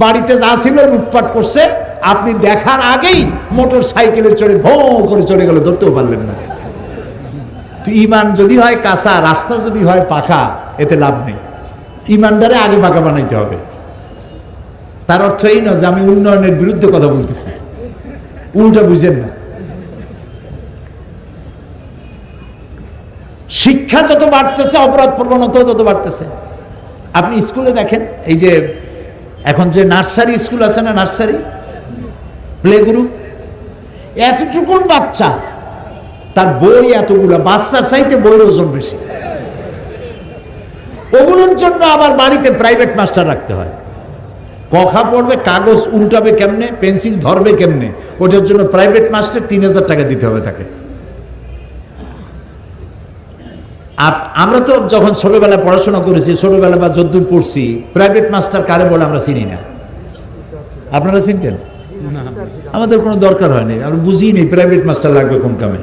বাড়িতে যা ছিল লুটপাট করছে, আপনি দেখার আগেই মোটর সাইকেলে চড়ে ভো করে চলে গেল, ধরতেও পারলেন না। তো ইমান যদি হয় কাঁচা, রাস্তা যদি হয় পাকা, এতে লাভ নেই। ইমানদারে আগে পাকা বানাইতে হবে। তার অর্থ এই না যে আমি উন্নয়নের বিরুদ্ধে কথা বলতেছি, উল্টা বুঝেন না। শিক্ষা যত বাড়তেছে অপরাধ প্রবণতা তত বাড়তেছে। আপনি স্কুলে দেখেন, এই যে এখন যে নার্সারি স্কুল আছে না, নার্সারি প্লে গ্রুপ, এতটুকুন বাচ্চা, তার বই এতগুলো, বাচ্চার চাইতে বইয়ের ওজন বেশি। ওগুলোর জন্য আবার বাড়িতে প্রাইভেট মাস্টার রাখতে হয়। কখা পড়বে, কাগজ উল্টাবে কেমনে, পেন্সিল ধরবে কেমনে, ওটার জন্য প্রাইভেট মাস্টার 3000 টাকা দিতে হবে তাকে। আমরা তো যখন ছোটবেলায় পড়াশোনা করেছি, ছোটবেলা বা যদ্দূর পড়ছি, প্রাইভেট মাস্টার কারে বলে আমরা চিনি না। আপনারা চিনতেন? আমাদের কোনো দরকার হয়নি, আমরা বুঝিই নেই প্রাইভেট মাস্টার লাগবে কোন কামে।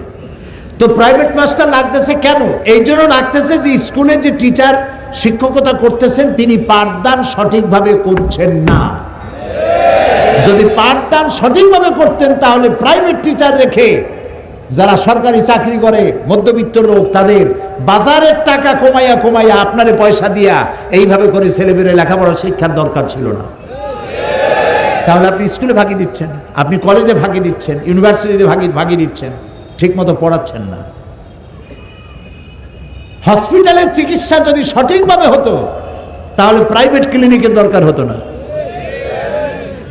তো প্রাইভেট মাস্টার লাগতেছে কেন? এই জন্য লাগতেছে যে স্কুলে যে টিচার শিক্ষকতা করতেছেন তিনি পাঠদান সঠিকভাবে করছেন না। যদি পাঠদান সঠিকভাবে করতেন তাহলে প্রাইভেট টিচার রেখে যারা সরকারি চাকরি করে, মধ্যবিত্ত লোক, তাদের বাজারের টাকা কমাইয়া কমাইয়া আপনারে পয়সা দিয়া এইভাবে করে ছেলেমেয়েরা লেখাপড়া শিক্ষার দরকার ছিল না। তাহলে আপনি স্কুলে ফাঁকি দিচ্ছেন, আপনি কলেজে ফাঁকি দিচ্ছেন, ইউনিভার্সিটিতে ফাঁকি দিচ্ছেন, ঠিক মতো পড়াচ্ছেন না। হসপিটালের চিকিৎসা যদি সঠিকভাবে হতো তাহলে প্রাইভেট ক্লিনিকের দরকার হতো না।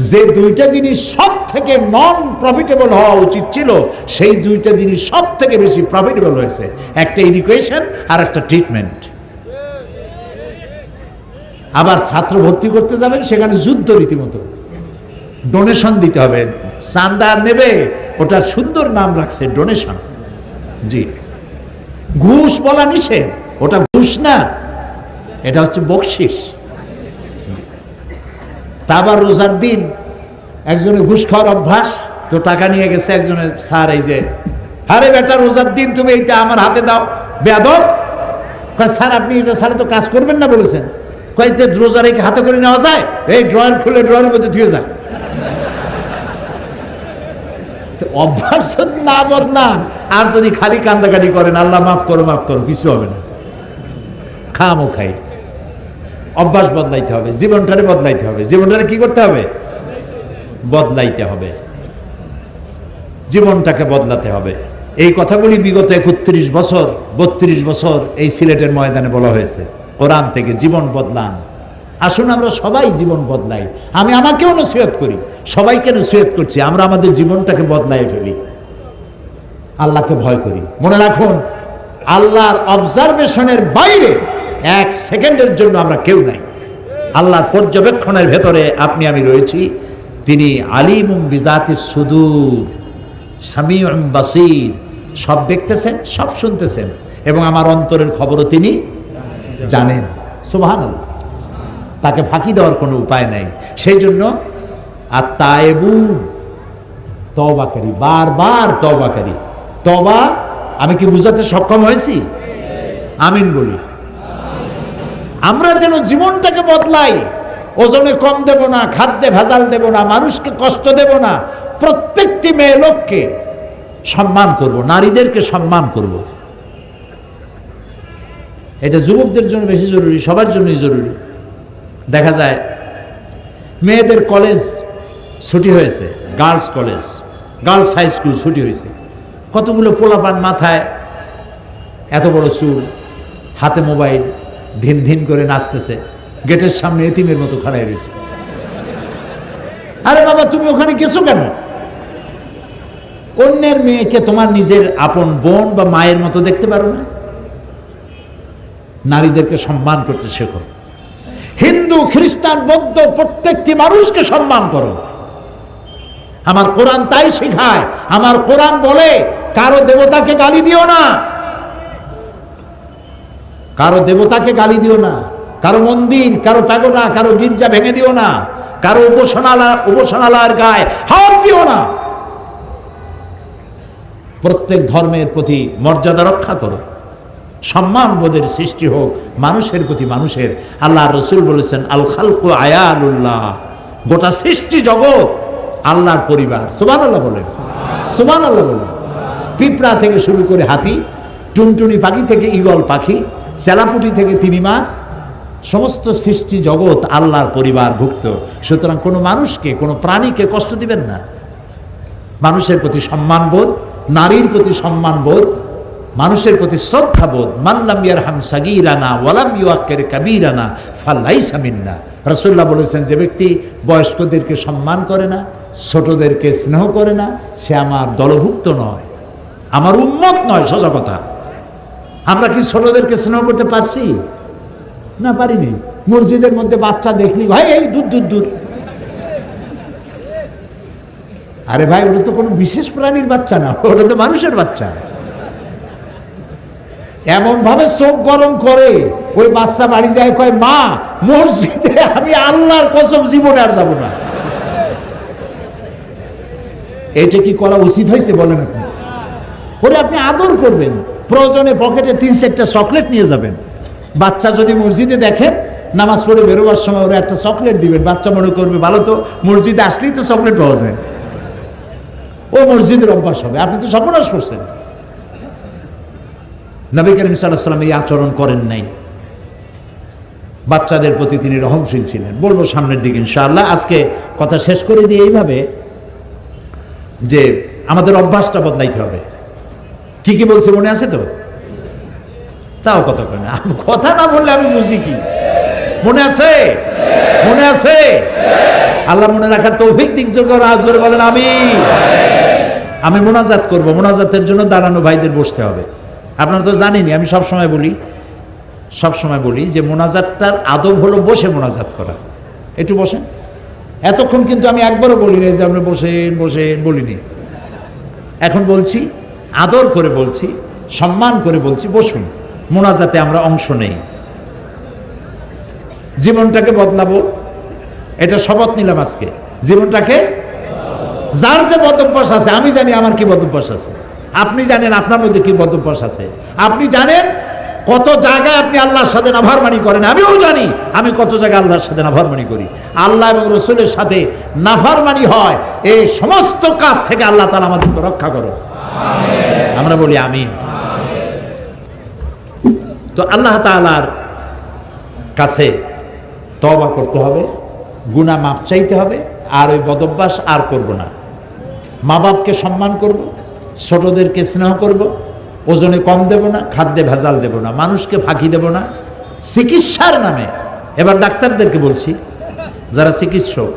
যে দুইটা জিনিস সব থেকে নন প্রফিটেবল হওয়া উচিত ছিল, সেই দুইটা জিনিস সব থেকে বেশি প্রফিটেবল হয়েছে, একটা এডুকেশন আর একটা ট্রিটমেন্ট। আবার ছাত্র ভর্তি করতে যাবেন, সেখানে যুদ্ধ রীতিমতো, ডোনেশন দিতে হবে, চাঁদা নেবে, ওটার সুন্দর নাম রাখছে ডোনেশন। জি, ঘুষ বলা নিষেধ, ওটা ঘুষ না, এটা হচ্ছে বকশিস। তা আবার রোজার দিন একজনের ঘুষ খাওয়ার অভ্যাস, তো টাকা নিয়ে গেছে একজনের, স্যার এই যে, আরে বেটা রোজার দিন তুমি এইটা আমার হাতে দাও, বেয়াদব। কয় স্যার আপনি এটা ছাড়া তো কাজ করবেন না বলেছেন। কয়েকটা রোজার এই হাতে করে নেওয়া যায়, এই ড্রয়ার খুলে ড্রয়ারের মধ্যে ধুয়ে যায়। অভ্যাস যদি না বদলান, আর যদি খালি কান্দাকাটি করেন আল্লাহ মাফ করো মাফ করো, কিছু হবে না, খামো খাই। অভ্যাস বদলাইতে হবে, জীবনটারে বদলাইতে হবে। জীবনটারে কি করতে হবে? বদলাইতে হবে, জীবনটাকে বদলাতে হবে। এই কথাগুলি বিগত 31 বছর 32 বছর এই সিলেটের ময়দানে বলা হয়েছে, কোরআন থেকে। জীবন বদলান, আসুন আমরা সবাই জীবন বদলাই। আমি আমাকেও নসিহত করি, সবাইকে নসিহত করছি, আমরা আমাদের জীবনটাকে বদলাই ফেলি, আল্লাহকে ভয় করি। মনে রাখুন, আল্লাহর অবজারভেশনের বাইরে 1 সেকেন্ডের জন্য আমরা কেউ নাই। আল্লাহর পর্যবেক্ষণের ভেতরে আপনি আমি রয়েছি। তিনি আলিমুম বিজাতিস সুদূর, সামিউম বাসীর, সব দেখতেছেন, সব শুনতেছেন, এবং আমার অন্তরের খবরও তিনি জানেন। সুবহানাল্লাহ, তাকে ফাঁকি দেওয়ার কোনো উপায় নাই। সেই জন্য আত-তায়েবুন, তওবাকারী, বারবার তওবাকারী। তওবা আমি কি বুঝাতে সক্ষম হয়েছি? আমিন বলি। আমরা যেন জীবনটাকে বদলাই, ওজনে কম দেব না, খাদ্যে ভেজাল দেব না, মানুষকে কষ্ট দেব না, প্রত্যেকটি মেয়ে লোককে সম্মান করব, নারীদেরকে সম্মান করব। এটা যুবকদের জন্য বেশি জরুরি, সবার জন্যই জরুরি। দেখা যায় মেয়েদের কলেজ ছুটি হয়েছে, girls college, girls high school ছুটি হয়েছে, কতগুলো পোলাপান মাথায় এত বড় চুল, হাতে মোবাইল, ধিন ধিন করে নাচতেছে, গেটের সামনে এতিমের মতো খাড়াই রয়েছে। আরে বাবা, তুমি ওখানে গেছো কেন? অন্যের মেয়েকে তোমার নিজের আপন বোন বা মায়ের মতো দেখতে পারো না? নারীদেরকে সম্মান করতে শেখো। হিন্দু, খ্রিস্টান, বৌদ্ধ প্রত্যেকটি মানুষকে সম্মান করো। আমার কোরআন তাই শেখায়। আমার কোরআন বলে কারো দেবতাকে গালি দিও না, কারো দেবতাকে গালি দিও না, কারো মন্দির, কারো প্যাগোডা, কারো গির্জা ভেঙে দিও না, কারো উপাসনালয়ের গায়ে হাত দিও না। প্রত্যেক ধর্মের প্রতি মর্যাদা রক্ষা করো, সম্মান বোধের সৃষ্টি হোক মানুষের প্রতি মানুষের। আল্লাহর রাসূল বলেছেন, আল খালকু আয়ালুল্লাহ, গোটা সৃষ্টি জগৎ আল্লাহর পরিবার। সুবহানাল্লাহ বলেন, সুবহানাল্লাহ বলেন। পিঁপড়া থেকে শুরু করে হাতি, টুনটুনি পাখি থেকে ঈগল পাখি, চেলাপুটি থেকে তিমি মাছ, সমস্ত সৃষ্টি জগৎ আল্লাহর পরিবারভুক্ত। সুতরাং কোনো মানুষকে, কোনো প্রাণীকে কষ্ট দিবেন না। মানুষের প্রতি সম্মানবোধ, নারীর প্রতি সম্মানবোধ, মানুষের প্রতি শ্রদ্ধাবোধ। মাল্লাম ইয়ারহাম সাগীরানা ওয়ালাম ইউআক্কির কাবীরানা ফালাইসা মিন্না। রাসূলুল্লাহ বলেছেন, যে ব্যক্তি বয়স্কদেরকে সম্মান করে না, ছোটদেরকে স্নেহ করে না, সে আমার দলভুক্ত নয়, আমার উম্মত নয়। সোজা কথা। আমরা কি ছোটদেরকে স্নেহ করতে পারছি? না, পারিনি। মসজিদের মধ্যে বাচ্চা দেখলি, ভাই এই দূর দূর দূর। আরে ভাই, ওটা তো কোনো বিশেষ প্রাণীর বাচ্চা না, ওটা তো মানুষের বাচ্চা। এমন ভাবে চোখ গরম করে ওই বাচ্চা বাড়ি যায়, কয় মা, মসজিদে আমি আল্লাহর কসম জীবনে আর যাব না। এটা কি করা উচিত হয়েছে বলেন আপনি? ওরে আপনি আদর করবেন, প্রয়োজনে পকেটে 3-4টা চকলেট নিয়ে যাবেন। বাচ্চা যদি মসজিদে দেখেন, নামাজ পড়ে বেরোবার সময় ওরা একটা চকলেট দিবেন। বাচ্চা মনে করবে ভালো তো, মসজিদে আসলেই তো চকলেট পাওয়া যায়, ও মসজিদের অভ্যাস হবে। আপনি তো সর্বনাশ করছেন। নবী করিম সাল্লাল্লাহু আলাইহি ওয়াসাল্লাম এই আচরণ করেন নাই। বাচ্চাদের প্রতি তিনি রহমশীল ছিলেন। বলবো সামনের দিকে ইনশাআল্লাহ। আজকে কথা শেষ করে দিয়ে এইভাবে যে আমাদের অভ্যাসটা বদলাইতে হবে। কি কি বলছে মনে আছে তো? তাও কথা কয় না, কথা না বললে আমি বুঝি কি? মনে আছে? মনে আছে? আল্লাহ মনে রাখার তৌফিক দিক জোরে বলেন আমি মোনাজাত করব। মোনাজাতের জন্য দাঁড়ানো ভাইদের বসতে হবে। আপনারা তো জানেনই, আমি সবসময় বলি যে মোনাজাতটার আদব হলো বসে মোনাজাত করা। একটু বসেন। এতক্ষণ কিন্তু আমি একবারও বলি না যে আপনি বসেন বলিনি। এখন বলছি, আদর করে বলছি, সম্মান করে বলছি, বসুন, মোনাজাতে আমরা অংশ নেই। জীবনটাকে বদলাবো, এটা শপথ নিলাম আজকে। জীবনটাকে, যার যে বদভ্যাস আছে, আমি জানি আমার কি বদভ্যাস আছে, আপনি জানেন আপনার মধ্যে কি বদভ্যাস আছে, আপনি জানেন কত জায়গায় আপনি আল্লাহর সাথে নাফরমানি করেন, আমিও জানি আমি কত জায়গায় আল্লাহর সাথে নাফরমানি করি। আল্লাহ এবং রসুলের সাথে নাফরমানি হয়, এই সমস্ত কাজ থেকে আল্লাহ তাআলা আমাদেরকে রক্ষা করো, আমরা বলি আমিন। তো আল্লাহ তাআলার কাছে তওবা করতে হবে, গুনাহ মাপ চাইতে হবে, আর ওই বদভ্যাস আর করব না। মা বাপকে সম্মান করব, ছোটদেরকে স্নেহ করব, ওজনে কম দেব না, খাদ্যে ভেজাল দেব না, মানুষকে ফাঁকি দেব না। চিকিৎসার নামে, এবার ডাক্তারদেরকে বলছি, যারা চিকিৎসক,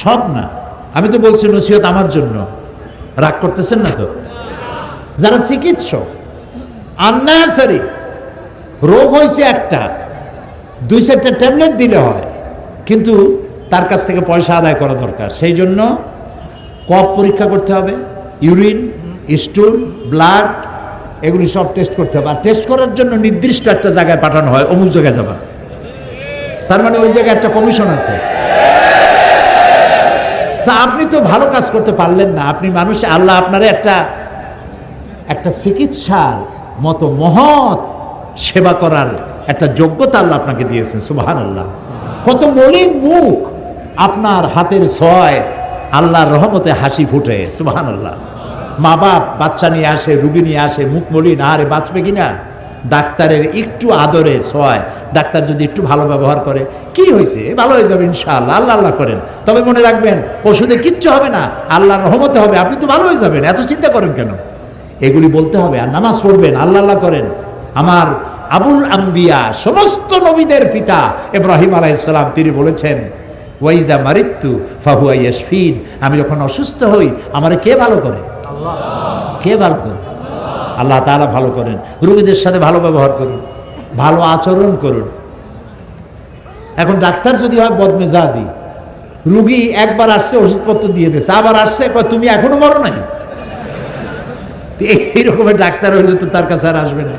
সব না, আমি তো বলছি নসিহত আমার জন্য, রাগ করতেছেন না তো? যারা চিকিৎসক, আননেসারি রোগ হয়েছে একটা, 2-4টা ট্যাবলেট দিলে হয়, কিন্তু তার কাছ থেকে পয়সা আদায় করা দরকার। সেই জন্য কফ পরীক্ষা করতে হবে, ইউরিন, স্টুল, ব্লাড, এগুলি সব টেস্ট করতে হবে। আর টেস্ট করার জন্য নির্দিষ্ট একটা জায়গায় পাঠানো হয়, অমুক জায়গায় যাবা, তার মানে ওই জায়গায় একটা কমিশন আছে। তা আপনি তো ভালো কাজ করতে পারলেন না, আপনি মানুষ, আল্লাহ আপনারে একটা চিকিৎসার মতো মহৎ সেবা করার একটা যোগ্যতা আল্লাহ আপনাকে দিয়েছেন। সুবহানাল্লাহ। কত মলিন মুখ, আপনার হাতের ছোঁয়ায় আল্লাহর রহমতে হাসি ফুটে। সুবহানাল্লাহ। মা বাপ বাচ্চা নিয়ে আসে, রুগী নিয়ে আসে, মুখ মলিন, আরে বাঁচবে কিনা? ডাক্তারের একটু আদরে ছোঁয়ায়, ডাক্তার যদি একটু ভালো ব্যবহার করে, কি হয়েছে, ভালো হয়ে যাবে ইনশাআল্লাহ, আল্লাহ আল্লাহ করেন। তবে মনে রাখবেন, ওষুধে কিচ্ছু হবে না, আল্লাহর রহমতে হবে, আপনি তো ভালো হয়ে যাবেন, এত চিন্তা করেন কেন? এগুলি বলতে হবে। আর নামাজ পড়বেন, আল্লাহ আল্লাহ করেন। আমার আবুল আম্বিয়া, সমস্ত নবীদের পিতা ইব্রাহিম আলাইহিস সালাম, তিনি বলেছেন, ওয়াইজা মারিতু ফাহুয়া ইয়াশফিন, আমি যখন অসুস্থ হই আমারে কে ভালো করে? আল্লাহ। কে ভালো করে? আল্লাহ তাআলা ভালো করেন। রোগীদের সাথে ভালো ব্যবহার করুন, ভালো আচরণ করুন। এখন ডাক্তার যদি হয় বদমেজাজি, রুগী একবার আসছে ওষুধপত্র দিয়ে দিয়েছে, আবার আসছে তুমি এখনো মরো নাই, এই রকমের ডাক্তার হইলে তো তার কাছে আর আসবে না।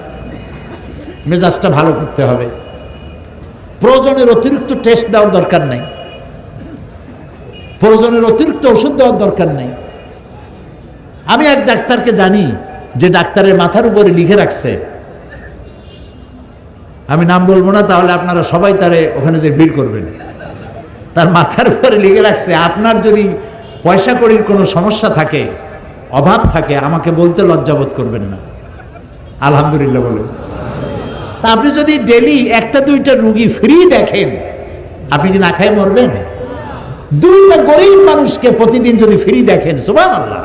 মেজাজটা ভালো করতে হবে। প্রয়োজনের অতিরিক্ত টেস্ট দেওয়ার দরকার নাই, প্রয়োজনের অতিরিক্ত ওষুধ দেওয়ার দরকার নাই। আমি এক ডাক্তারকে জানি, যে ডাক্তারের মাথার উপরে লিখে রাখছে, আমি নাম বলবো না, তাহলে আপনারা সবাই তারে ওখানে যে ভিড় করবেন। তার মাথার উপরে লিখে রাখছে, আপনার যদি পয়সা কড়ির কোনো সমস্যা থাকে, অভাব থাকে, আমাকে বলতে লজ্জাবোধ করবেন না। আলহামদুলিল্লাহ বলুন। তা আপনি যদি ডেলি 1-2টা রুগী ফ্রি দেখেন, আপনি কি না খায় মরবেন? 2টা গরিব মানুষকে প্রতিদিন যদি ফ্রি দেখেন, সুবহানাল্লাহ,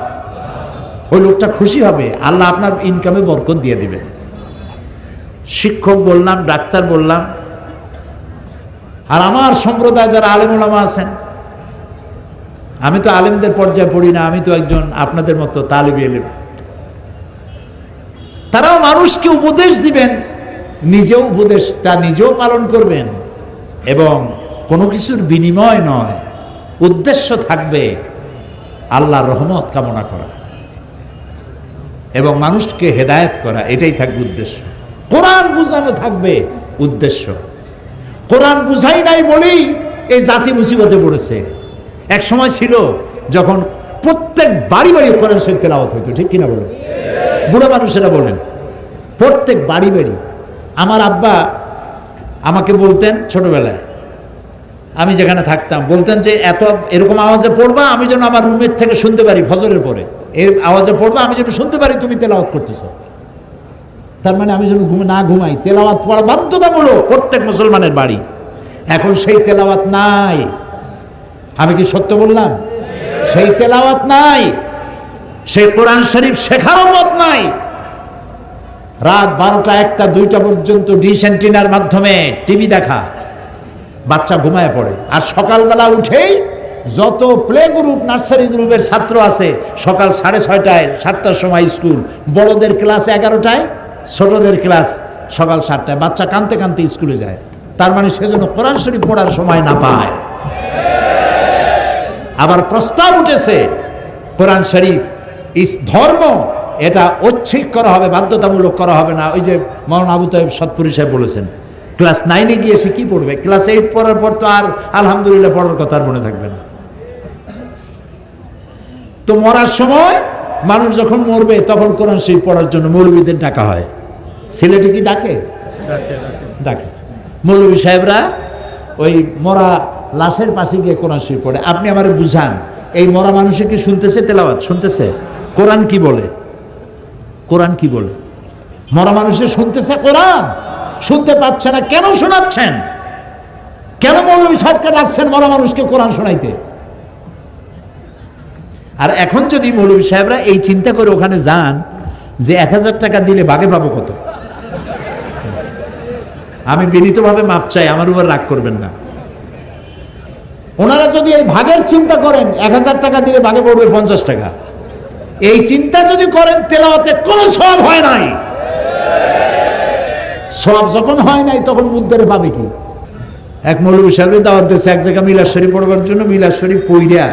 ওই লোকটা খুশি হবে, আল্লাহ আপনার ইনকামে বরকত দিয়ে দিবেন। শিক্ষক বললাম, ডাক্তার বললাম, আর আমার সম্প্রদায় যারা আলেম ওলামা আছেন, আমি তো আলেমদের পর্যায়ে পড়ি না, আমি তো একজন আপনাদের মতো তালিবি ইলম। তারাও মানুষকে উপদেশ দিবেন, নিজেও উপদেশটা নিজেও পালন করবেন, এবং কোনো কিছুর বিনিময় নয়, উদ্দেশ্য থাকবে আল্লাহর রহমত কামনা করা এবং মানুষকে হেদায়েত করা, এটাই থাকবে উদ্দেশ্য। কোরআন বুঝানো থাকবে উদ্দেশ্য। কোরআন বুঝাই নাই বলেই এই জাতি মুসিবতে পড়েছে। এক সময় ছিল যখন প্রত্যেক বাড়ি বাড়ি কোরআন শরীফ তেলাওয়াত হইতো, ঠিক কিনা বলেন? বুড়া মানুষেরা বলেন, প্রত্যেক বাড়ি বাড়ি। আমার আব্বা আমাকে বলতেন ছোটবেলায়, আমি যেখানে থাকতাম, বলতেন যে এরকম আওয়াজে পড়বা, আমি যেন আমার রুমের থেকে শুনতে পারি, ফজরের পরে এর আওয়াজে পড়বা, আমি যেন শুনতে পারি তুমি তেলাওয়াত করতেছ। তা তার মানে আমি যেন না ঘুমাই, তেলাওয়াত পড়া বাধ্যতামূলক প্রত্যেক মুসলমানের বাড়ি। এখন সেই তেলাওয়াত নাই। আমি কি সত্য বললাম? সেই তেলাওয়াত নাই, সেই কোরআন শরীফ শেখারও মত নাই। রাত 12টা 1টা 2টা পর্যন্ত ডিশ অ্যান্টিনার মাধ্যমে টিভি দেখা, বাচ্চা ঘুমায় পড়ে। আর সকালবেলা উঠেই যত প্লে গ্রুপ নার্সারি গ্রুপের ছাত্র আছে সকাল 6:30টায় 7টার সময় স্কুল, বড়দের ক্লাস 11টায়, ছোটদের ক্লাস সকাল 7টায়। বাচ্চা কাঁদতে কাঁদতে স্কুলে যায়। তার মানে সেজন্য কোরআন শরীফ পড়ার সময় না পায়। আবার প্রস্তাব উঠেছে কোরআন শরীফ ধর্ম, এটা ঐচ্ছিক করা হবে, বাধ্যতামূলক করা হবে না। ওই যে মাওলানা আবু তাইব সৎপুরি সাহেব বলেছেন, ক্লাস 9-এ গিয়ে সে কি পড়বে? ক্লাস 8 পড়ার পর তো আর আলহামদুলিল্লাহ পড়ার কথা আর মনে থাকবে না। তো মরার সময় মানুষ যখন মরবে তখন কোরআন শরীফ পড়ার জন্য মৌলবীদের ডাকা হয়। সিলেটে কি ডাকে? ডাকে। মৌলবী সাহেবরা ওই মরা লাশের পাশে গিয়ে কোরআন শরীফ পড়ে। আপনি আমারে বুঝান, এই মরা মানুষে কি শুনতেছে তেলাওয়াত? শুনতেছে? কোরআন কি বলে? কোরআন কি বলে? মরা মানুষে শুনতেছে কোরআন? শুনতে পাচ্ছে না। কেন শোনাচ্ছেন? কেন মৌলবী সাহেবকে ডাকছেন মরা মানুষকে কোরআন শোনাইতে? আর এখন যদি মৌলবী সাহেবরা এই চিন্তা করে ওখানে যান যে 1000 টাকা দিলে বাগে পাবো কত, আমি বিনীতভাবে মাপ চাই, আমার উপর রাগ করবেন না। ওনারা যদি এই ভাগের চিন্তা করেন 1000 টাকা দিলে ভাগে পড়বে 50 টাকা, এই চিন্তা যদি করেন তেলাওয়াতে কোনো সওয়াব হয় নাই। সওয়াব যখন হয় নাই তখন মুদ্দারে পাবে কি? এক মৌলবী সাহেবের দাওয়াত দিয়েছে এক জায়গায় মিলাদ শরীফ পড়বার জন্য। মিলাদ শরীফ পড়িয়া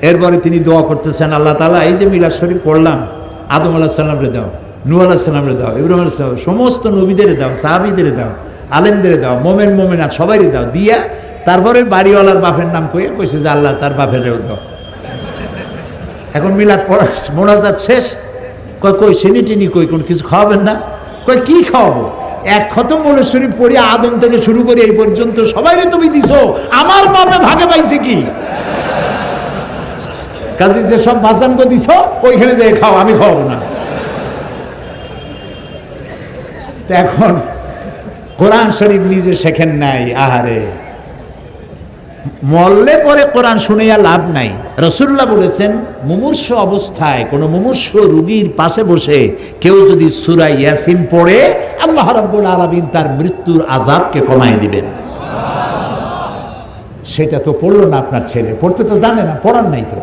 এরপরে তিনি দোয়া করতেছেন, আল্লাহ তাআলা এই যে মিলাদ শরীফ পড়লাম, আদম আলাইহিস সালামরে দাও, নূহ আলাইহিস সালামরে দাও, ইব্রাহিম আলাইহিস সালাম, সমস্ত নবীদের দাও, সাহাবীদের দাও, আলেমদের দাও, মোমেন মোমেনাত সবাইরে দাও। দিয়া তারপরে বাড়িওয়ালার বাপের নাম কইছে যে আল্লাহ তার বাপেরও দাও। এখন মিলাদ পড়া মোনাজাত শেষ, কই চিনি টিনি কই, কোন কিছু খাওয়াবেন না? কই কি খাওয়াবো? এক খতম মৌলুদ শরীফ পড়ি আদম থেকে শুরু করে এই পর্যন্ত সবাইরে তুমি দিছো, আমার বাপে ভাগে পাইছে কি? কাজে যে সব বাজানগো দিছো ওইখানে যে খাও, আমি খাওয়াবো না। এখন কোরআন শরীফ নিজে শেখেন নাই। আহারে, মরলে পরে কোরআন শুনিয়া লাভ নাই। রাসূলুল্লাহ বলেছেন, মুমূর্ষ অবস্থায় কোন মুমূর্ষ রোগীর পাশে বসে কেউ যদি সূরা ইয়াসিন পড়ে, আল্লাহ রাব্বুল আলামিন তার মৃত্যুর আযাবকে কমায় দিবেন। সেটা তো পড়লো না আপনার ছেলে, পড়তে তো জানে না, পড়ার নাই তো।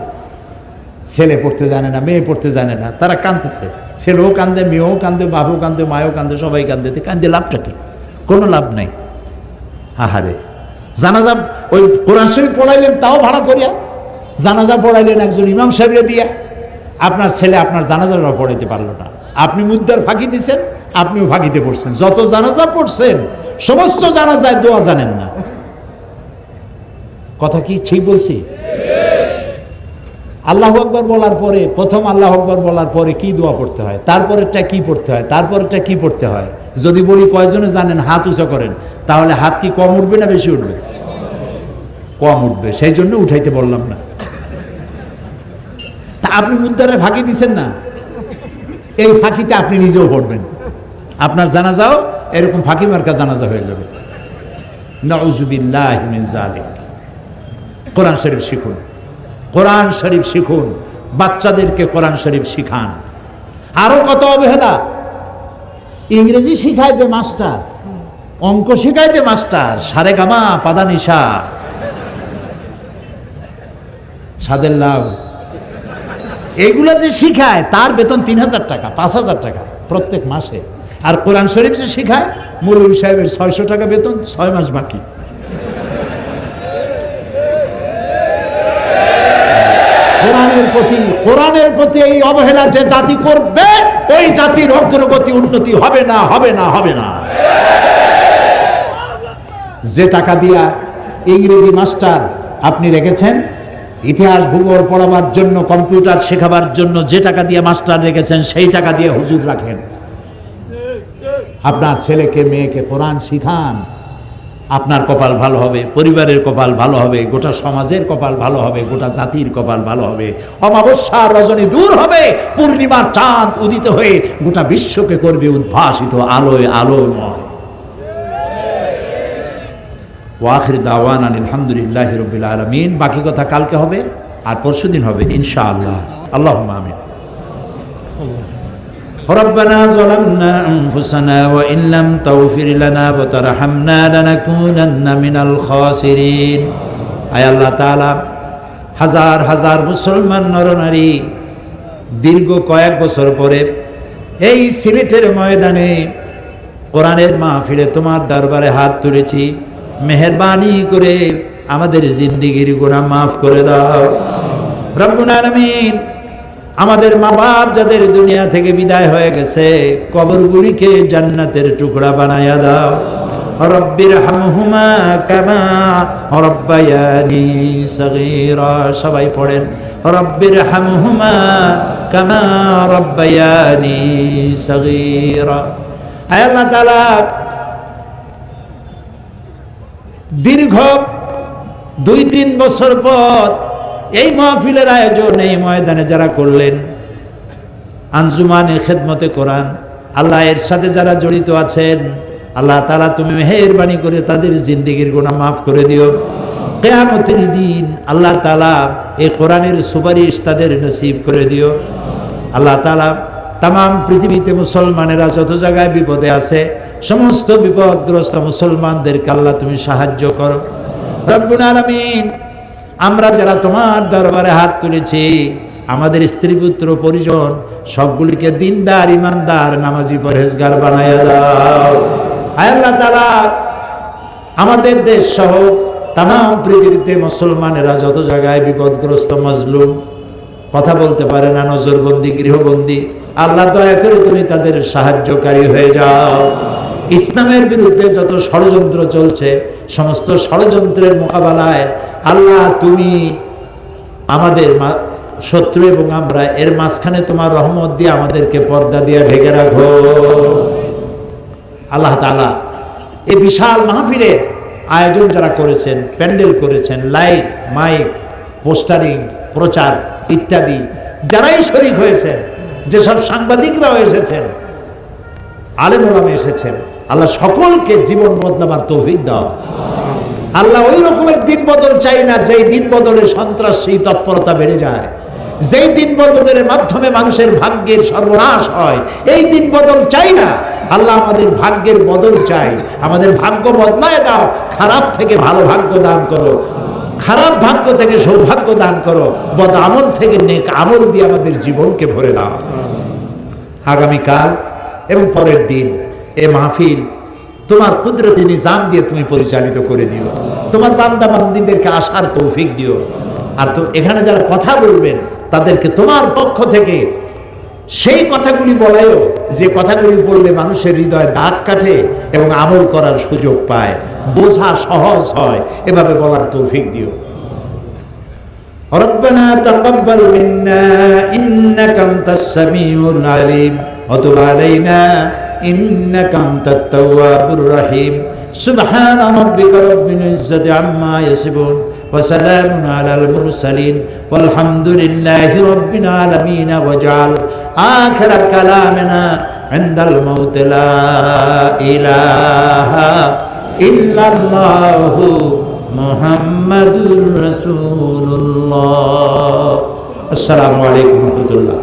ছেলে পড়তে জানে না, মেয়ে পড়তে জানে না, তারা কাঁদতেছে। ছেলেও কান্দে, মেয়েও কান্দে, বাবু কান্দে, মায়ও কান্দে, সবাই কান্দে। কান্দে লাভটা কি? কোনো লাভ নাই। আহারে, জানাজা ওই কোরআন শরীফ পড়াইলেন তাও ভাড়া করিয়া, জানাজা পড়াইলেন একজন ইমাম সাহেবরে দিয়া, আপনার ছেলে আপনার জানাজাটা পড়াইতে পারলো না। আপনি মুদ্দার ফাঁকি দিছেন, আপনিও ফাঁকিতে পড়ছেন। যত জানাজা পড়ছেন সমস্ত জানাজায় দোয়া জানেন না। কথা কি ঠিক বলছি? আল্লাহু আকবার বলার পরে, প্রথম আল্লাহু আকবার বলার পরে কি দোয়া পড়তে হয়, তারপরেরটা কি পড়তে হয়, তারপরেরটা কি পড়তে হয়? যদি বলি কয়জনে জানেন হাত উঁচা করেন, তাহলে হাত কি কম উঠবে না বেশি উঠবে? কম উঠবে, সেই জন্য উঠাইতে বললাম না। তা আপনি মুদ্দারে ফাঁকি দিচ্ছেন না, এই ফাঁকিতে আপনি নিজেও পড়বেন, আপনার জানাজাও এরকম ফাঁকি মার্কা জানাজা হয়ে যাবে। নাউযুবিল্লাহি মিন যালিক। কোরআন শরীফ শিখুন, কোরআন শরীফ শিখুন, বাচ্চাদেরকে কোরআন শরীফ শিখান। আরো কত অবহেলা! ইংরেজি শিখায় যে মাস্টার, অঙ্ক শিখায় যে মাস্টার, সারেগামা পাদানিশা, সাদের লাভ, এইগুলা যে শিখায় তার বেতন 3000 টাকা, 5000 টাকা প্রত্যেক মাসে। আর কোরআন শরীফ যে শিখায় মৌলভী সাহেবের 600 টাকা বেতন, 6 মাস বাকি। কোরআনের প্রতি এই অবহেলা যে জাতি করবে, ওই জাতির অগ্রগতি উন্নতি হবে না, হবে না, হবে না। যে টাকা দিয়া ইংরেজি মাস্টার আপনি রেখেছেন, ইতিহাস ভূগোল পড়াবার জন্য, কম্পিউটার শেখাবার জন্য যে টাকা দিয়ে মাস্টার রেখেছেন, সেই টাকা দিয়ে হুজুর রাখেন। আপনার ছেলেকে মেয়েকে কোরআন শিখান, আপনার কপাল ভালো হবে, পরিবারের কপাল ভালো হবে, গোটা সমাজের কপাল ভালো হবে, গোটা জাতির কপাল ভালো হবে। অমাবস্যার রজনী দূর হবে, পূর্ণিমার চাঁদ উদিত হয়ে গোটা বিশ্বকে করবে উদ্ভাসিত আলোয় আলোময়। ওয়াখির দাওয়ানা আলহামদুলিল্লাহি রাব্বিল আলামিন। বাকি কথা কালকে হবে আর পরশুদিন হবে ইনশাআল্লাহ। আল্লাহুম্মা আমিন। ربنا ظلمنا أنفسنا وإن لم تغفر لنا وترحمنا لنكونن من الخاسرين। আয় আল্লাহ তাআলা, হাজার হাজার মুসলমান নরনারী দীর্ঘ কয়েক বছর পরে এই সিলেটের ময়দানে কোরআনের মাহফিলে তোমার দরবারে হাত তুলেছি। মেহেরবানি করে আমাদের জিন্দেগির গুনাহ মাফ করে দাও রব্বুল আলামিন। আমাদের মা বাপ যাদের দুনিয়া থেকে বিদায় হয়ে গেছে, কবরগুলিকে জান্নাতের টুকরা বানায়া দাও। রব্বির হামহুমা কামা রব্বায়ানি সগীরা। সবাই পড়েন, রব্বির হামহুমা কামা রব্বায়ানি সগীরা। আয় আল্লাহ তাআলা, দীর্ঘ 2-3 বছর পর এই মাহফিলের আয়োজন এই ময়দানে যারা করলেন, আঞ্জুমানে খেদমতে কোরআন, আল্লাহ এর সাথে যারা জড়িত আছেন, আল্লাহ তাআলা তুমি মেহেরবানি করে তাদের জিন্দেগির গুনাহ মাফ করে দিও। কিয়ামতের দিন আল্লাহ তাআলা এই কোরআনের সুপারিশ তাদের নসিব করে দিও। আল্লাহ তাআলা তামাম পৃথিবীতে মুসলমানেরা যত জায়গায় বিপদে আছে, সমস্ত বিপদগ্রস্ত মুসলমানদেরকে আল্লাহ তুমি সাহায্য করো রব্বুল আলামিন। আমরা যারা তোমার দরবারে হাত তুলেছি, আমাদের স্ত্রী পুত্র পরিজন সবগুলিকে দিনদার, ইমানদার, নামাজি, পরহেজগার বানায়া দাও। আয় আল্লাহ তাআলা, আমাদের দেশ সহ তামাম পৃথিবীতে মুসলমানেরা যত জায়গায় বিপদগ্রস্ত, মজলুম, কথা বলতে পারে না, নজরবন্দি, গৃহবন্দী, আল্লাহ দয়া করে তুমি তাদের সাহায্যকারী হয়ে যাও। ইসলামের বিরুদ্ধে যত ষড়যন্ত্র চলছে, সমস্ত ষড়যন্ত্রের মোকাবেলায় আল্লাহ তুমি আমাদের শত্রু এবং আমরা এর মাঝখানে তোমার রহমত দিয়ে আমাদেরকে পর্দা দিয়ে ঢেকে রাখো আল্লাহ তাআলা। এই বিশাল মাহফিলের আয়োজন যারা করেছেন, প্যান্ডেল করেছেন, লাইট, মাইক, পোস্টারিং, প্রচার ইত্যাদি যারাই শরীক হয়েছেন, যেসব সাংবাদিকরাও এসেছেন, আলেম ওলামা এসেছেন, আল্লাহ সকলকে জীবন বদলাবার তৌফিক দাও। আল্লাহ ওই রকমের দিন বদল চাই না যেই দিন বদলে সন্ত্রাসী তৎপরতা বেড়ে যায়, যেই দিন বদলের মাধ্যমে মানুষের ভাগ্যের সর্বনাশ হয়, এই দিন বদল চাই না। আল্লাহ আমাদের ভাগ্যের বদল চাই, আমাদের ভাগ্য বদলায় দাও। খারাপ থেকে ভালো ভাগ্য দান করো, খারাপ ভাগ্য থেকে সৌভাগ্য দান করো, বদ আমল থেকে নেক আমল দিয়ে আমাদের জীবনকে ভরে দাও। আগামীকাল এবং পরের দিন এ মাহফিল তোমার কুদরতি নিজাম দিয়ে তুমি পরিচালিত করে দিও। তোমার বান্দা বান্দীদেরকে আসার তৌফিক দিও। আর তো এখানে যারা কথা বলবেন তাদেরকে তোমার পক্ষ থেকে সেই কথাগুলি বলাইও যে কথাগুলি বললে মানুষের হৃদয়ে দাগ কাটে এবং আমল করার সুযোগ পায়, বোঝা সহজ হয়, এভাবে বলার তৌফিক দিও। ربنا تقبل منا إنك أنت السميع العليم وتب علينا إنك أنت التواب الرحيم سبحان ربك رب العزة عما يصفون وسلام على المرسلين والحمد لله رب العالمين واجعل آخر كلامنا عند الموت لا إله إلا الله محمد رسول الله। السلام عليكم ورحمة الله।